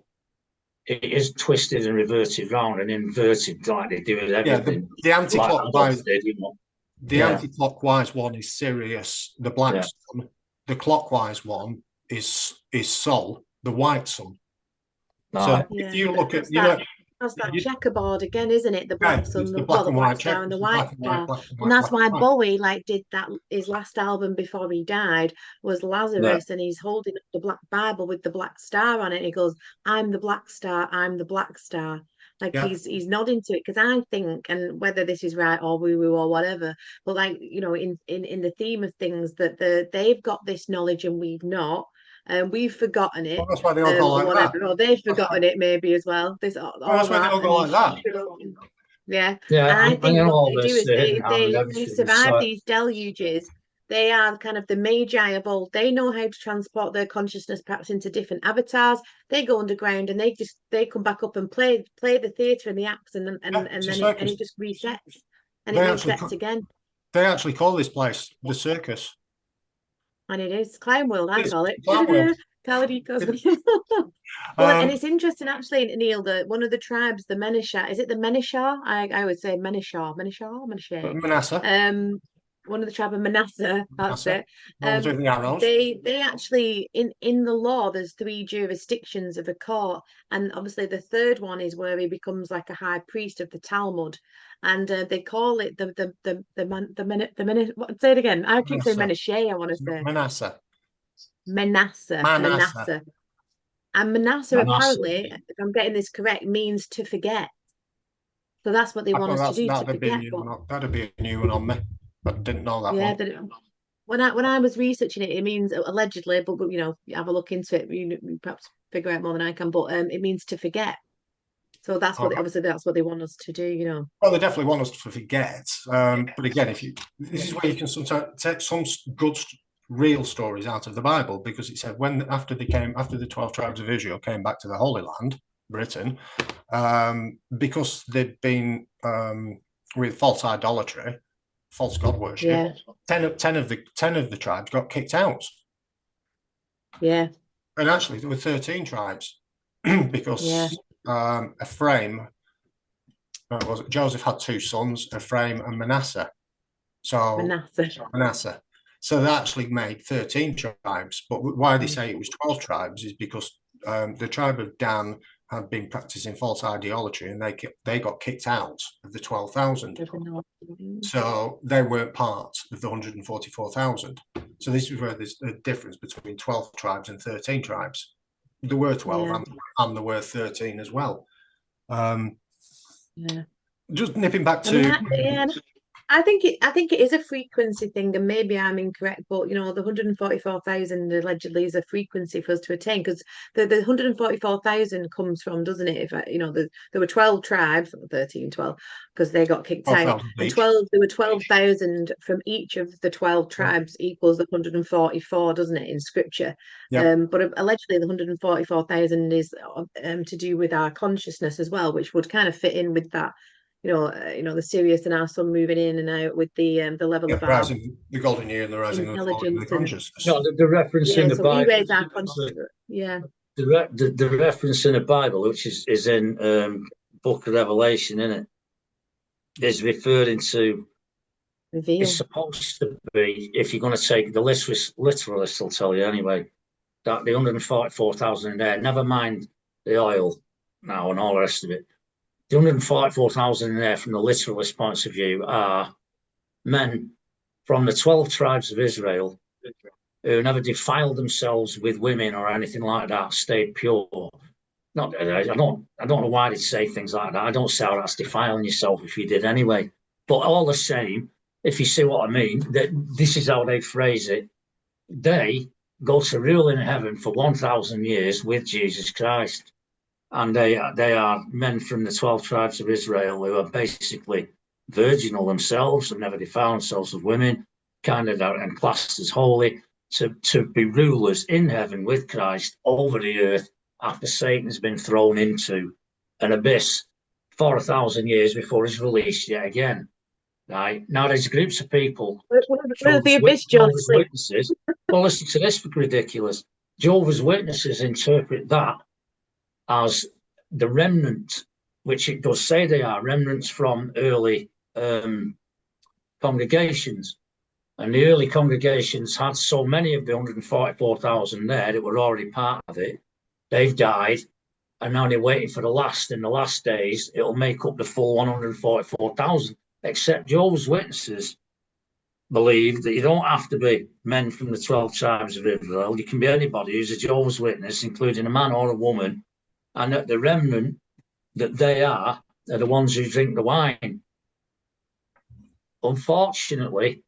it is twisted and reverted round and inverted like they do with everything. The anti-clockwise. The anti-clockwise one is Sirius, the black sun. The clockwise one is Sol, the white sun. So if you look at that's that checkerboard again, isn't it? The black sun, the black star, and the white star. And that's why Bowie did that. His last album before he died was Lazarus, and he's holding up the black Bible with the black star on it. He goes, "I'm the black star. I'm the black star." He's nodding to it, because I think, and whether this is right or woo-woo or whatever, but in the theme of things, that they've got this knowledge and we've not. We've forgotten it, Well, that's why they all go or like whatever, that. or they've That's forgotten it maybe as well. There's all that's why they that, all and go like that. yeah. Yeah, And I I'm think going to what they do always is say, they survive these deluges. They are kind of the magi of old. They know how to transport their consciousness perhaps into different avatars. They go underground and they come back up and play the theatre and the acts, and Yeah, and it's a then circus. it just resets and it They resets again. they actually call this place the circus. And it is clown world, I It's call it. Clown World. Well, and Um, it's interesting actually, Neil, that one of the tribes, the Menishar, is it the Menishar? I would say Menishar. Manasseh. One of the tribe of Manasseh, that's Manasseh. it. Ones with the arrows. They actually in the law, there's three jurisdictions of a court, and obviously the third one is where he becomes like a high priest of the Talmud, and they call it what, say it again. I keep saying Manasseh. Menashe, I want to say Manasseh. Manasseh, Manasseh. Manasseh. And Manasseh, Manasseh. apparently, if I'm getting this correct, means to forget. So that's what they I want us to thought do, to that'd be a forget. new But one. That'd be a new one on me. I didn't know that yeah, one. when I was researching it, it means allegedly, but you know, have a look into it. You perhaps figure out more than I can, but it means to forget. So that's All what right. obviously that's what they want us to do, you know. Well, they definitely want us to forget. But again, this is where you can sometimes take some good, real stories out of the Bible, because it said after the 12 tribes of Israel came back to the Holy Land, Britain, because they'd been with false idolatry, false god worship. Yeah. 10 of the tribes got kicked out, Yeah. and actually there were 13 tribes because Ephraim. Was it Joseph had two sons, Ephraim and Manasseh. So Manasseh. So they actually made 13 tribes. But why they say it was 12 tribes is because the tribe of Dan had been practicing false idolatry, and they got kicked out of the 12,000. So they weren't part of the 144,000. So this is where there's a difference between 12 tribes and 13 tribes. There were 12 and there were 13 as well. Just nipping back to I think it is a frequency thing, and maybe I'm incorrect, but you know, the 144,000 allegedly is a frequency for us to attain, because the 144,000 comes from, doesn't it? If you know, there were 12 tribes, 13, 12, because they got kicked out, and there were 12,000 from each of the 12 tribes equals the 144, doesn't it, in scripture? But allegedly the 144,000 is to do with our consciousness as well, which would kind of fit in with that. You know, the Sirius and our sun moving in and out with the level of our the golden year and the rising intelligence of the consciousness. No, the reference in the Bible. We raise our consciousness. Yeah. The reference in the Bible, which is in Book of Revelation, isn't it? Is referring to. Reveal. It's supposed to be, if you're going to take the literalist will tell you anyway, that the 144,000 in there, never mind the oil now and all the rest of it. The 144,000 in there, from the literalist points of view, are men from the 12 tribes of Israel who never defiled themselves with women or anything like that, stayed pure. I don't know why they say things like that. I don't say that's defiling yourself if you did anyway. But all the same, if you see what I mean, that this is how they phrase it. They go to rule in heaven for 1,000 years with Jesus Christ. And they are men from the 12 tribes of Israel who are basically virginal themselves and never defile themselves with women, kind of and classed as holy, to be rulers in heaven with Christ over the earth after Satan's been thrown into an abyss for 1,000 years before he's released yet again. Right now, there's groups of people. The abyss, Jehovah's Witnesses. Well, listen to this, ridiculous. Jehovah's Witnesses interpret that as the remnant, which it does say they are remnants from early congregations. And the early congregations had so many of the 144,000 there that were already part of it. They've died, and now they're waiting for the last. In the last days, it'll make up the full 144,000. Except Jehovah's Witnesses believe that you don't have to be men from the 12 tribes of Israel. You can be anybody who's a Jehovah's Witness, including a man or a woman, and that the remnant that they are the ones who drink the wine. Unfortunately,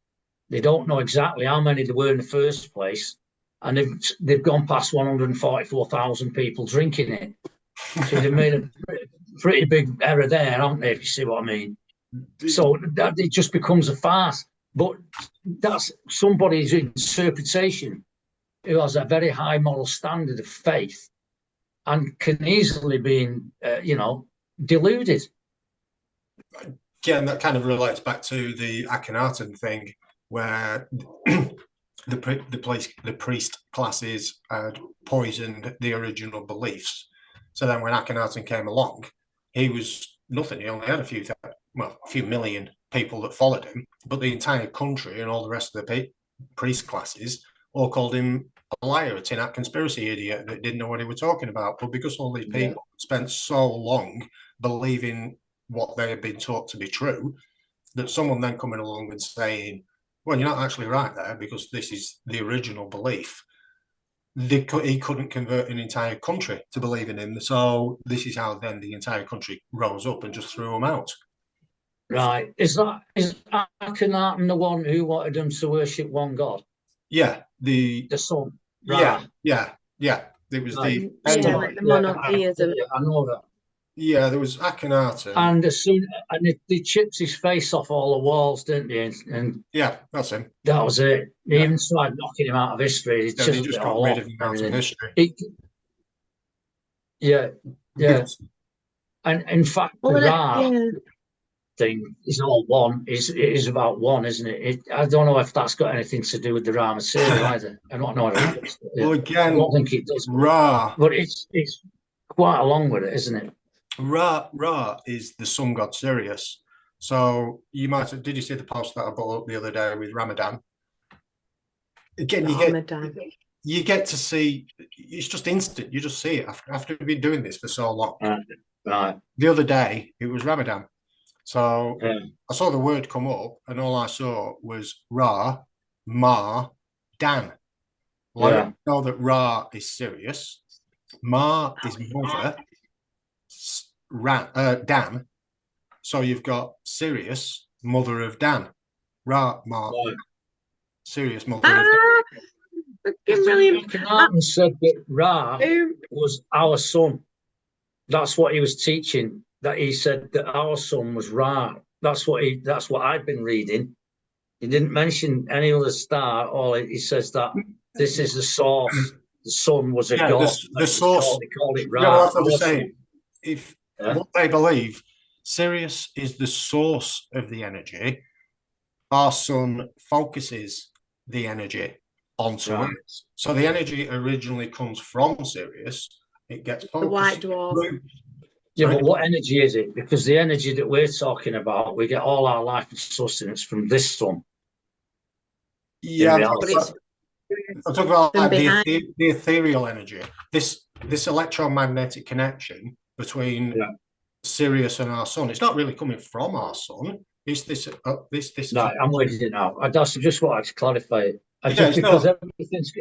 they don't know exactly how many there were in the first place, and they've gone past 144,000 people drinking it. So they've made a pretty big error there, haven't they? If you see what I mean. So that it just becomes a farce. But that's somebody's interpretation who has a very high moral standard of faith and can easily be, deluded. Yeah, and that kind of relates back to the Akhenaten thing, where the priest classes had poisoned the original beliefs. So then when Akhenaten came along, he was nothing. He only had a few million people that followed him, but the entire country and all the rest of the priest classes all called him a liar, a tin hat conspiracy idiot that didn't know what he was talking about. But because all these people spent so long believing what they had been taught to be true, that someone then coming along and saying, well, you're not actually right there because this is the original belief. He couldn't convert an entire country to believe in him. So this is how then the entire country rose up and just threw him out. Right. Is Akhenaten the one who wanted them to worship one god? Yeah. The sun. Right. Yeah. It was like the monotheism. I know that. Yeah, there was Akhenaten. And they chipped his face off all the walls, didn't they? And yeah, that's him. That was it. They even started knocking him out of history. They just got rid of him out of history. Yeah. And in fact, the Ra thing is all one. It is about one, isn't it? I don't know if that's got anything to do with the Ra material either. I don't know. Well, again, I don't think it does. Ra, but it's quite along with it, isn't it? Ra is the sun god Sirius. So did you see the post that I brought up the other day with Ramadan? Again, you get to see, it's just instant. You just see it after you've been doing this for so long. Right. The other day, it was Ramadan. So I saw the word come up and all I saw was Ra, Ma, Dan. Well, I know that Ra is Sirius. Ma is mother. Dan. So you've got Sirius, mother of Dan. Ra, Ma, Sirius, mother of Dan. Akhenaten said that Ra was our son. That's what he was teaching. That he said that our son was Ra. That's what I've been reading. He didn't mention any other star. Or he says that this is the source. The sun was a god. The source. They called it Ra. Yeah, that's what I'm saying. What they believe, Sirius is the source of the energy. Our sun focuses the energy onto it. So the energy originally comes from Sirius. It gets focused. The white dwarf. Yeah, but what energy is it? Because the energy that we're talking about, we get all our life and sustenance from this sun. Yeah, I'm talking about the ethereal energy. This electromagnetic connection between Sirius and our sun. It's not really coming from our sun. It's this. No, I'm with you now. That's just what I to clarify it. Because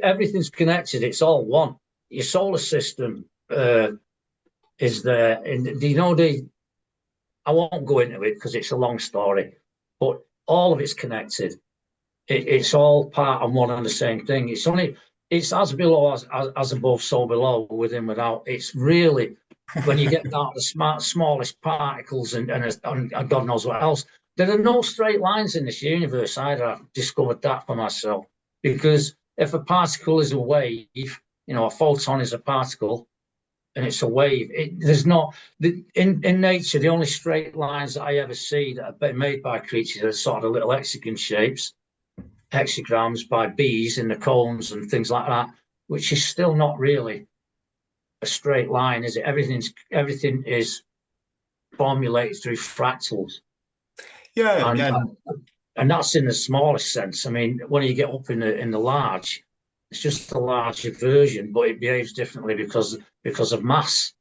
everything's connected. It's all one. Your solar system is there. And I won't go into it because it's a long story, but all of it's connected. It's all part of one and the same thing. It's as below as above, so below, within, without. It's really, when you get down to the smallest particles and God knows what else, there are no straight lines in this universe either. I've discovered that for myself. Because if a particle is a wave, a photon is a particle, and it's a wave. There's not in nature. The only straight lines that I ever see that have been made by creatures are sort of little hexagon shapes, hexagrams by bees in the cones and things like that, which is still not really a straight line, is it? Everything is formulated through fractals. Yeah, and that's in the smallest sense. I mean, when you get up in the large, it's just a larger version, but it behaves differently because of mass.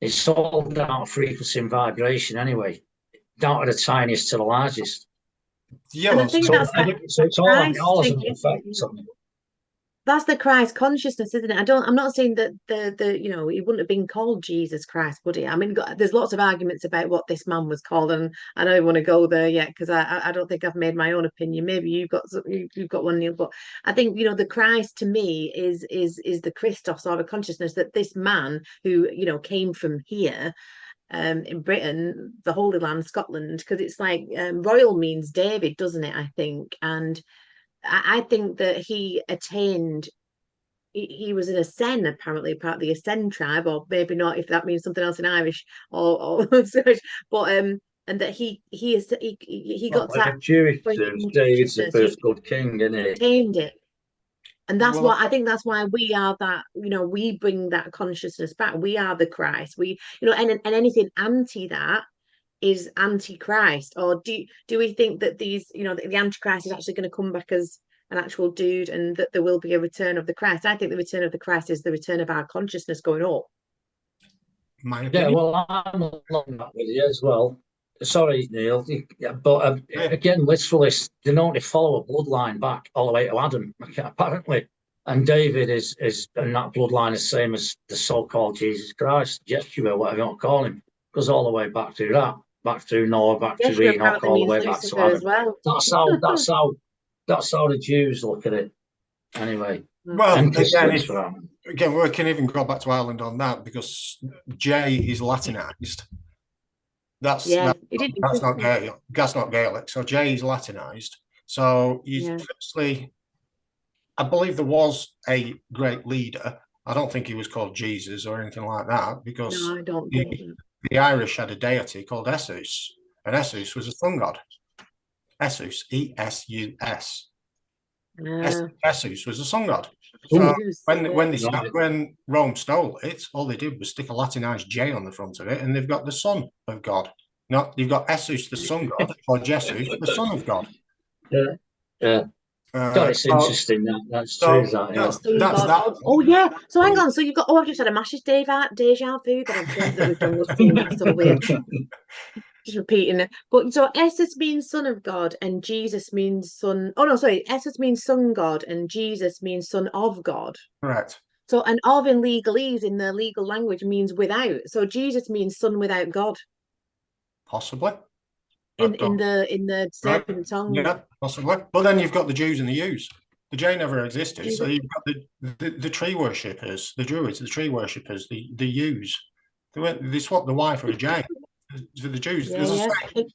It's all down to frequency and vibration anyway, down to the tiniest to the largest. Yeah, and I think that's it's all has an effect. that's the Christ consciousness, isn't it? I'm not saying that the you know, he wouldn't have been called Jesus Christ, would he? I mean, there's lots of arguments about what this man was called, and I don't want to go there yet because I don't think I've made my own opinion. Maybe you've got one, Neil, but I think, you know, the Christ to me is the Christos, or the consciousness that this man who, you know, came from here, in Britain, the Holy Land, Scotland, because it's like, royal means David, doesn't it? I think, and I think that he attained. He was an Asen, apparently part of the Asen tribe, or maybe not, if that means something else in Irish or such. But and that he Well, got to that in Jewish point terms, in David's the consciousness. first He good king, isn't he? attained it, and that's Well, what I think. That's why we are that. You know, we bring that consciousness back. We are the Christ. We, you know, and anything anti that is anti-Christ. Or do we think that these, you know, the antichrist is actually going to come back as an actual dude, and that there will be a return of the Christ? I think the return of the Christ is the return of our consciousness going up. my Yeah, opinion. well, I'm along that with you as well. Sorry, Neil, yeah, but again, literally, they don't follow a bloodline back all the way to Adam, apparently. And David is and that bloodline is the same as the so-called Jesus Christ, Yeshua, whatever you want to call him, goes all the way back through that, back through Noah, back to Yeshua Enoch, apparently all the means way back to Lucifer as Adam. well. That's how the Jews look at it. Anyway, Well, and again, Christians for that. again, we can even go back to Ireland on that because J is Latinized. Yeah, he didn't. That's not Gaelic. That's not Gaelic. So J is Latinized. So Yeah. firstly, I believe there was a great leader. I don't think he was called Jesus or anything like that because No, I don't the, think that. the Irish had a deity called Essus, and Essus was a sun god. Essus, Esus. Essus was a sun god. So when Rome stole it, all they did was stick a Latinized J on the front of it, and they've got the Son of God. Not you've got Essus, the sun god, or Jesus, the Son of God. Yeah. God, it's interesting. That's true. That, that. Oh yeah. So hang on. So you've got. Oh, I've just had a massive deja vu that we've done with scene. That's so weird. Just repeating it. But so Essus means son of God, and Jesus means son. Oh no, sorry. Essus means son God, and Jesus means son of God. Correct. So, and of in legalese, in the legal language, means without. So Jesus means son without God. Possibly. In the serpent tongue. Yeah, possibly. But then you've got the Jews and the Jews. The J never existed. So you've got the tree worshippers, the Druids, the tree worshippers, the Jews. They swapped the Y for a J for the Jews. Yeah.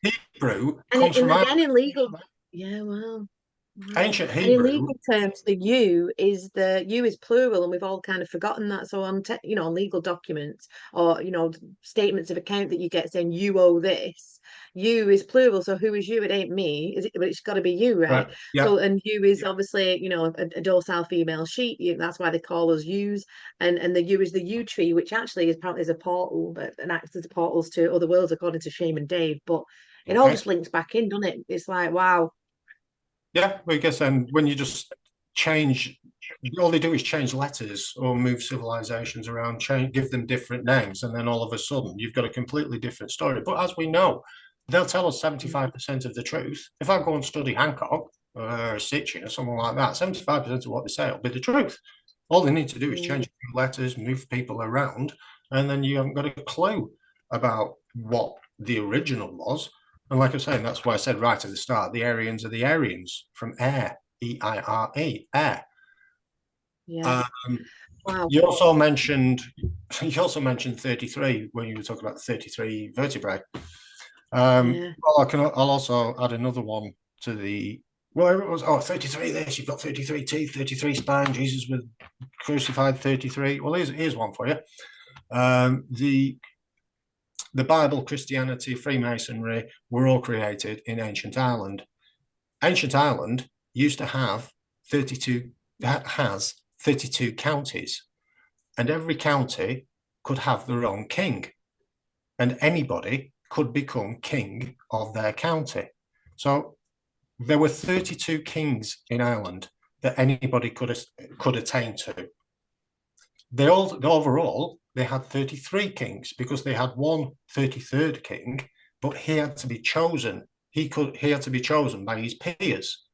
Hebrew and comes from again in legal. Yeah, well. ancient And Hebrew. in legal terms, the you is plural, and we've all kind of forgotten that. So on, you know, on legal documents, or, you know, statements of account that you get saying you owe this, you is plural. So who is you? It ain't me, is it? But it's got to be you, right? Yeah. So, and you is obviously, you know, a docile female sheep. That's why they call us yous. And the you is the yew tree, which actually is apparently is a portal, but and acts as portals to other worlds, according to Shaman Dave. But it all just links back in, doesn't it? It's like, wow. Yeah, well, I guess then when you just change, all they do is change letters or move civilizations around, give them different names, and then all of a sudden you've got a completely different story. But as we know, they'll tell us 75% of the truth. If I go and study Hancock or Sitchin or someone like that, 75% of what they say will be the truth. All they need to do is change a few letters, move people around, and then you haven't got a clue about what the original was. And like I was saying, that's why I said right at the start, the Aryans are the Aryans from air, E-I-R-E, air. Yeah. Wow. You also mentioned 33 when you were talking about the 33 vertebrae. Well, I'll also add another one to the. Well, it was 33 this. You've got 33 teeth, 33 spine. Jesus was crucified 33. Well, here's one for you. The Bible, Christianity, Freemasonry were all created in ancient Ireland. Ancient Ireland used to have 32 counties, and every county could have their own king, and anybody could become king of their county. So there were 32 kings in Ireland that anybody could attain to. Overall, they had 33 kings because they had one 33rd king, but he had to be chosen. He had to be chosen by his peers.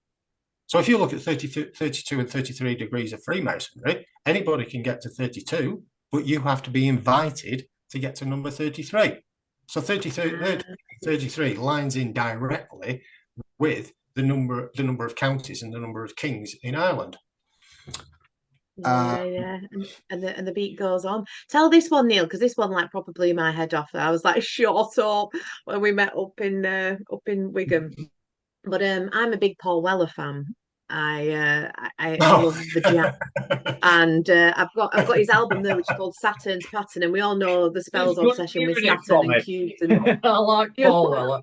So if you look at 32 and 33 degrees of Freemasonry, anybody can get to 32, but you have to be invited to get to number 33. So 33 lines in directly with the number of counties and the number of kings in Ireland. Yeah. And the beat goes on. Tell this one, Neil, because this one like probably blew my head off. I was like short up when we met up in Wigan. But I'm a big Paul Weller fan. I love the Jam, and I've got his album there, which is called Saturn's Pattern, and we all know the Spells obsession with Saturn and cubes. And I like Paul Weller.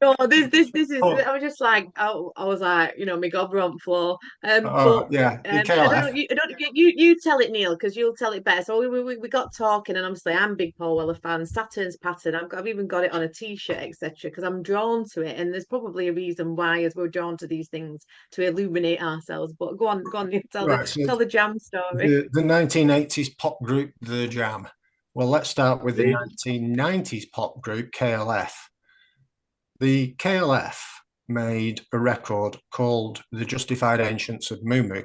No, this is. I was just like, oh, I was like, my God, we're on the floor. But yeah, I don't. You tell it, Neil, because you'll tell it better. So we got talking, and obviously I'm a big Paul Weller fan. Saturn's Pattern. I've even got it on a T-shirt, etc. Because I'm drawn to it, and there's probably a reason why, as we're drawn to these things, to illuminate ourselves. But go on, tell the Jam story. The 1980s pop group, The Jam. Well, let's start with the 1990s pop group, KLF. The KLF made a record called The Justified Ancients of Moo.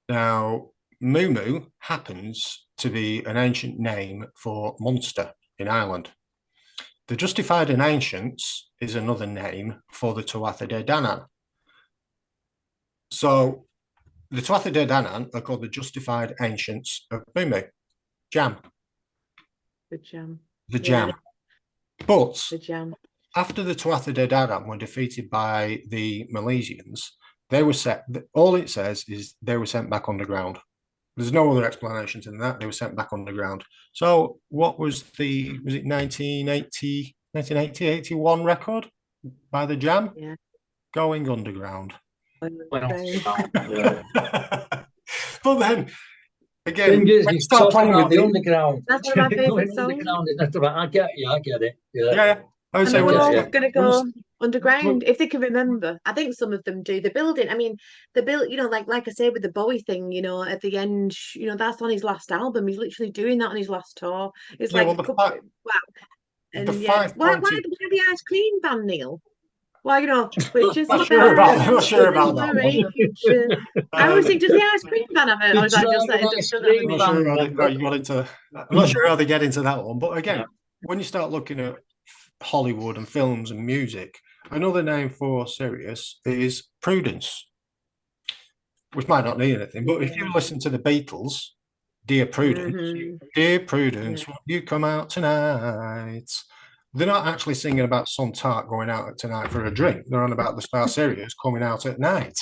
Now, Moo happens to be an ancient name for Munster in Ireland. The Justified and Ancients is another name for the Tuatha De Danann. So the Tuatha De Danann are called the Justified Ancients of Moo. Jam. The Jam. The Jam. But the Jam. After the Tuatha De Danann were defeated by the Milesians, they were all it says is they were sent back underground. There's no other explanation than that. They were sent back underground. So what was it 1980, 81 record by the Jam? Yeah. Going underground. But then again, you start playing with the underground. That's one of my favourite songs. I get it. Yeah. I would say we're all going to go underground if they can remember. I think some of them do. The building, I mean, the build, like I say with the Bowie thing, at the end, that's on his last album. He's literally doing that on his last tour. It's wow. And why the ice cream van, Neil? Well, which not sure about that one. I always think, does the ice cream van have it? Or is that I'm not sure how they get into that one. But again, when you start looking at Hollywood and films and music, another name for Sirius is Prudence, which might not mean anything. But if you listen to the Beatles, Dear Prudence, Dear Prudence, won't you come out tonight? They're not actually singing about Son Tart going out tonight for a drink. They're on about the star Sirius coming out at night.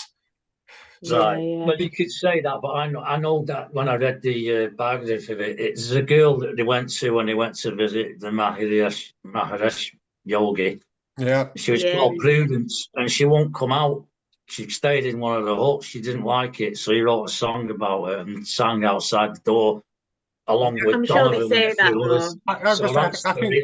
Right. Yeah. Well, you could say that, but I know that when I read the biography of it, it's a girl that they went to when they went to visit the Maharishi Yogi. Yeah. She was called Prudence, and she won't come out. She stayed in one of the huts. She didn't like it, so he wrote a song about it and sang outside the door. Along with I'm sure they say that.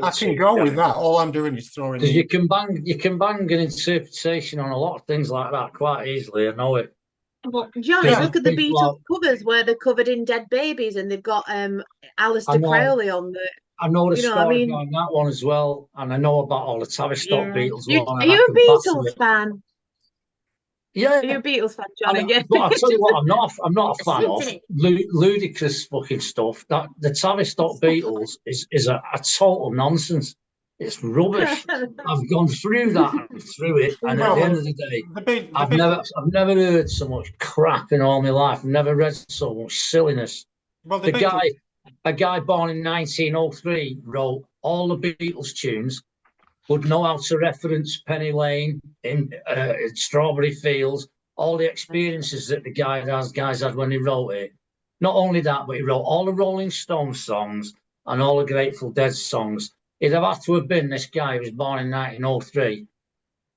I can go with that. All I'm doing is throwing. You can bang an interpretation on a lot of things like that quite easily. I know it. But Johnny, look at the Beatles covers where they're covered in dead babies, and they've got Aleister Crowley on the. I know the story behind that one as well, and I know about all the Tavistock Beatles. Are you a Beatles fan? Yeah, are you a Beatles fan, Johnny? Yeah. But I'll tell you what, I'm not a fan of ludicrous fucking stuff. That the Tavistock Beatles is a total nonsense. It's rubbish. I've gone through that and through it, and at the end of the day, I've never heard so much crap in all my life. I've never read so much silliness. Well, a guy born in 1903 wrote all the Beatles tunes, would know how to reference Penny Lane in Strawberry Fields, all the experiences that the guys had when he wrote it. Not only that, but he wrote all the Rolling Stones songs and all the Grateful Dead songs. He'd have had to have been this guy who was born in 1903,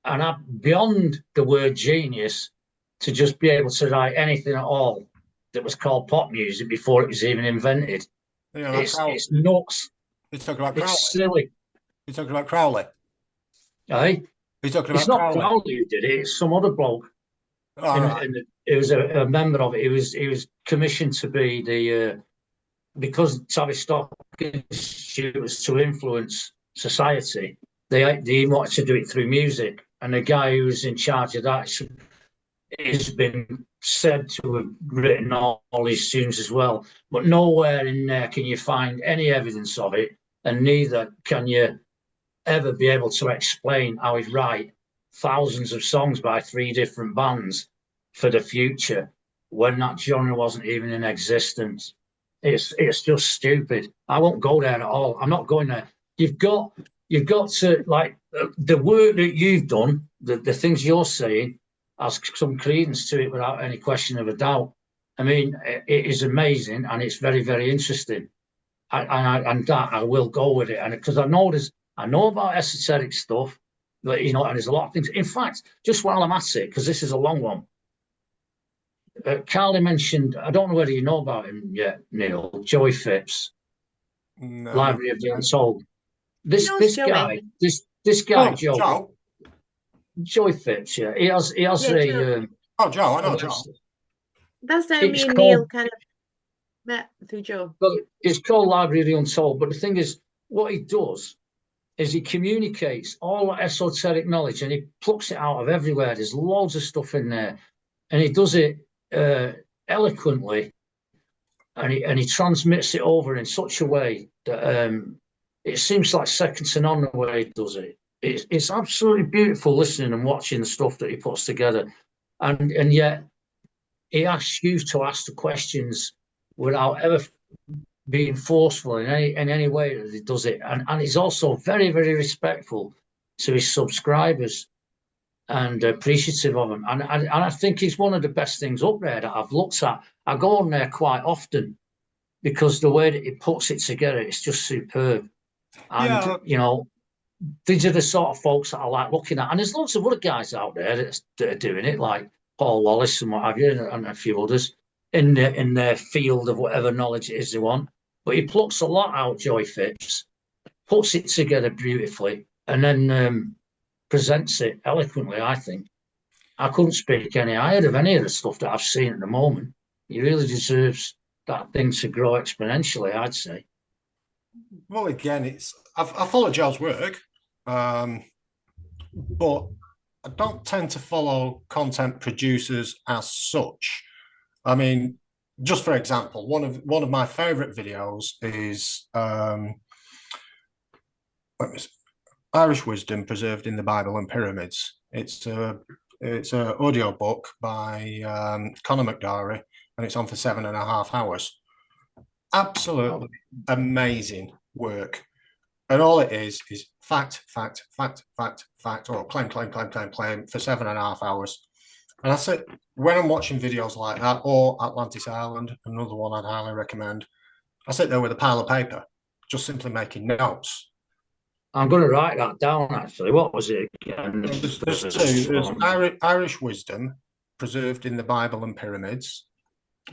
and beyond the word genius, to just be able to write anything at all that was called pop music before it was even invented. Yeah, it's nuts. He's talking about Crowley. It's silly. He's talking about Crowley. Aye. He's talking about it's not Crowley who did it. It's some other bloke. It was a member of it. He was commissioned to be the because Tavistock Institute was to influence society. They wanted to do it through music, and the guy who's in charge of that has been said to have written all his tunes as well. But nowhere in there can you find any evidence of it, and neither can you ever be able to explain how he'd write thousands of songs by 3 different bands for the future when that genre wasn't even in existence. It's just stupid. I won't go there at all. I'm not going there. You've got to, like, the work that you've done, the things you're saying has some credence to it without any question of a doubt. I mean, it is amazing, and it's very, very interesting. And that I will go with it, and because I know about esoteric stuff, but and there's a lot of things. In fact, just while I'm at it, because this is a long one, Carly mentioned, I don't know whether you know about him yet, Neil, Joey Phipps, No. Library of the Untold. This guy, Joey Phipps, yeah, he has Yeah, a. Joe, I know Joe. That's how me and Neil kind of met through Joe. Well, it's called Library of the Untold, but the thing is, what he does is he communicates all that esoteric knowledge and he plucks it out of everywhere. There's loads of stuff in there, and he does it eloquently, and he transmits it over in such a way that it seems like second to none the way he does it. It's absolutely beautiful listening and watching the stuff that he puts together, and yet he asks you to ask the questions without ever being forceful in any way that he does it, and he's also very, very respectful to his subscribers and appreciative of them, and I think he's one of the best things up there that I've looked at. I go on there quite often because the way that he puts it together, it's just superb. And these are the sort of folks that I like looking at, and there's lots of other guys out there that are doing it, like Paul Wallace and what have you, and a few others in their field of whatever knowledge it is they want. But he plucks a lot out, Joey Phipps, puts it together beautifully, and then presents it eloquently, I think. I couldn't speak any higher of any of the stuff that I've seen at the moment. He really deserves that thing to grow exponentially, I'd say. Well, again, I follow Joe's work, but I don't tend to follow content producers as such. I mean, just for example, one of my favorite videos is Irish Wisdom Preserved in the Bible and Pyramids. It's an audio book by Conor McDowry, and it's on for 7.5 hours. Absolutely amazing work. And all it is fact, or claim for 7.5 hours. And I said, when I'm watching videos like that, or Atlantis Island, another one I'd highly recommend, I sit there with a pile of paper, just simply making notes. I'm going to write that down, actually. What was it again? There's two. There's Irish Wisdom, Preserved in the Bible and Pyramids,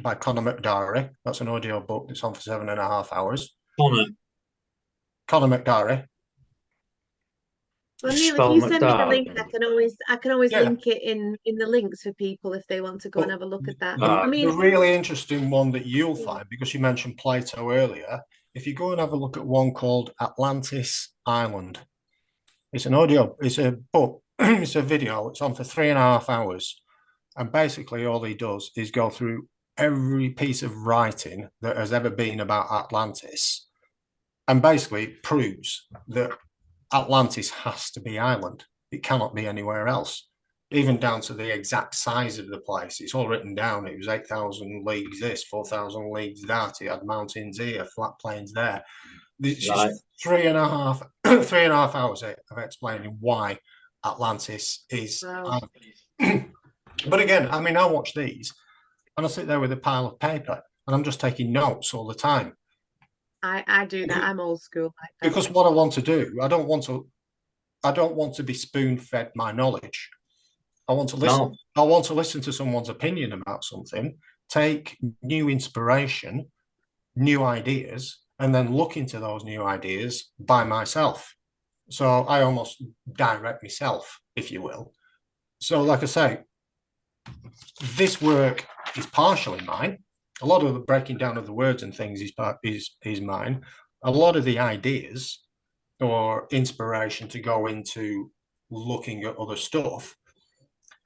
by Conor McDowry. That's an audio book that's on for 7.5 hours. Conor McDowry. Well, Neil, if you send me the link, I can always link it in the links for people if they want to go and have a look at that. I mean, the really interesting one that you'll find, because you mentioned Plato earlier, if you go and have a look at one called Atlantis Island, it's an audio, it's a book, it's a video, it's on for 3.5 hours. And basically all he does is go through every piece of writing that has ever been about Atlantis, and basically proves that Atlantis has to be Ireland. It cannot be anywhere else, even down to the exact size of the place. It's all written down. It was 8,000 leagues this, 4,000 leagues that. It had mountains here, flat plains there. It's just 3.5 hours of explaining why Atlantis is. Wow. But again, I mean, I watch these and I sit there with a pile of paper and I'm just taking notes all the time. I do that. I'm old school like that. Because what I want to do, I don't want to be spoon-fed my knowledge. I want to listen. No. I want to listen to someone's opinion about something, take new inspiration, new ideas, and then look into those new ideas by myself. So I almost direct myself, if you will. So like I say, this work is partially mine. A lot of the breaking down of the words and things is mine. A lot of the ideas or inspiration to go into looking at other stuff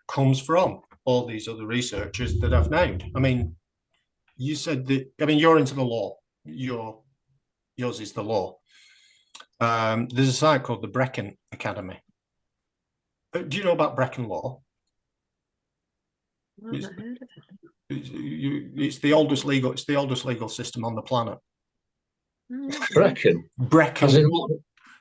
comes from all these other researchers that I've named. I mean, you said that, I mean, you're into the law. Yours is the law. There's a site called the Brecon Academy. Do you know about Brecon law? I've not heard of it. It's the oldest legal system on the planet. Brecon. Brecon. As in,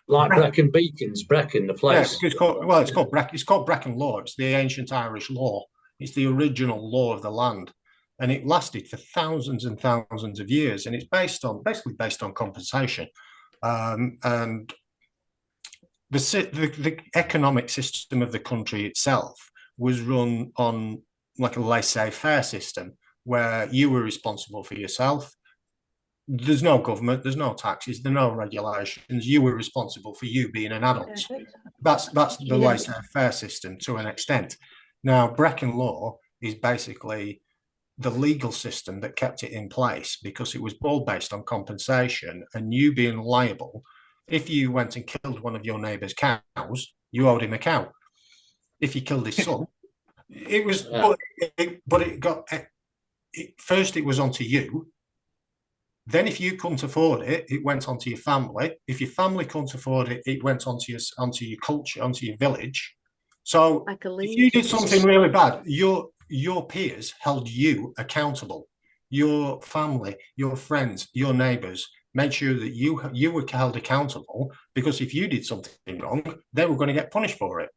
like Brecon Beacons, Brecon, the place. Yeah, it's called Brecon law. It's the ancient Irish law. It's the original law of the land, and it lasted for thousands and thousands of years. And it's basically based on compensation, and the economic system of the country itself was run on like a laissez-faire system, where you were responsible for yourself. There's no government, there's no taxes, there's no regulations. You were responsible for you being an adult. That's the laissez-faire system to an extent. Now, Brecon law is basically the legal system that kept it in place, because it was all based on compensation and you being liable. If you went and killed one of your neighbour's cows, you owed him a cow. If you killed his son, it was, first it was onto you. Then if you couldn't afford it, it went onto your family. If your family couldn't afford it, it went onto your culture, onto your village. So Like if you did something really bad, your peers held you accountable. Your family, your friends, your neighbours made sure that you were held accountable, because if you did something wrong, they were going to get punished for it.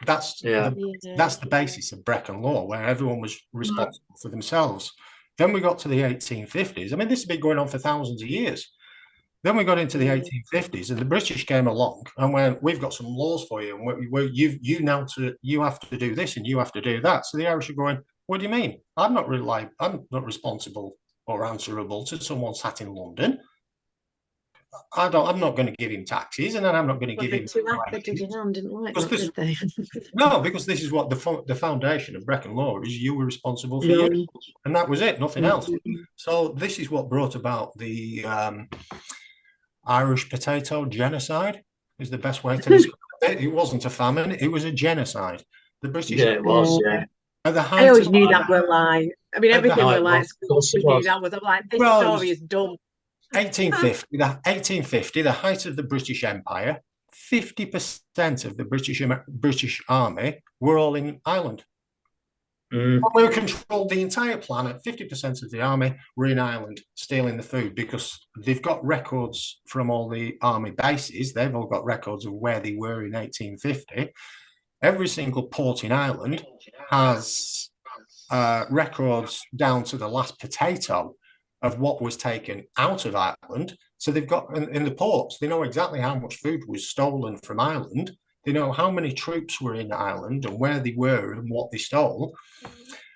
That's the basis of Brecon law, where everyone was responsible for themselves. Then we got to the 1850s. I mean, this has been going on for thousands of years. Then we got into the 1850s, and the British came along and went, "We've got some laws for you, and you have to do this and you have to do that." So the Irish are going, "What do you mean? I'm not responsible or answerable to someone sat in London. I'm not going to give him taxes, and then I'm not going to give him." Didn't like that, did they? No, because this is what the foundation of Brecon law is. You were responsible for you, and that was it, nothing else. So this is what brought about the Irish potato genocide, is the best way to describe it. It wasn't a famine, it was a genocide. The British... Yeah, it was, yeah. I always knew that were lying. I mean, everything were lies. Knew that was. I'm like, this story is dumb. 1850, the height of the British Empire, 50% of the British army were all in Ireland. We controlled the entire planet. 50% of the army were in Ireland, stealing the food, because they've got records from all the army bases. They've all got records of where they were in 1850. Every single port in Ireland has records down to the last potato of what was taken out of Ireland. So they've got, in the ports, they know exactly how much food was stolen from Ireland. They know how many troops were in Ireland and where they were and what they stole.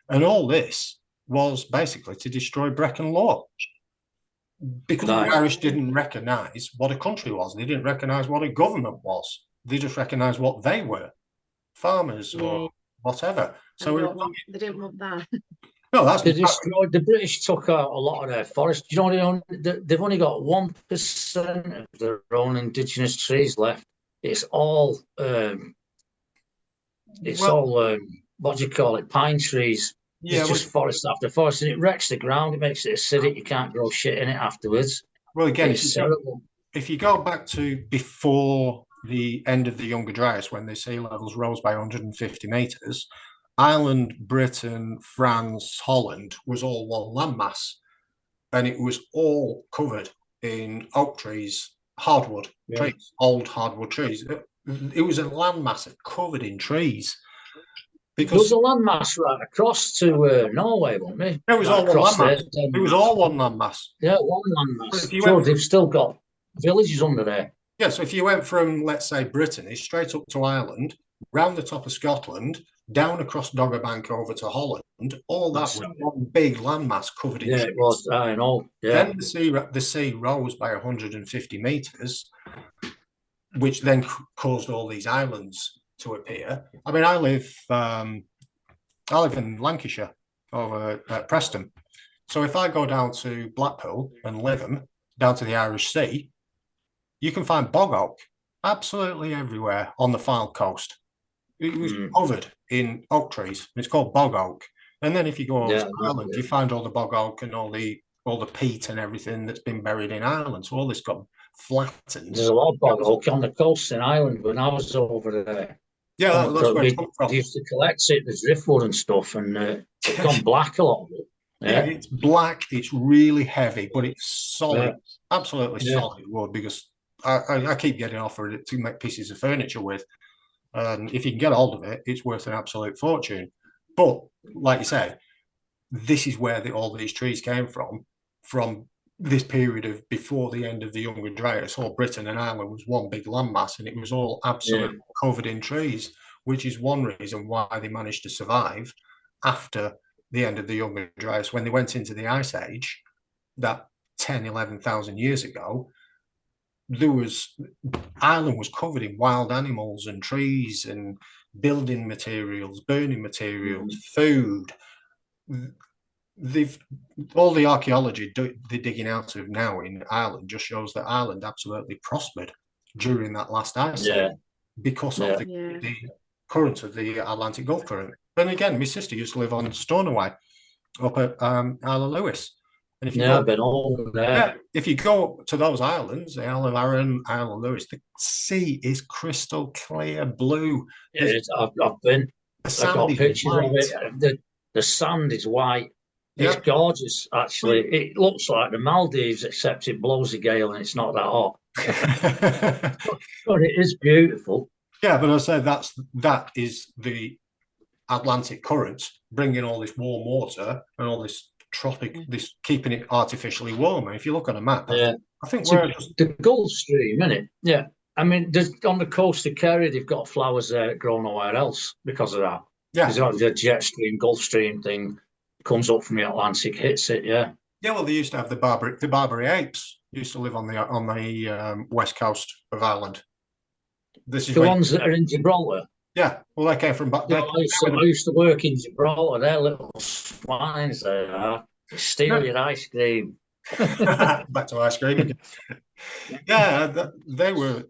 And all this was basically to destroy Brecon law, because the Irish didn't recognise what a country was. They didn't recognise what a government was. They just recognised what they were, farmers or whatever. So they didn't want that. No, the British took out a lot of their forests. You know, they've only got 1% of their own indigenous trees left. It's all what do you call it? Pine trees. Yeah, it's just forest after forest, and it wrecks the ground. It makes it acidic. You can't grow shit in it afterwards. Well, again, if you go back to before the end of the Younger Dryas, when the sea levels rose by 150 meters, Ireland, Britain, France, Holland was all one landmass, and it was all covered in oak trees, hardwood trees, old hardwood trees. It was a landmass covered in trees. Because there was a landmass right across to Norway, wasn't it? It was all one landmass. It was all one landmass. Yeah, one landmass. They've still got villages under there. Yeah, so if you went from, let's say, Brittany straight up to Ireland, round the top of Scotland, down across Dogger Bank over to Holland, all that was one big landmass covered in trees. It was. I know. Yeah. Then the sea rose by 150 meters, which then caused all these islands to appear. I mean, I live in Lancashire, over at Preston. So if I go down to Blackpool and Lytham, down to the Irish Sea, you can find bog oak absolutely everywhere on the Fylde coast. It was covered in oak trees. It's called bog oak. And then if you go to Ireland, you find all the bog oak and all the peat and everything that's been buried in Ireland. So all this got flattened. There's a lot of bog oak on the coast in Ireland when I was over there. Yeah, that's where it's come from. They used to collect it, the driftwood and stuff, and it's gone black a lot of it. Yeah, it's black, it's really heavy, but it's solid, absolutely solid wood, because I keep getting offered it to make pieces of furniture with. And if you can get hold of it, it's worth an absolute fortune. But like you say, this is where all these trees came from this period of before the end of the Younger Dryas. All Britain and Ireland was one big landmass, and it was all absolutely covered in trees, which is one reason why they managed to survive after the end of the Younger Dryas. When they went into the Ice Age, that 11,000 years ago, Ireland was covered in wild animals and trees and building materials, burning materials, food. All the archaeology they're digging out of now in Ireland just shows that Ireland absolutely prospered during that last ice age because of the current of the Atlantic Gulf current. And again, my sister used to live on Stornoway up at Isle of Lewis. And if you I've been over there. If you go to those islands, the Isle of Arran, Isle of Lewis, the sea is crystal clear blue. I've been. I've got pictures of it. The sand is white. It's gorgeous, actually. It looks like the Maldives, except it blows a gale and it's not that hot. But it is beautiful. Yeah, but I say that is the Atlantic current bringing all this warm water and all this this keeping it artificially warm. And if you look on a map, I think the Gulf Stream, isn't it? Yeah. I mean, on the coast of Kerry, they've got flowers there that grow nowhere else because of that. Yeah. Because the jet stream, Gulf Stream thing comes up from the Atlantic, hits it. Yeah. Yeah. Well, they used to have the Barbary apes used to live on the west coast of Ireland. This is the ones that are in Gibraltar. Yeah, well, they came from back there. I used to work in Gibraltar. They're little swines. They are. They steal your ice cream. Back to ice cream. Yeah, there were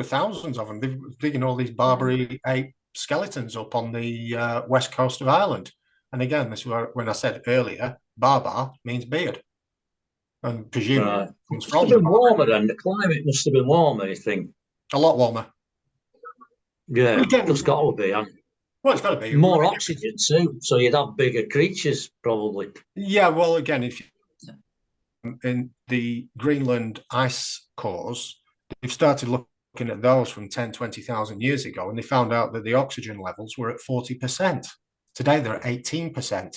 thousands of them. They were digging all these Barbary ape skeletons up on the west coast of Ireland. And again, this is when I said earlier, Barbar means beard. And presumably comes from. It's been warmer then. The climate must have been warmer, I think. A lot warmer. Yeah, it's got to be. Well, it's got to be more oxygen too, so you'd have bigger creatures probably. Yeah, well, again, if in the Greenland ice cores, they've started looking at those from 10, 20,000 years ago, and they found out that the oxygen levels were at 40%. Today, they're at 18%.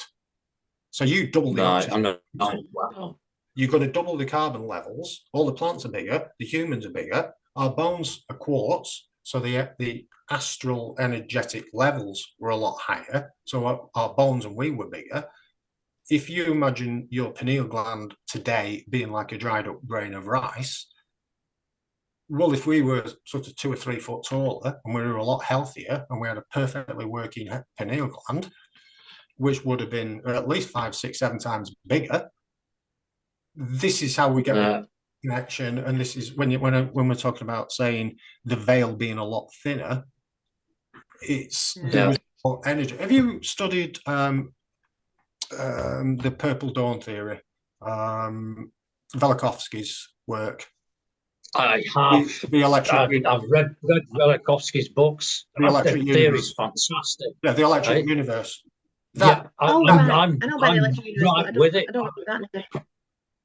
So you double the oxygen. Wow. You've got to double the carbon levels. All the plants are bigger. The humans are bigger. Our bones are quartz. So the astral energetic levels were a lot higher. So our bones and we were bigger. If you imagine your pineal gland today being like a dried up grain of rice, well, if we were sort of 2 or 3 foot taller and we were a lot healthier and we had a perfectly working pineal gland, which would have been at least 5, 6, 7 times bigger, this is how we get connection. And this is when we're talking about saying the veil being a lot thinner, it's more energy. Have you studied the Purple Dawn theory, Velikovsky's work? I have. The electric. I've read Velikovsky's books. The electric theory is fantastic. Yeah, the electric universe. I'm right with it. I don't know that.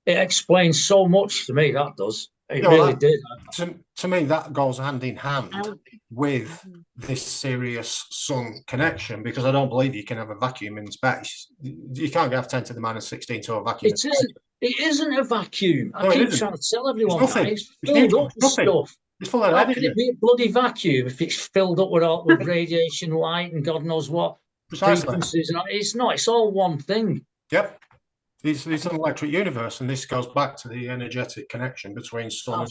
It explains so much to me. That does. It really did. To me, that goes hand in hand with this Sirius Sun connection, because I don't believe you can have a vacuum in space. You can't have 10 to the minus 16 to a vacuum. It isn't a vacuum. I keep trying to tell everyone it's filled up with stuff. It's full of How can it be a bloody vacuum if it's filled up with radiation, light, and God knows what frequencies? It's not. It's all one thing. Yep. It's an electric universe, and this goes back to the energetic connection between sun and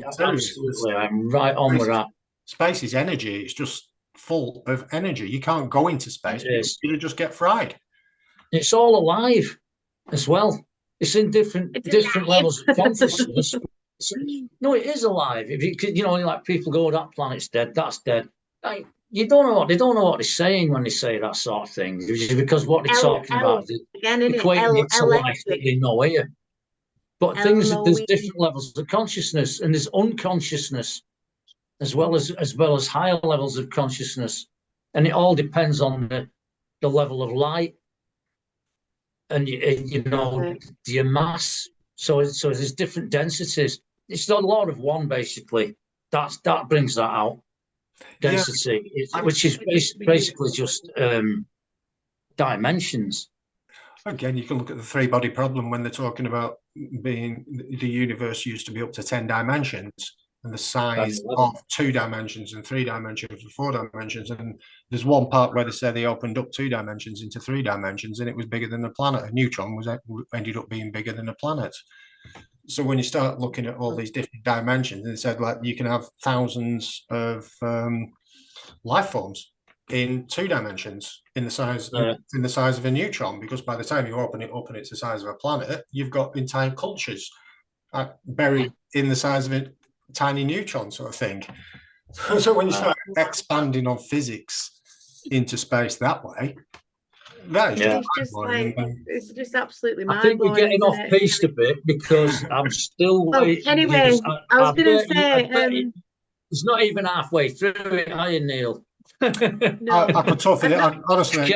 absolutely. I'm right on with that. Space is energy. It's just full of energy. You can't go into space because you just get fried. It's all alive as well. It's in different levels of consciousness. No, it is alive. If like people go, that planet's dead, that's dead. like, you don't know what they don't know what they're saying when they say that sort of thing, because what they're talking about is again, in it, equating it to life that electric, they know here. But there's Elohim. different levels of consciousness, and there's unconsciousness as well as higher levels of consciousness, and it all depends on the level of light and your mass. So there's different densities. It's the law of one, basically. That brings that out. Density, which is basically just dimensions. Again, you can look at the three-body problem when they're talking about being the universe used to be up to 10 dimensions, and the size of 2 dimensions and 3 dimensions and 4 dimensions. And there's one part where they say they opened up 2 dimensions into 3 dimensions, and it was bigger than the planet. A neutron ended up being bigger than a planet. So when you start looking at all these different dimensions, and they said like you can have thousands of life forms in 2 dimensions in the size of a neutron, because by the time you open it up and it's the size of a planet, you've got entire cultures buried in the size of a tiny neutron sort of thing. So when you start expanding on physics into space that way, that is it's just absolutely mind-blowing. I think we're getting off piste a bit, because I'm still waiting. Anyway, I was going to say, it's not even halfway through it, are you, Neil? No. I could talk for that, honestly.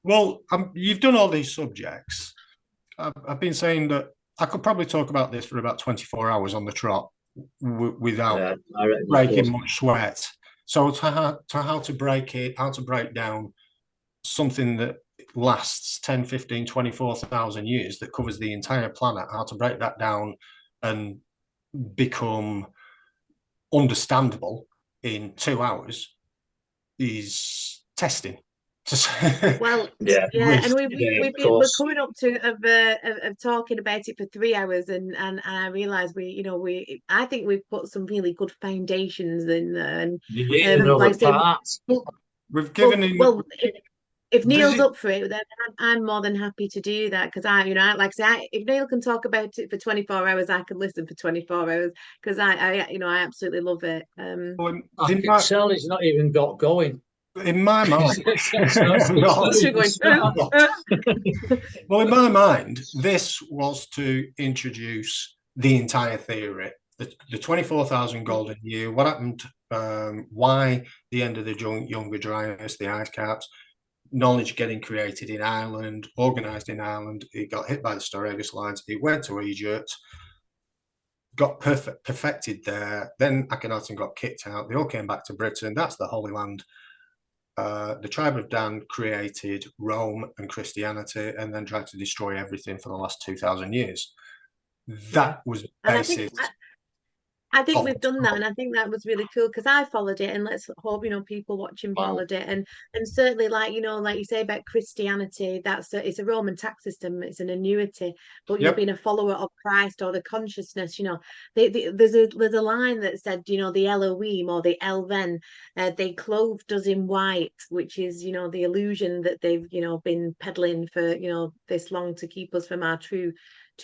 Well, you've done all these subjects. I've been saying that I could probably talk about this for about 24 hours on the trot without breaking much sweat. So how to break down something that lasts 10, 15, 24,000 years, that covers the entire planet, how to break that down and become understandable in 2 hours is testing. Well, and we're coming up to of talking about it for 3 hours, and I realise I think we've put some really good foundations in there, and like we've given if Neil's up for it, then I'm more than happy to do that, because like I say, if Neil can talk about it for 24 hours, I can listen for 24 hours, because I absolutely love it. I can tell he's not even got going. In my mind, well, in my mind, this was to introduce the entire theory, the 24,000 golden year, what happened, why the end of the younger Dryas, the ice caps, knowledge getting created in Ireland, organised in Ireland. It got hit by the Sirius lines. It went to Egypt, got perfected there. Then Akhenaten got kicked out. They all came back to Britain. That's the Holy Land. The tribe of Dan created Rome and Christianity, and then tried to destroy everything for the last 2,000 years. That was basic. I think we've done that, and I think that was really cool, because I followed it, and let's hope people watching followed it, and certainly like you say about Christianity, it's a Roman tax system, it's an annuity, but being a follower of Christ or the consciousness, there's a line that said, the Elohim or the Elven, they clothed us in white, which is the illusion that they've been peddling for this long to keep us from our true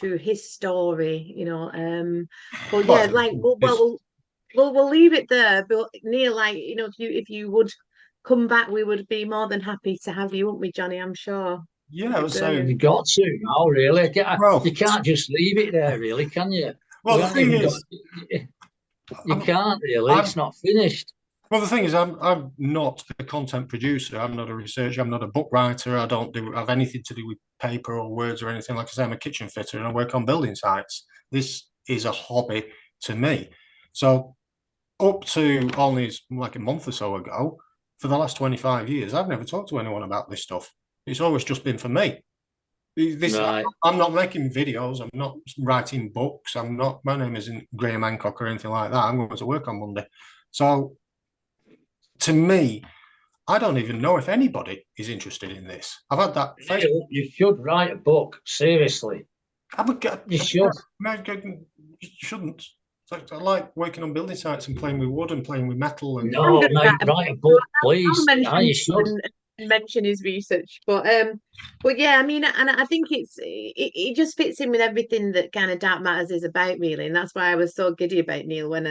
his story, but yeah, like we'll leave it there. But Neil, if you would come back, we would be more than happy to have you, wouldn't we, Johnny? I'm sure. Yeah, so you got to now, really. You can't just leave it there, really, can you? Well, the thing is, you can't really. It's not finished. Well, the thing is, I'm not a content producer. I'm not a researcher. I'm not a book writer. I don't have anything to do with paper or words or anything. Like I say, I'm a kitchen fitter and I work on building sites. This is a hobby to me. So up to only like a month or so ago, for the last 25 years, I've never talked to anyone about this stuff. It's always just been for me. I'm not making videos. I'm not writing books. My name isn't Graham Hancock or anything like that. I'm going to work on Monday. So to me, I don't even know if anybody is interested in this. I've had that. You should write a book, seriously. You should. You shouldn't. I like working on building sites and playing with wood and playing with metal. And no, mate, write a book, please. You should. Mention his research, but yeah, I mean, and I think it just fits in with everything that kind of Dark Matters is about, really, and that's why I was so giddy about Neil when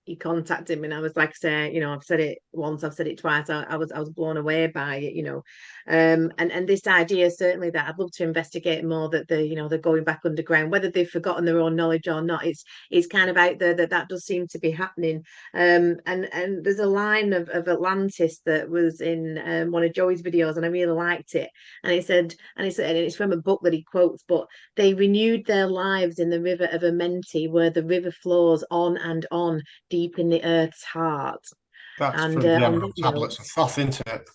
he contacted me, and I was like, say, I've said it once, I've said it twice. I was blown away by it. And this idea certainly that I'd love to investigate more, that they're going back underground, whether they've forgotten their own knowledge or not. It's kind of out there that does seem to be happening. And there's a line of Atlantis that was in one of Joey's videos, and I really liked it. And it's from a book that he quotes, but they renewed their lives in the river of Amenti, where the river flows on and on, deep in the earth's heart. That's And from the on Emerald Tablets of Thoth, isn't it?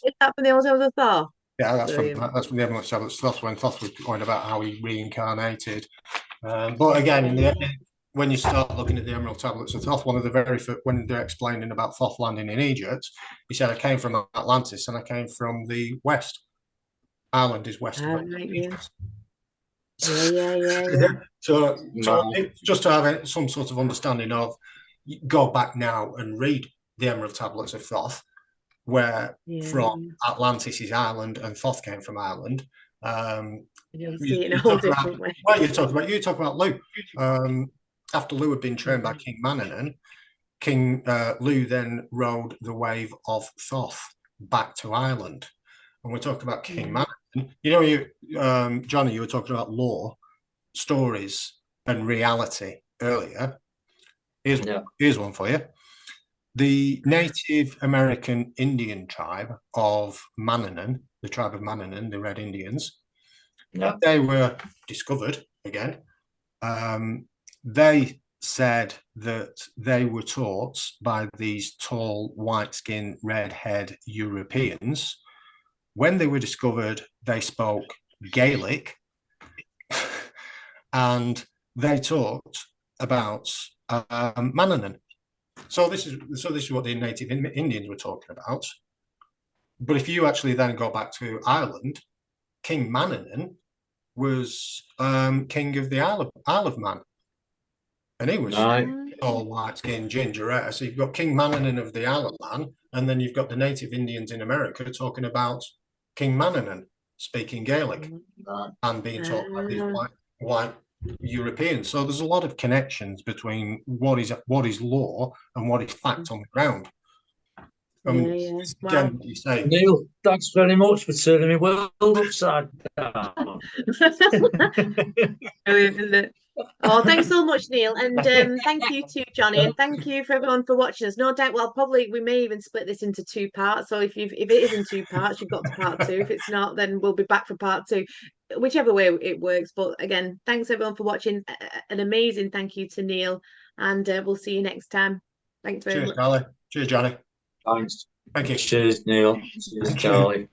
is that from the old of Thor? Yeah, that's Brilliant. from the Emerald Tablets of Thoth, when Thoth was going about how he reincarnated. But again, when you start looking at the Emerald Tablets of Thoth, one of the very first, when they're explaining about Thoth landing in Egypt, he said, I came from Atlantis and I came from the west. Ireland is west of Egypt. Yeah. So just to have some sort of understanding of, go back now and read the Emerald Tablets of Thoth, where from Atlantis is Ireland and Thoth came from Ireland. You'll see it in a whole different way. Well, you talk about Lugh. After Lugh had been trained by King Manannán, King Lugh then rode the wave of Thoth back to Ireland. And we're talking about King Manannán. Johnny, you were talking about lore, stories, and reality earlier. Here's one for you. The Native American Indian tribe of Manannán, the tribe of Manannán, the Red Indians, they were discovered again. They said that they were taught by these tall, white-skinned, red-haired Europeans. When they were discovered, they spoke Gaelic, and they talked about Manannán. So this is what the Native Indians were talking about. But if you actually then go back to Ireland, King Manannán was king of the Isle of Man, and he was all white-skinned ginger. So you've got King Manannán of the Isle of Man, and then you've got the Native Indians in America talking about King Manannán speaking Gaelic and being taught by these white Europeans. So there's a lot of connections between what is law and what is fact on the ground. Again, you say, Neil, thanks very much for turning me world upside down. Oh, thanks so much, Neil, and thank you to Johnny, and thank you for everyone for watching us. No doubt, we may even split this into 2 parts. So if it is in 2 parts, you've got to part 2. If it's not, then we'll be back for part 2, whichever way it works. But again, thanks everyone for watching. An amazing thank you to Neil, and we'll see you next time. Thanks very much. Cheers, Johnny. Thanks. Thank you. Cheers, Neil. Cheers, Charlie.